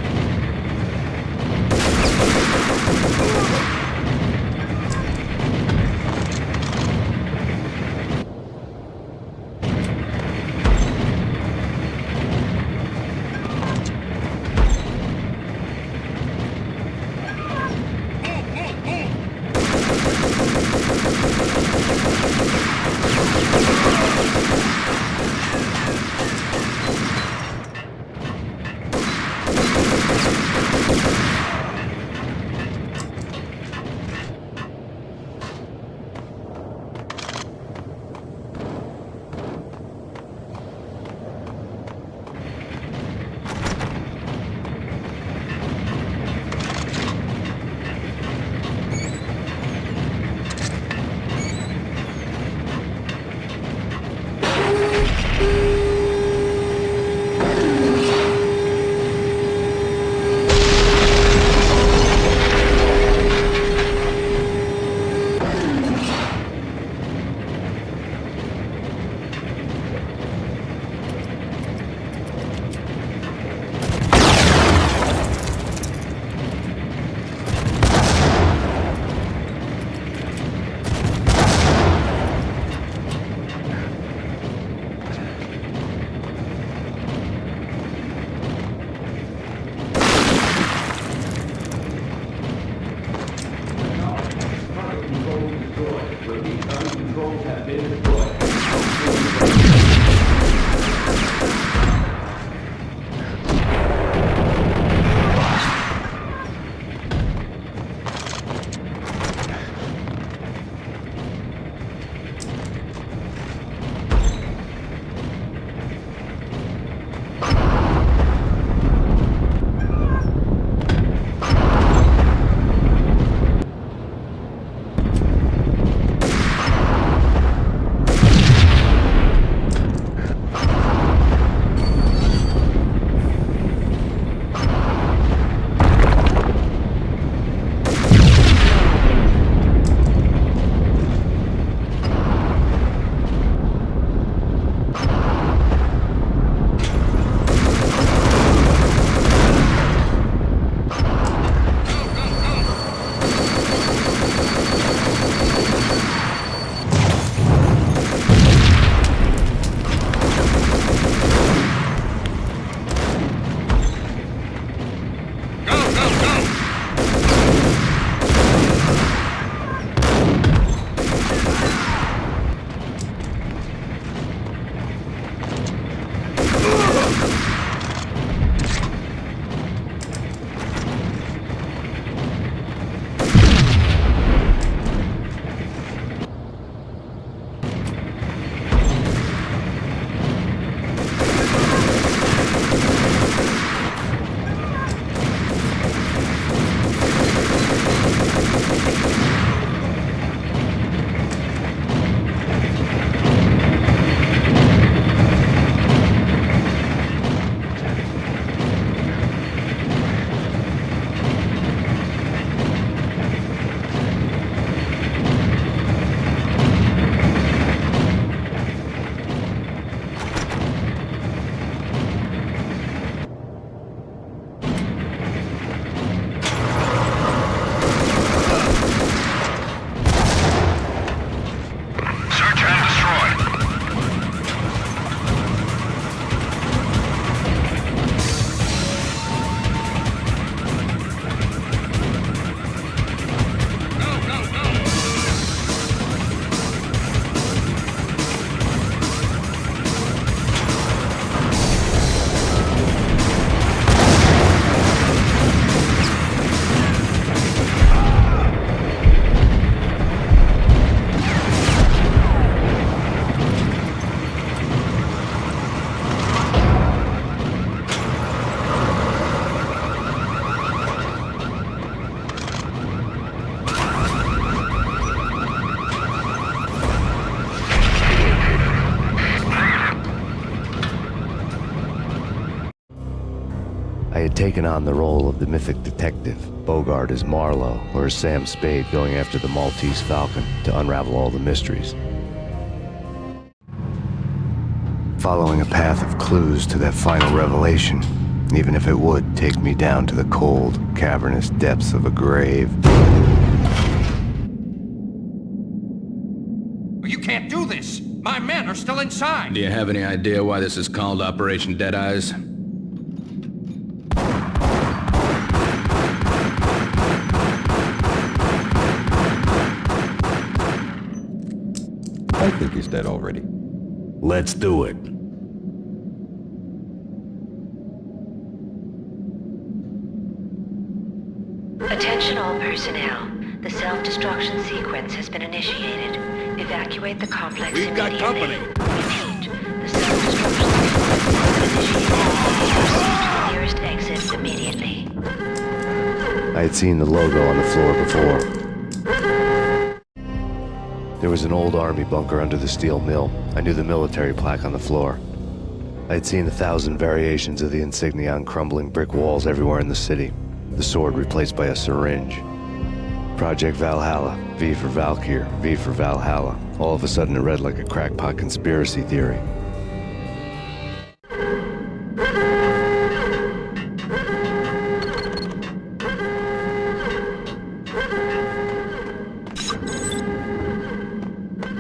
I had taken on the role of the mythic detective, Bogart as Marlowe, or as Sam Spade going after the Maltese Falcon to unravel all the mysteries. Following a path of clues to that final revelation, even if it would take me down to the cold, cavernous depths of a grave. You can't do this! My men are still inside! Do you have any idea why this is called Operation Dead Eyes? I think he's dead already. Let's do it. Attention all personnel. The self-destruction sequence has been initiated. Evacuate the complex We've got immediately. company. Repeat. The self-destruction sequence has been initiated. Proceed to the nearest exit immediately. I had seen the logo on the floor before. There was an old army bunker under the steel mill. I knew the military plaque on the floor. I had seen 1,000 variations of the insignia on crumbling brick walls everywhere in the city. The sword replaced by a syringe. Project Valhalla, V for Valkyr, V for Valhalla. All of a sudden it read like a crackpot conspiracy theory.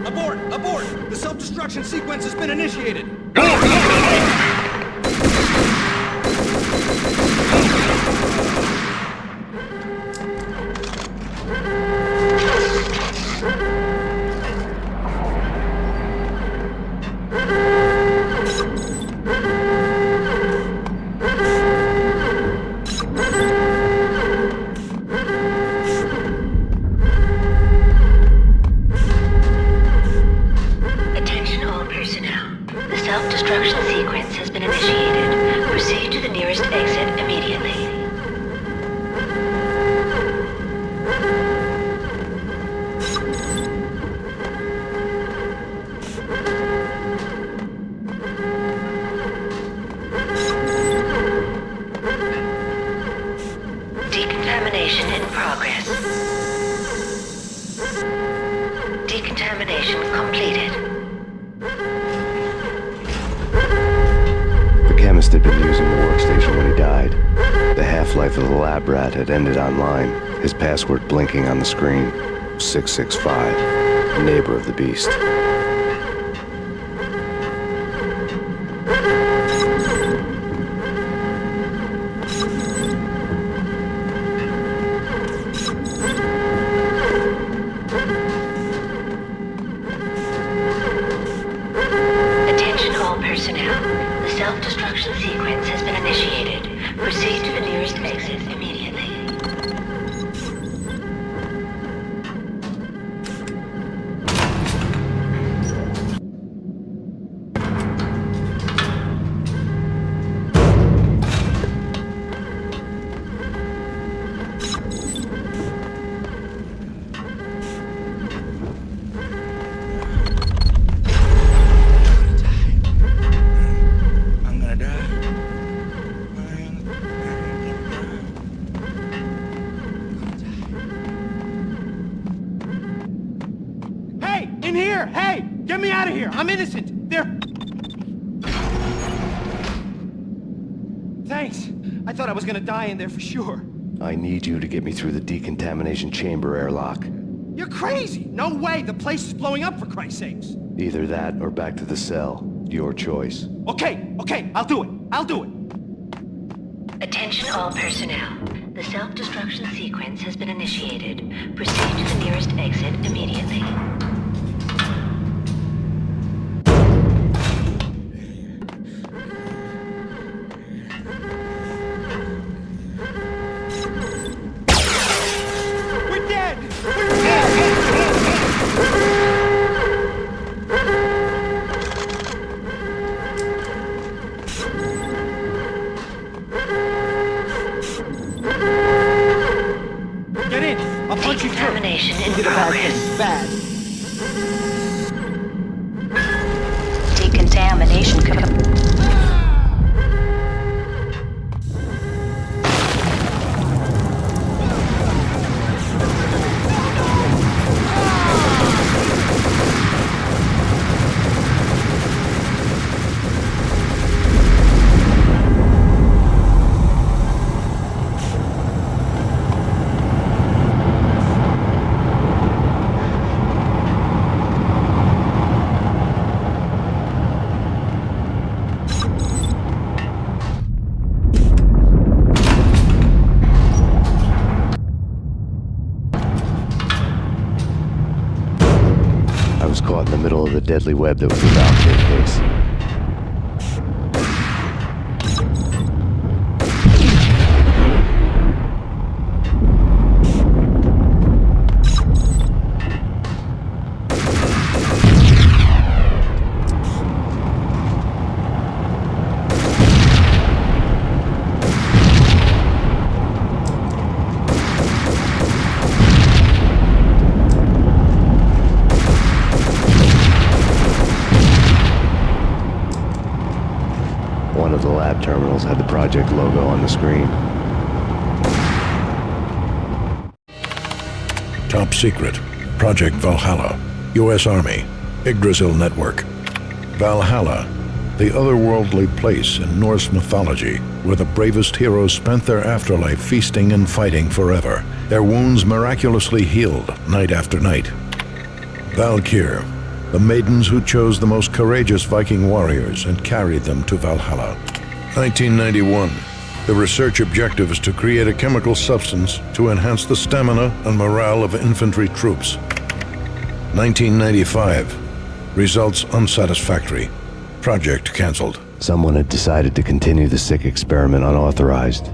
Abort! Abort! The self-destruction sequence has been initiated! Attention all personnel. The self-destruction sequence has been initiated. Proceed to the nearest exit immediately. Decontamination in progress. Decontamination completed. The chemist had been using the workstation when he died. The half-life of the lab rat had ended online, his password blinking on the screen. 665, neighbor of the beast. Attention all personnel. The self-destruction sequence has been initiated. Proceed to the nearest exit immediately. I'm gonna die. Hey, in here! Hey, get me out of here! I'm innocent. They're. Thanks. I thought I was gonna die in there for sure. I need you to get me through the decontamination chamber airlock. You're crazy! No way! The place is blowing up, for Christ's sakes! Either that or back to the cell. Your choice. Okay, I'll do it. I'll do it. Attention all personnel. The self-destruction sequence has been initiated. Proceed to the nearest exit immediately. We're dead! Get in! I'll punch you through! Decontamination in You did a bad progress. thing. Bad. Decontamination deadly web that was the Valkyr case. One of the lab terminals had the project logo on the screen. Top secret. Project Valhalla. U.S. Army. Yggdrasil Network. Valhalla, the otherworldly place in Norse mythology where the bravest heroes spent their afterlife feasting and fighting forever, their wounds miraculously healed night after night. Valkyr, the maidens who chose the most courageous Viking warriors and carried them to Valhalla. 1991. The research objective is to create a chemical substance to enhance the stamina and morale of infantry troops. 1995. Results unsatisfactory. Project cancelled. Someone had decided to continue the sick experiment unauthorized.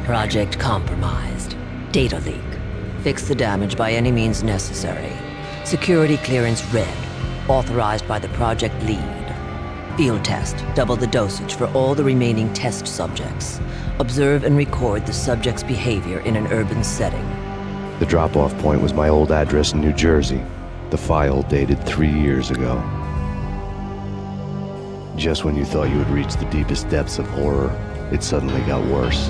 Project compromised. Data leak. Fix the damage by any means necessary. Security clearance red. Authorized by the project lead. Field test. Double the dosage for all the remaining test subjects. Observe and record the subject's behavior in an urban setting. The drop-off point was my old address in New Jersey. The file dated 3 years ago. Just when you thought you had reached the deepest depths of horror, it suddenly got worse.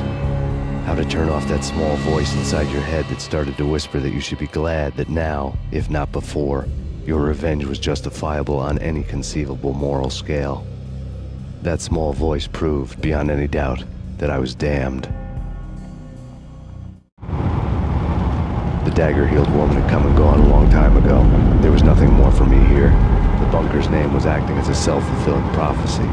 How to turn off that small voice inside your head that started to whisper that you should be glad that now, if not before, your revenge was justifiable on any conceivable moral scale. That small voice proved, beyond any doubt, that I was damned. The dagger-heeled woman had come and gone a long time ago. There was nothing more for me here. The bunker's name was acting as a self-fulfilling prophecy.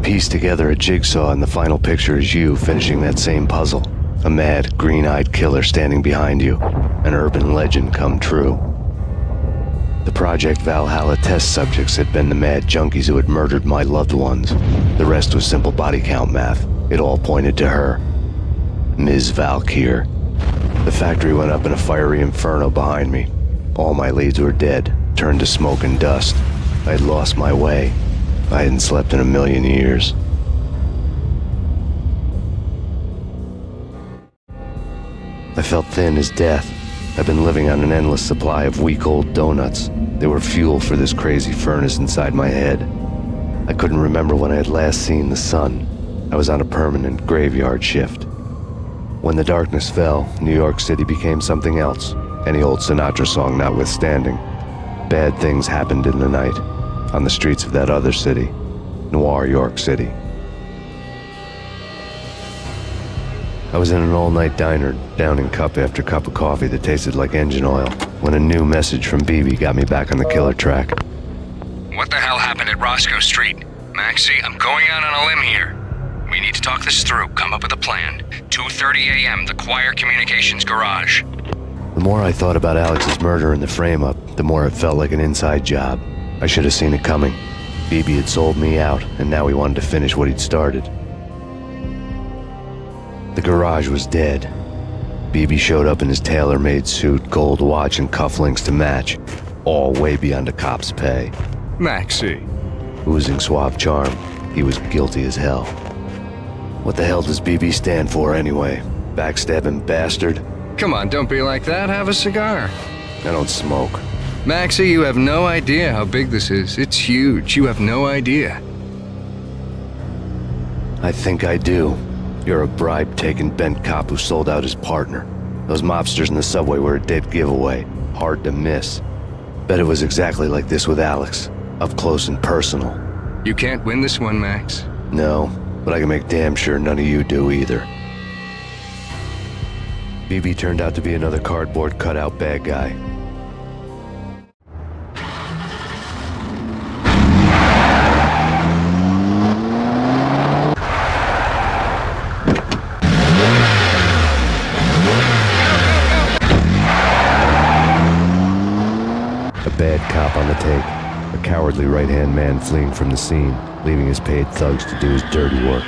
Piece together a jigsaw, and the final picture is you finishing that same puzzle. A mad, green-eyed killer standing behind you. An urban legend come true. The Project Valhalla test subjects had been the mad junkies who had murdered my loved ones. The rest was simple body count math. It all pointed to her. Ms. Valkyr. The factory went up in a fiery inferno behind me. All my leads were dead, turned to smoke and dust. I had lost my way. I hadn't slept in a million years. I felt thin as death. I've been living on an endless supply of week-old donuts. They were fuel for this crazy furnace inside my head. I couldn't remember when I had last seen the sun. I was on a permanent graveyard shift. When the darkness fell, New York City became something else, any old Sinatra song notwithstanding. Bad things happened in the night. On the streets of that other city, Noir, York City. I was in an all-night diner, downing cup after cup of coffee that tasted like engine oil, when a new message from BB got me back on the killer track. What the hell happened at Roscoe Street? Maxie, I'm going out on a limb here. We need to talk this through, come up with a plan. 2:30 a.m., the Choir Communications Garage. The more I thought about Alex's murder and the frame-up, the more it felt like an inside job. I should have seen it coming. Beebe had sold me out, and now he wanted to finish what he'd started. The garage was dead. Beebe showed up in his tailor-made suit, gold watch, and cufflinks to match, all way beyond a cop's pay. Maxie. Oozing suave charm, he was guilty as hell. What the hell does BB stand for anyway? Backstabbing bastard? Come on, don't be like that. Have a cigar. I don't smoke. Maxie, you have no idea how big this is. It's huge. You have no idea. I think I do. You're a bribe-taking bent cop who sold out his partner. Those mobsters in the subway were a dead giveaway. Hard to miss. Bet it was exactly like this with Alex. Up close and personal. You can't win this one, Max. No, but I can make damn sure none of you do either. BB turned out to be another cardboard cutout bad guy. A bad cop on the take. A cowardly right-hand man fleeing from the scene, leaving his paid thugs to do his dirty work.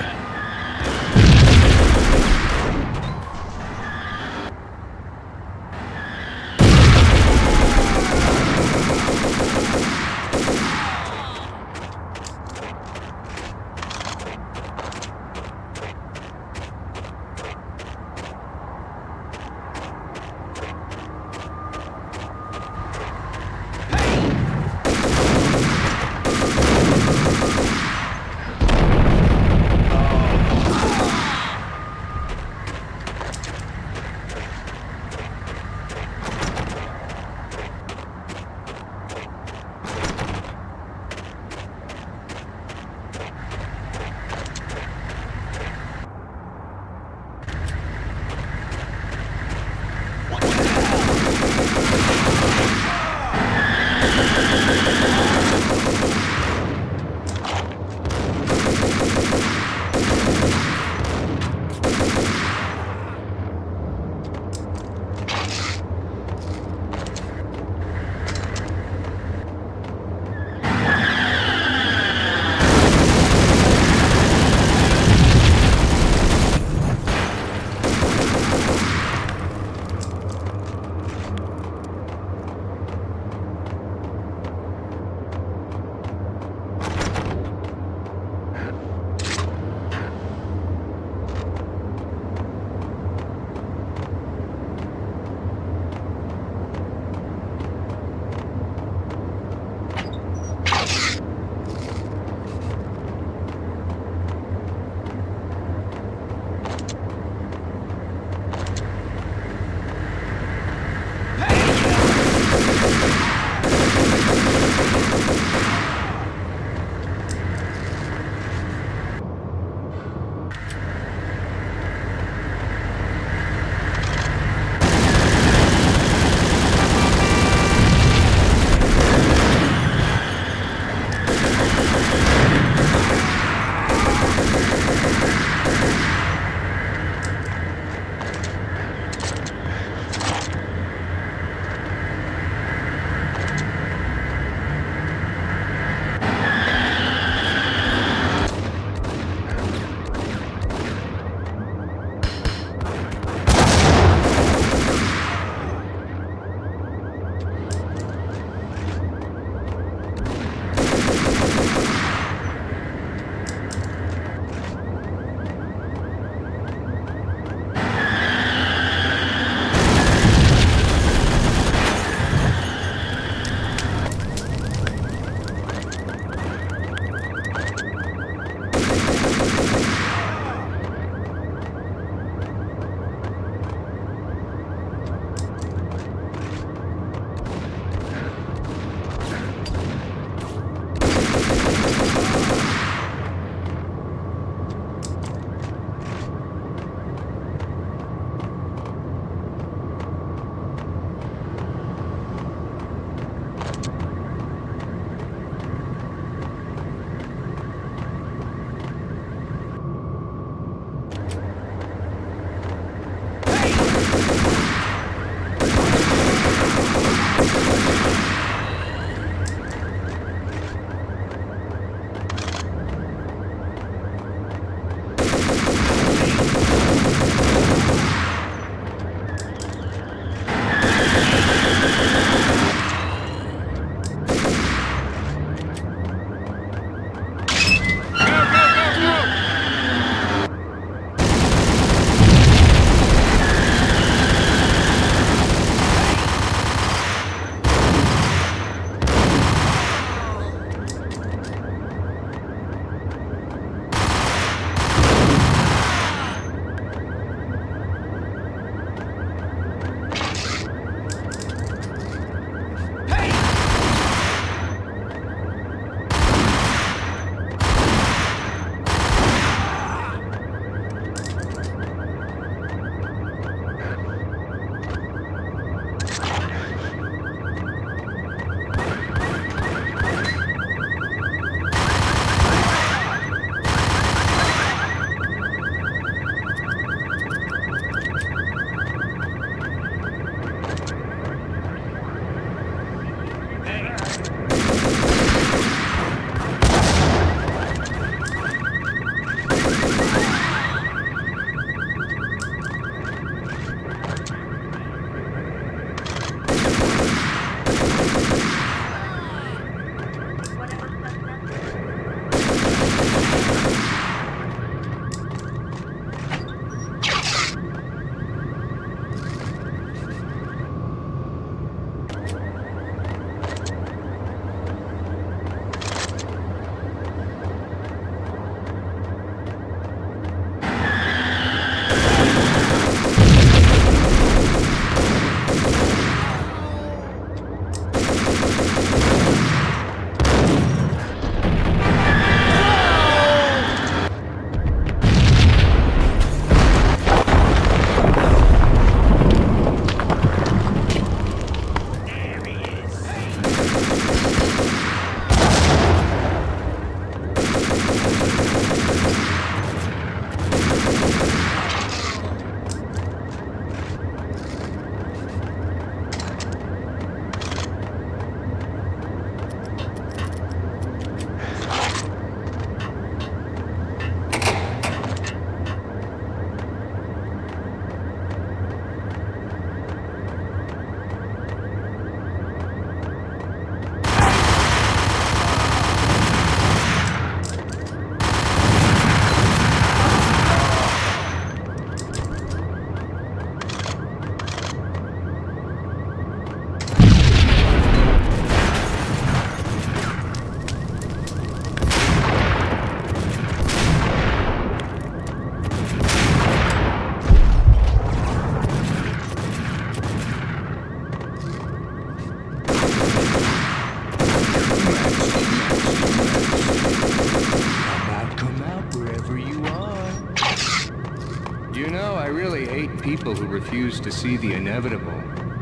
people who refuse to see the inevitable,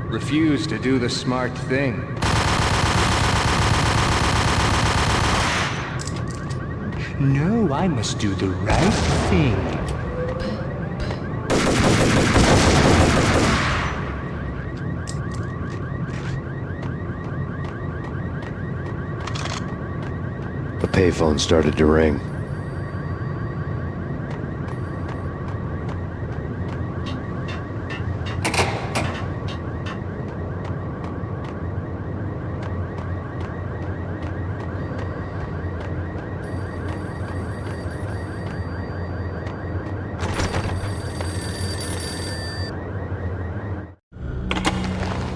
refuse to do the smart thing. No, I must do the right thing. The payphone started to ring.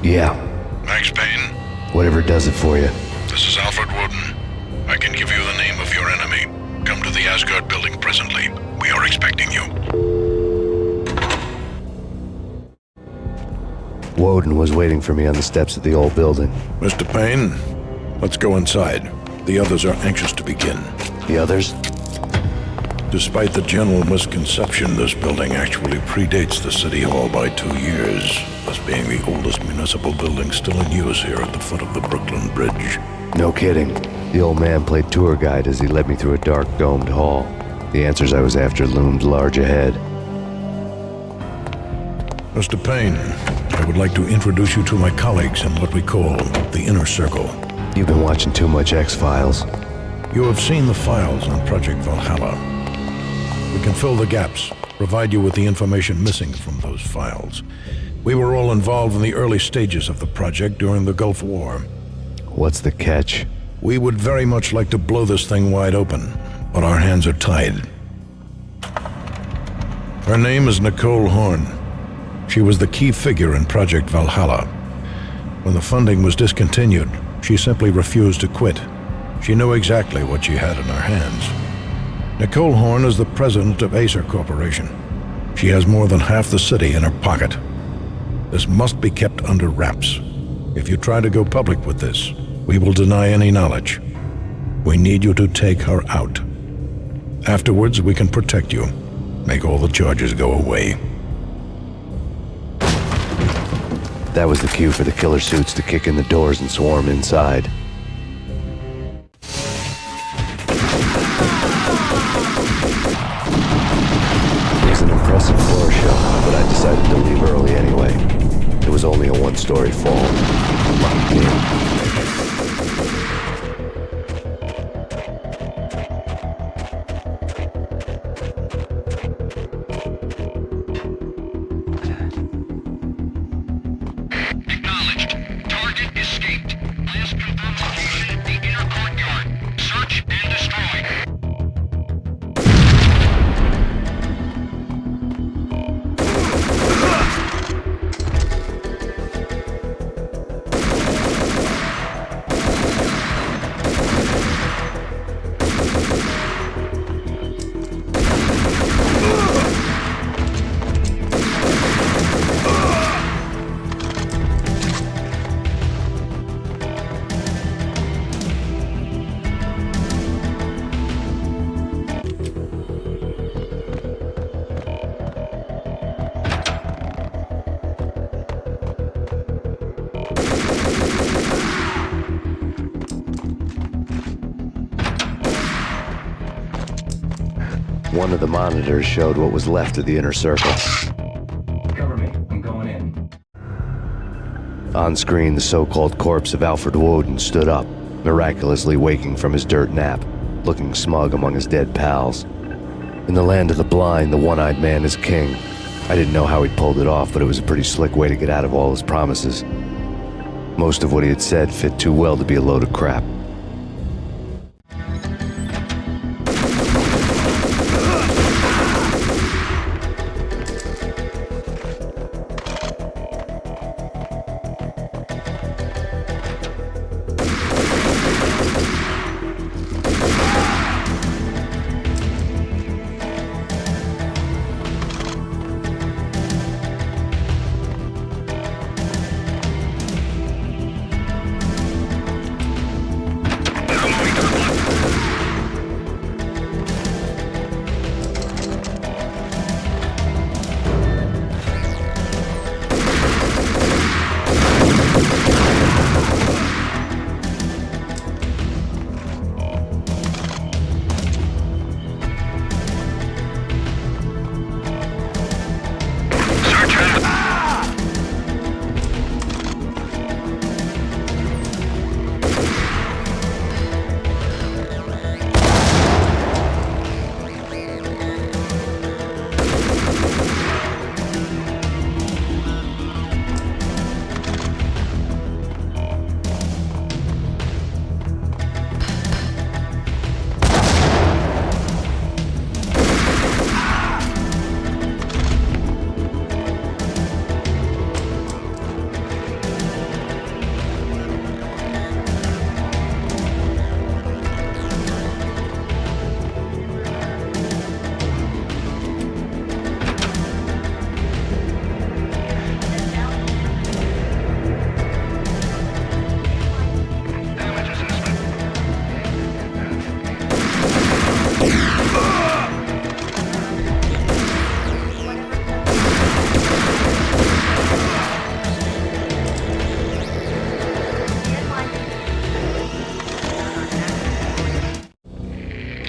Yeah. Max Payne? Whatever does it for you. This is Alfred Woden. I can give you the name of your enemy. Come to the Asgard building presently. We are expecting you. Woden was waiting for me on the steps of the old building. Mr. Payne, let's go inside. The others are anxious to begin. The others? Despite the general misconception, this building actually predates the City Hall by 2 years, thus being the oldest municipal building still in use here at the foot of the Brooklyn Bridge. No kidding. The old man played tour guide as he led me through a dark domed hall. The answers I was after loomed large ahead. Mr. Payne, I would like to introduce you to my colleagues in what we call the Inner Circle. You've been watching too much X-Files. You have seen the files on Project Valhalla. We can fill the gaps, provide you with the information missing from those files. We were all involved in the early stages of the project during the Gulf War. What's the catch? We would very much like to blow this thing wide open, but our hands are tied. Her name is Nicole Horn. She was the key figure in Project Valhalla. When the funding was discontinued, she simply refused to quit. She knew exactly what she had in her hands. Nicole Horn is the president of Acer Corporation. She has more than half the city in her pocket. This must be kept under wraps. If you try to go public with this, we will deny any knowledge. We need you to take her out. Afterwards, we can protect you. Make all the charges go away. That was the cue for the killer suits to kick in the doors and swarm inside. It was an impressive floor show, but I decided to leave early anyway. It was only a one-story fall. Locked in. One of the monitors showed what was left of the inner circle. Cover me. I'm going in. On screen, the so-called corpse of Alfred Woden stood up, miraculously waking from his dirt nap, looking smug among his dead pals. In the land of the blind, the one-eyed man is king. I didn't know how he pulled it off, but it was a pretty slick way to get out of all his promises. Most of what he had said fit too well to be a load of crap.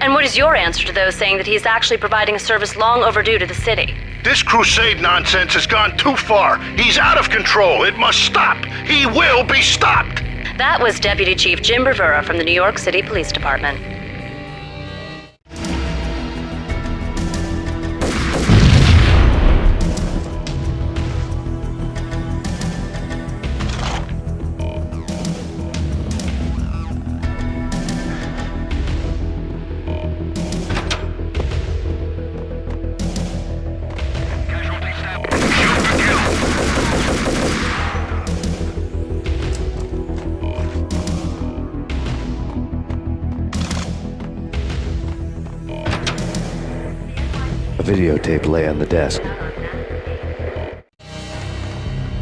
And what is your answer to those saying that he's actually providing a service long overdue to the city? This crusade nonsense has gone too far. He's out of control. It must stop. He will be stopped. That was Deputy Chief Jim Bravura from the New York City Police Department. A videotape lay on the desk.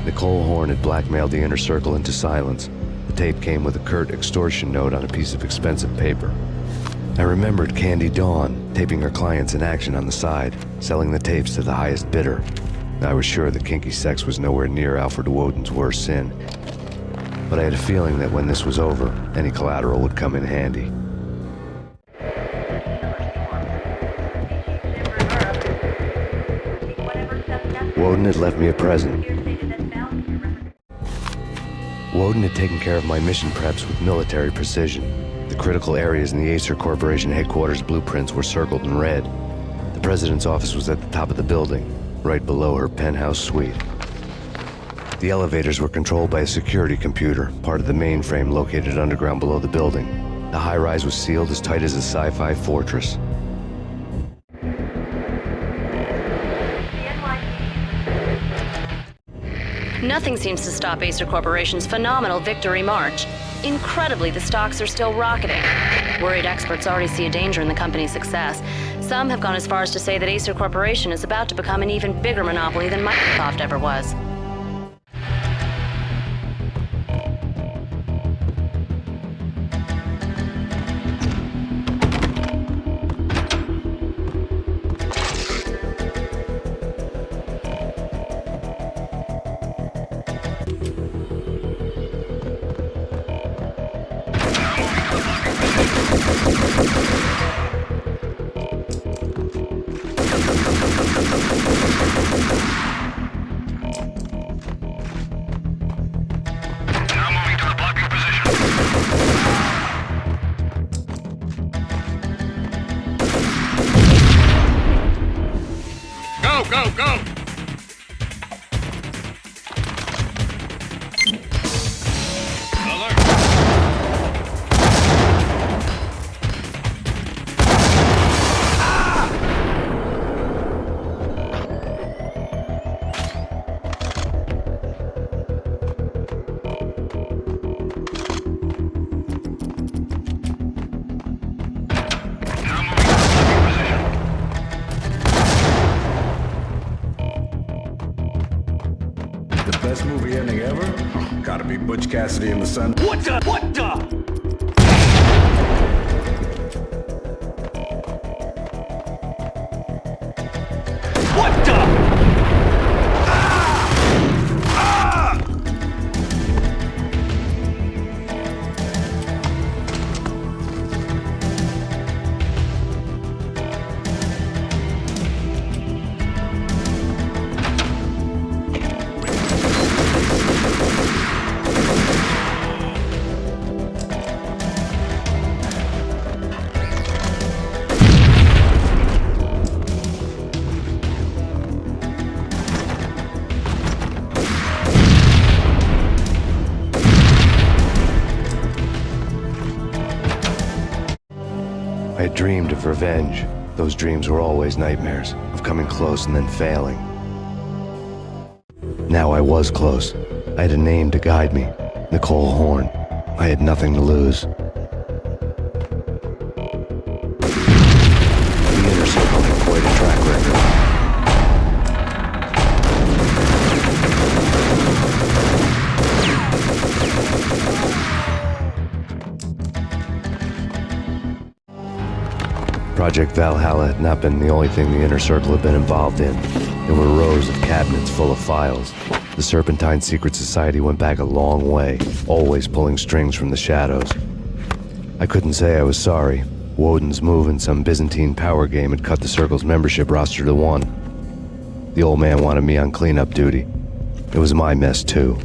Nicole Horn had blackmailed the inner circle into silence. The tape came with a curt extortion note on a piece of expensive paper. I remembered Candy Dawn taping her clients in action on the side, selling the tapes to the highest bidder. I was sure that kinky sex was nowhere near Alfred Woden's worst sin, but I had a feeling that when this was over, any collateral would come in handy. Woden had left me a present. Woden had taken care of my mission preps with military precision. The critical areas in the Acer Corporation headquarters blueprints were circled in red. The president's office was at the top of the building, right below her penthouse suite. The elevators were controlled by a security computer, part of the mainframe located underground below the building. The high-rise was sealed as tight as a sci-fi fortress. Nothing seems to stop Acer Corporation's phenomenal victory march. Incredibly, the stocks are still rocketing. Worried experts already see a danger in the company's success. Some have gone as far as to say that Acer Corporation is about to become an even bigger monopoly than Microsoft ever was. Go! Best movie ending ever? Gotta be Butch Cassidy and the Sun. What the? I had dreamed of revenge. Those dreams were always nightmares, of coming close and then failing. Now I was close. I had a name to guide me, Nicole Horn. I had nothing to lose. The inner circle had quite a track record. Project Valhalla had not been the only thing the Inner Circle had been involved in. There were rows of cabinets full of files. The Serpentine Secret Society went back a long way, always pulling strings from the shadows. I couldn't say I was sorry. Woden's move in some Byzantine power game had cut the Circle's membership roster to 1. The old man wanted me on cleanup duty. It was my mess, too.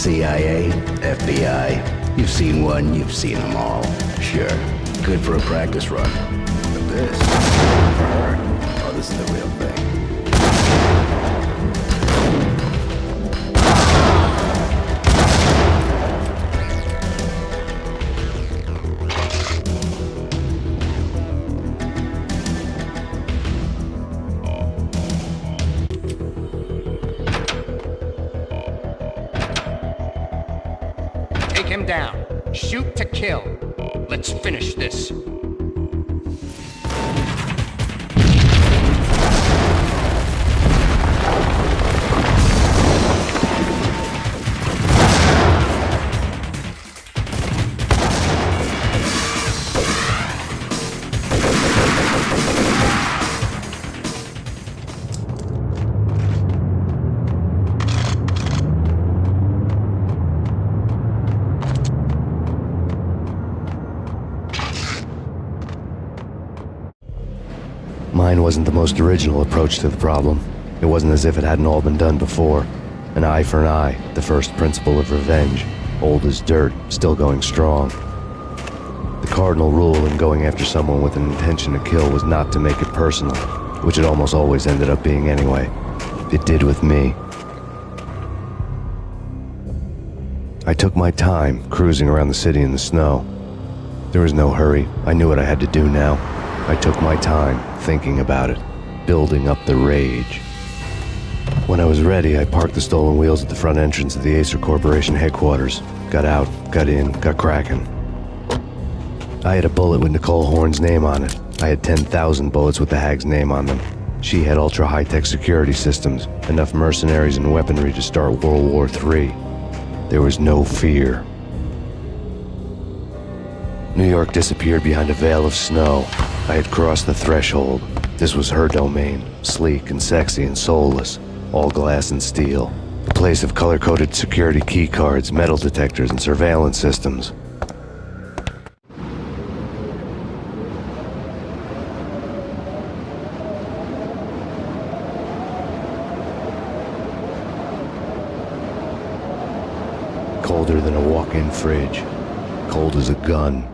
CIA, FBI. You've seen one, you've seen them all. Sure, good for a practice run. But this, for her, oh, this is the real thing. him down. Shoot to kill. Let's finish this. Mine wasn't the most original approach to the problem. It wasn't as if it hadn't all been done before. An eye for an eye, the first principle of revenge. Old as dirt, still going strong. The cardinal rule in going after someone with an intention to kill was not to make it personal, which it almost always ended up being anyway. It did with me. I took my time, cruising around the city in the snow. There was no hurry. I knew what I had to do now. I took my time, thinking about it, building up the rage. When I was ready, I parked the stolen wheels at the front entrance of the Acer Corporation headquarters. Got out, got in, got cracking. I had a bullet with Nicole Horn's name on it. I had 10,000 bullets with the Hag's name on them. She had ultra-high-tech security systems, enough mercenaries and weaponry to start World War III. There was no fear. New York disappeared behind a veil of snow. I had crossed the threshold. This was her domain, sleek and sexy and soulless, all glass and steel. A place of color-coded security key cards, metal detectors, and surveillance systems. Colder than a walk-in fridge. Cold as a gun.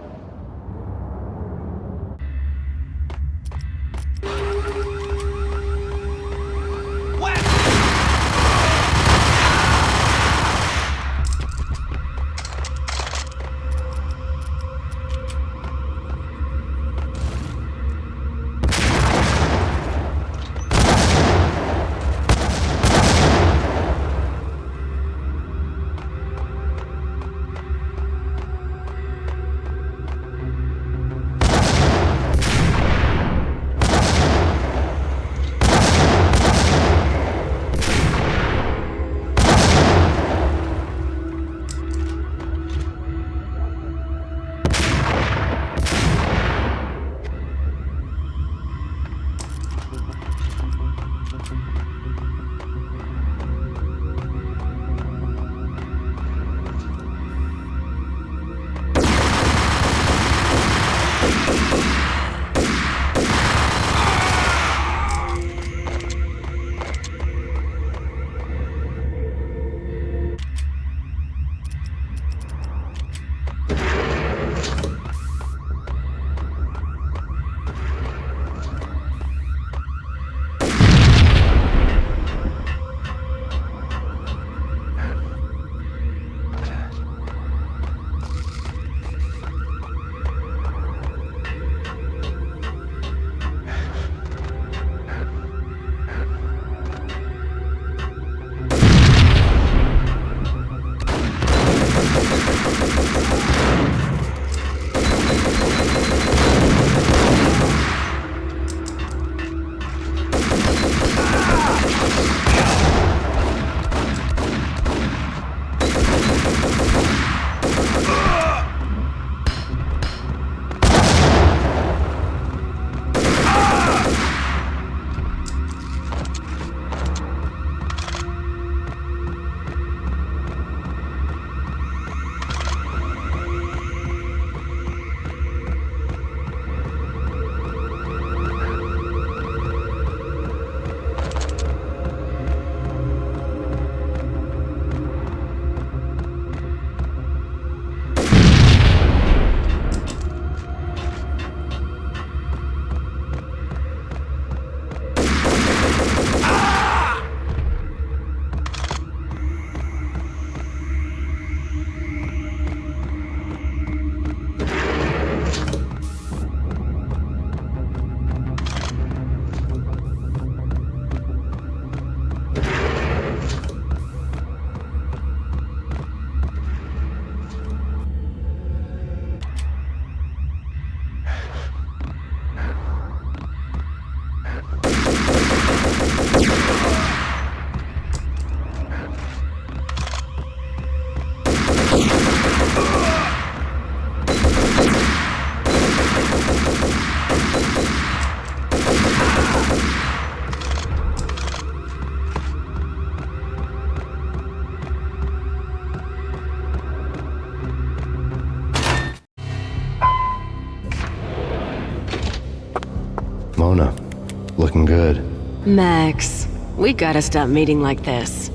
Max, we gotta stop meeting like this.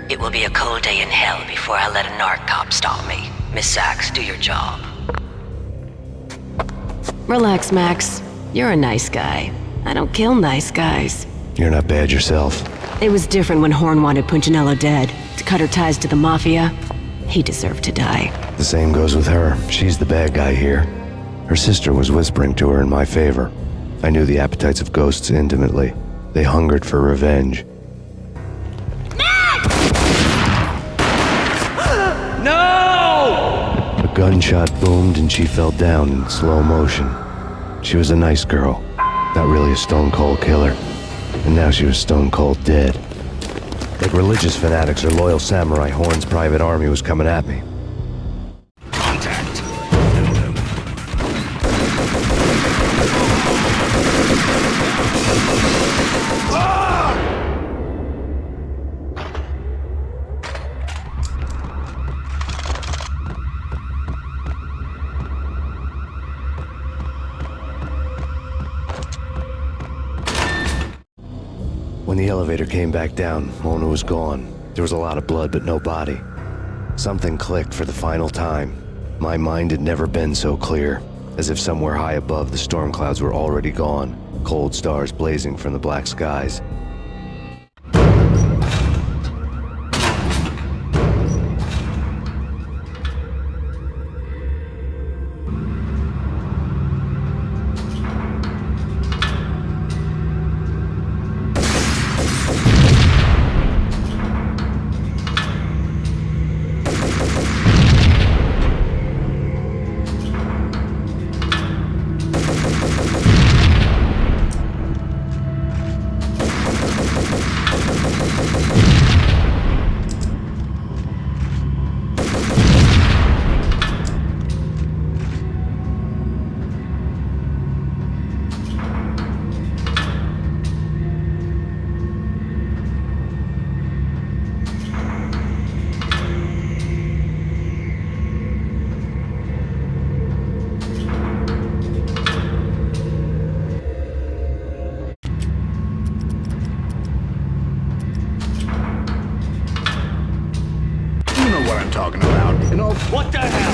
It will be a cold day in hell before I let a narc cop stop me. Miss Sachs, do your job. Relax, Max. You're a nice guy. I don't kill nice guys. You're not bad yourself. It was different when Horn wanted Punchinello dead, to cut her ties to the Mafia. He deserved to die. The same goes with her. She's the bad guy here. Her sister was whispering to her in my favor. I knew the appetites of ghosts intimately. They hungered for revenge. No! A gunshot boomed and she fell down in slow motion. She was a nice girl, not really a stone-cold killer. And now she was stone-cold dead. Like religious fanatics or loyal samurai, Horn's private army was coming at me. Contact. When the elevator came back down, Mona was gone. There was a lot of blood, but no body. Something clicked for the final time. My mind had never been so clear, as if somewhere high above the storm clouds were already gone, cold stars blazing from the black skies. What I'm talking about. You know, What the hell?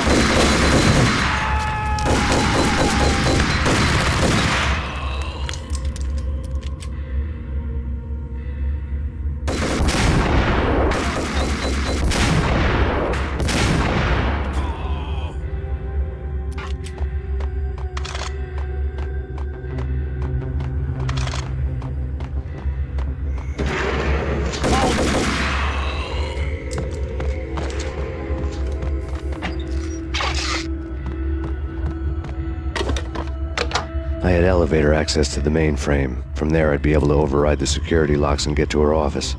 I had elevator access to the mainframe. From there, I'd be able to override the security locks and get to her office.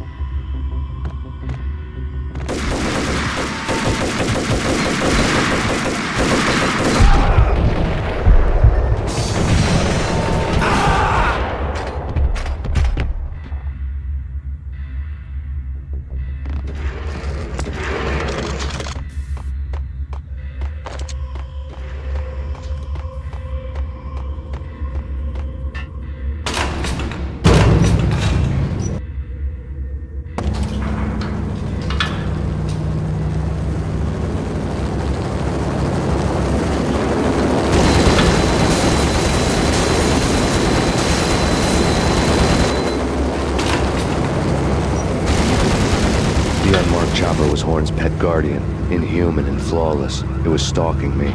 The unmarked chopper was Horn's pet guardian, inhuman and flawless. It was stalking me.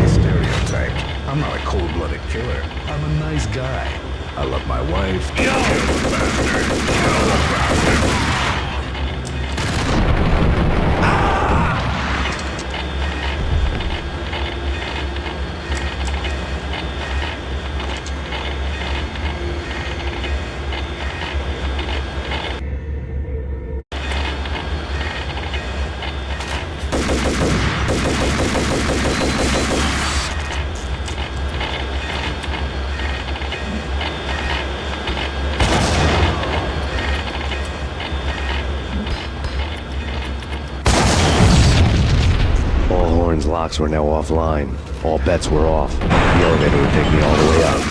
Stereotyped. I'm not a cold-blooded killer. I'm a nice guy. I love my wife. Kill the bastard. Kill the bastard. Horn's locks were now offline. All bets were off. The elevator would take me all the way up.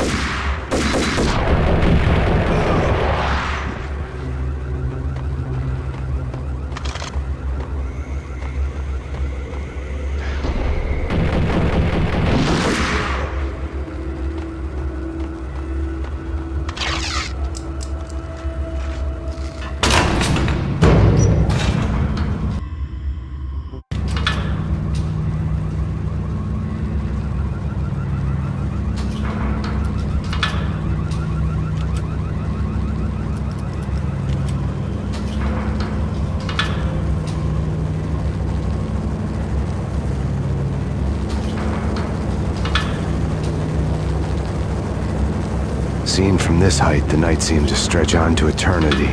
Seen from this height, the night seemed to stretch on to eternity.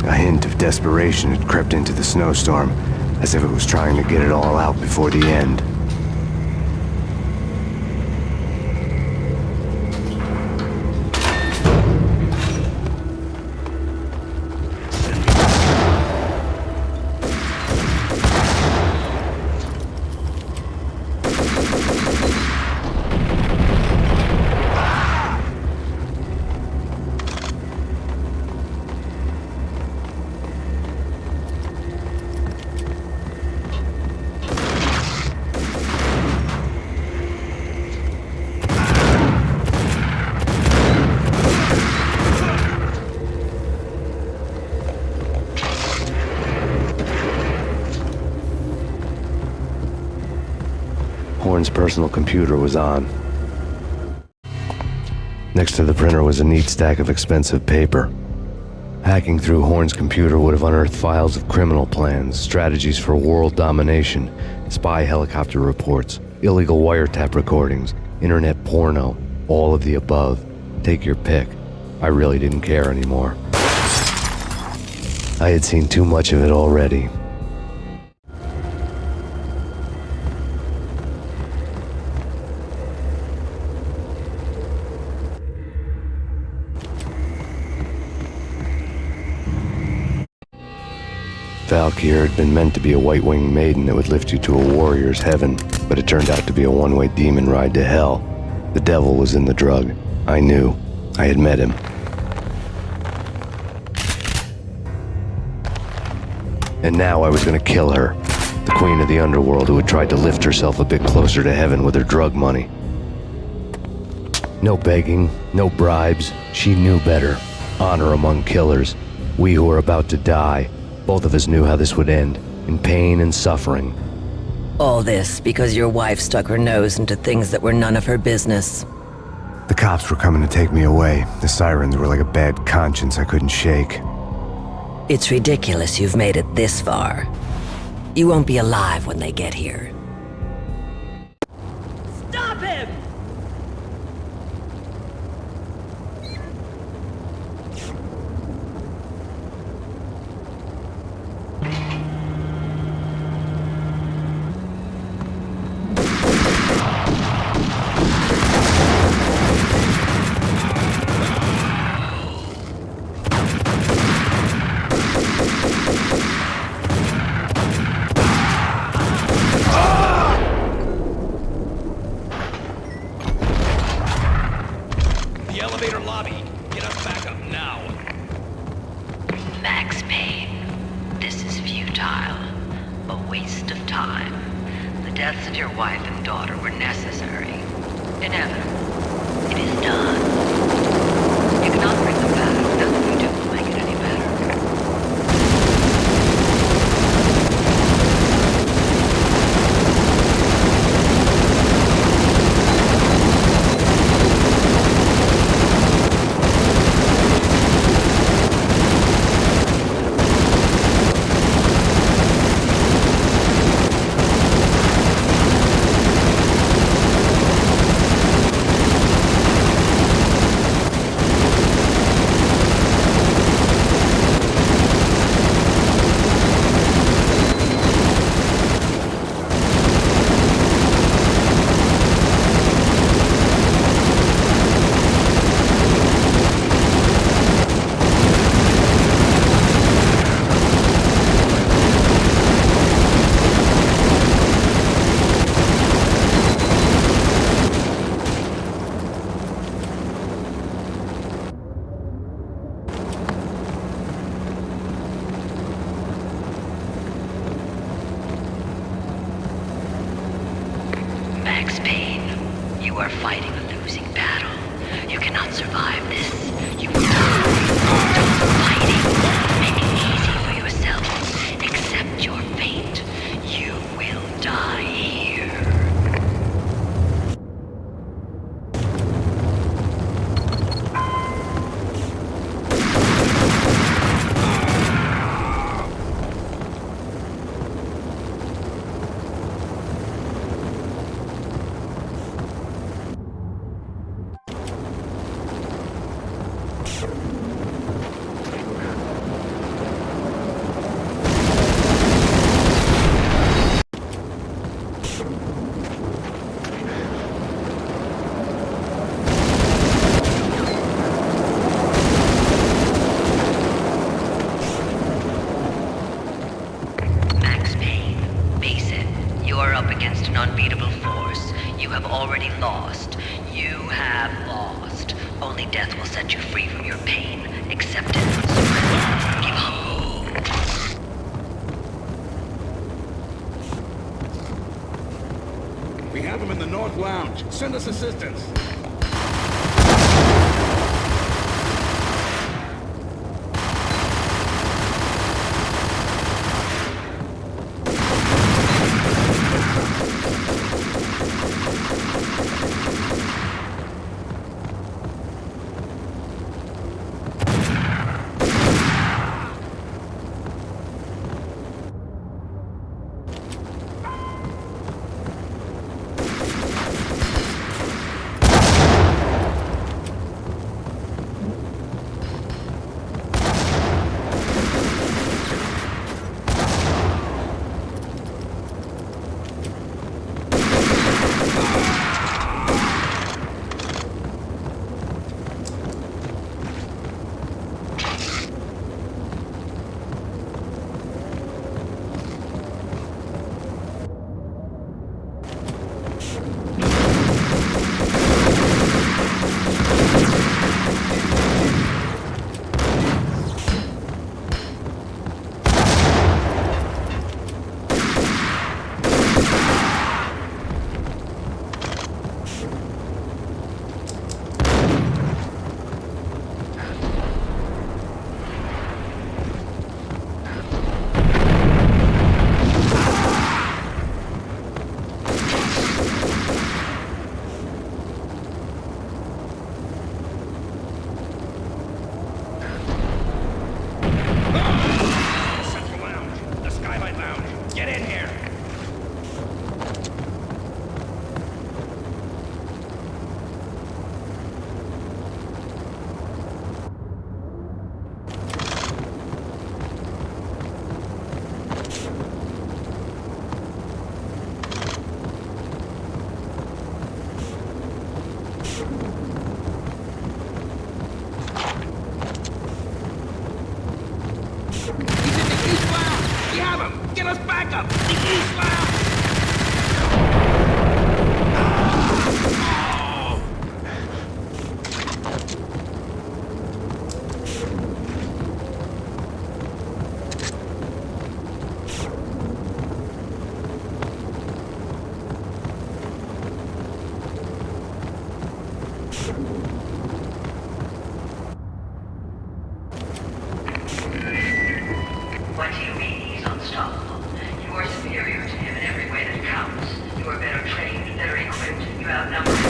A hint of desperation had crept into the snowstorm, as if it was trying to get it all out before the end. Horn's personal computer was on. Next to the printer was a neat stack of expensive paper. Hacking through Horn's computer would have unearthed files of criminal plans, strategies for world domination, spy helicopter reports, illegal wiretap recordings, internet porno, all of the above. Take your pick. I really didn't care anymore. I had seen too much of it already. Valkyr had been meant to be a white-winged maiden that would lift you to a warrior's heaven, but it turned out to be a one-way demon ride to hell. The devil was in the drug. I knew. I had met him. And now I was gonna kill her, the queen of the underworld who had tried to lift herself a bit closer to heaven with her drug money. No begging, no bribes. She knew better. Honor among killers. We who were about to die. Both of us knew how this would end, in pain and suffering. All this because your wife stuck her nose into things that were none of her business. The cops were coming to take me away. The sirens were like a bad conscience I couldn't shake. It's ridiculous you've made it this far. You won't be alive when they get here. Stop him! The elevator lobby. Get us back up now. Max Payne, this is futile. A waste of time. The deaths of your wife and daughter were necessary. Inevitable. It is done. You cannot bring them back. Nothing you do will make it any better. Max Payne, you are fighting a losing battle. You cannot survive this. You will die. Stop fighting. Make it easy for yourself. Accept your fate. You will die here. unbeatable force. You have already lost. You have lost. Only death will set you free from your pain. Accept it. Surrender. Give up. We have him in the North Lounge. Send us assistance. What do you mean he's unstoppable? You are superior to him in every way that counts. You are better trained, better equipped. You outnumber him.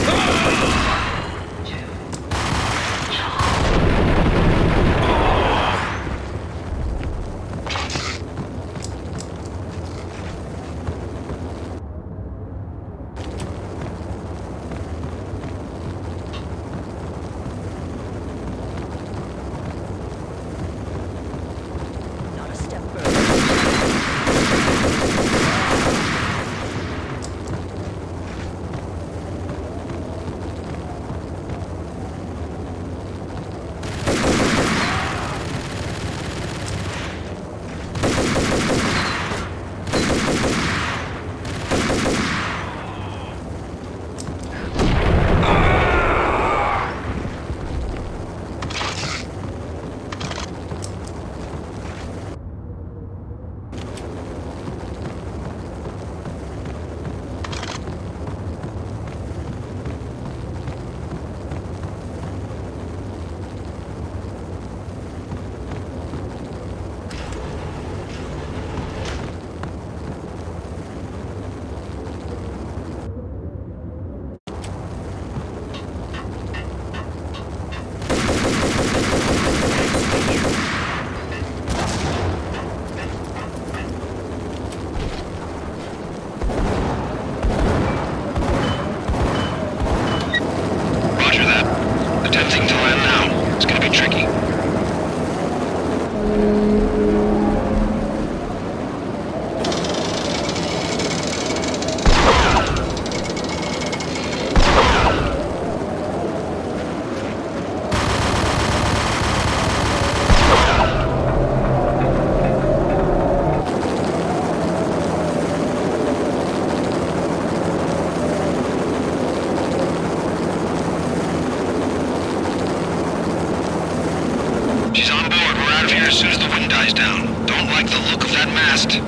of here as soon as the wind dies down. Don't like the look of that mast.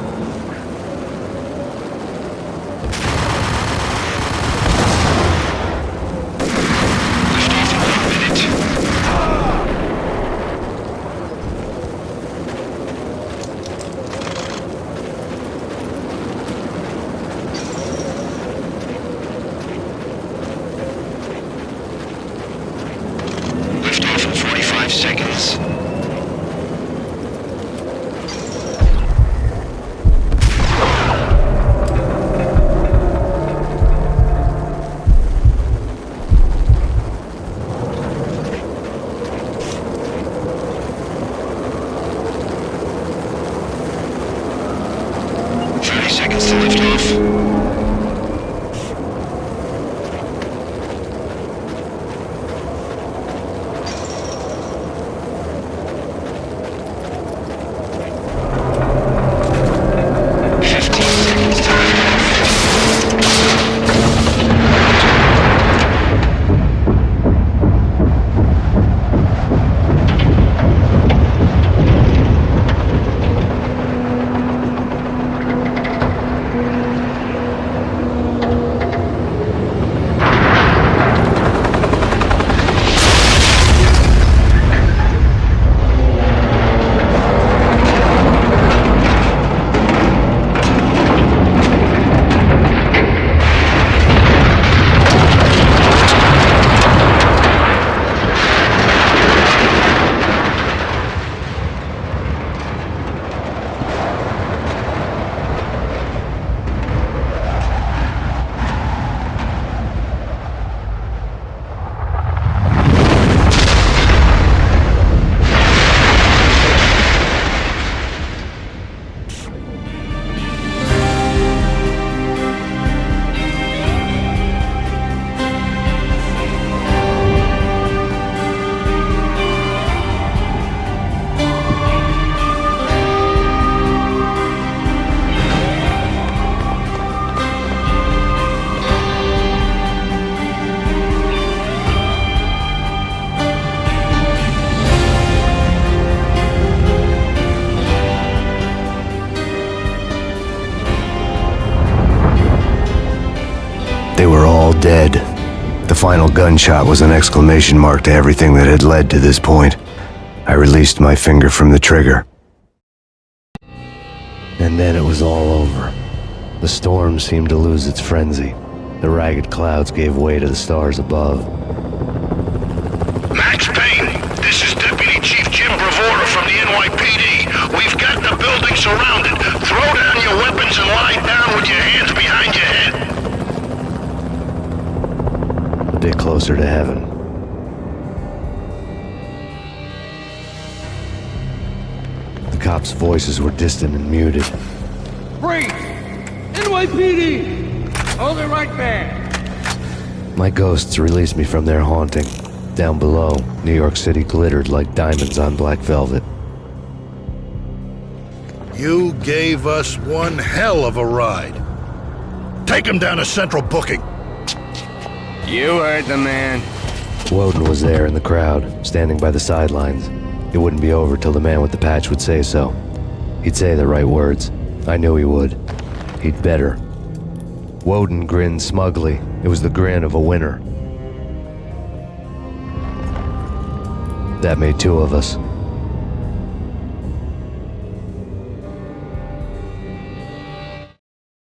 Lift off in 1 minute. Lift off in 45 seconds. Seconds to lift off. They were all dead. The final gunshot was an exclamation mark to everything that had led to this point. I released my finger from the trigger. And then it was all over. The storm seemed to lose its frenzy. The ragged clouds gave way to the stars above. Max Payne, this is Deputy Chief Jim Bravura from the NYPD. We've got the building surrounded. Throw down your weapons and lie down with your hands behind your head. A bit closer to heaven. The cops' voices were distant and muted. Freeze! NYPD! Hold it right there! My ghosts released me from their haunting. Down below, New York City glittered like diamonds on black velvet. You gave us one hell of a ride. Take him down to Central Booking. You heard the man. Woden was there in the crowd, standing by the sidelines. It wouldn't be over till the man with the patch would say so. He'd say the right words. I knew he would. He'd better. Woden grinned smugly. It was the grin of a winner. That made two of us.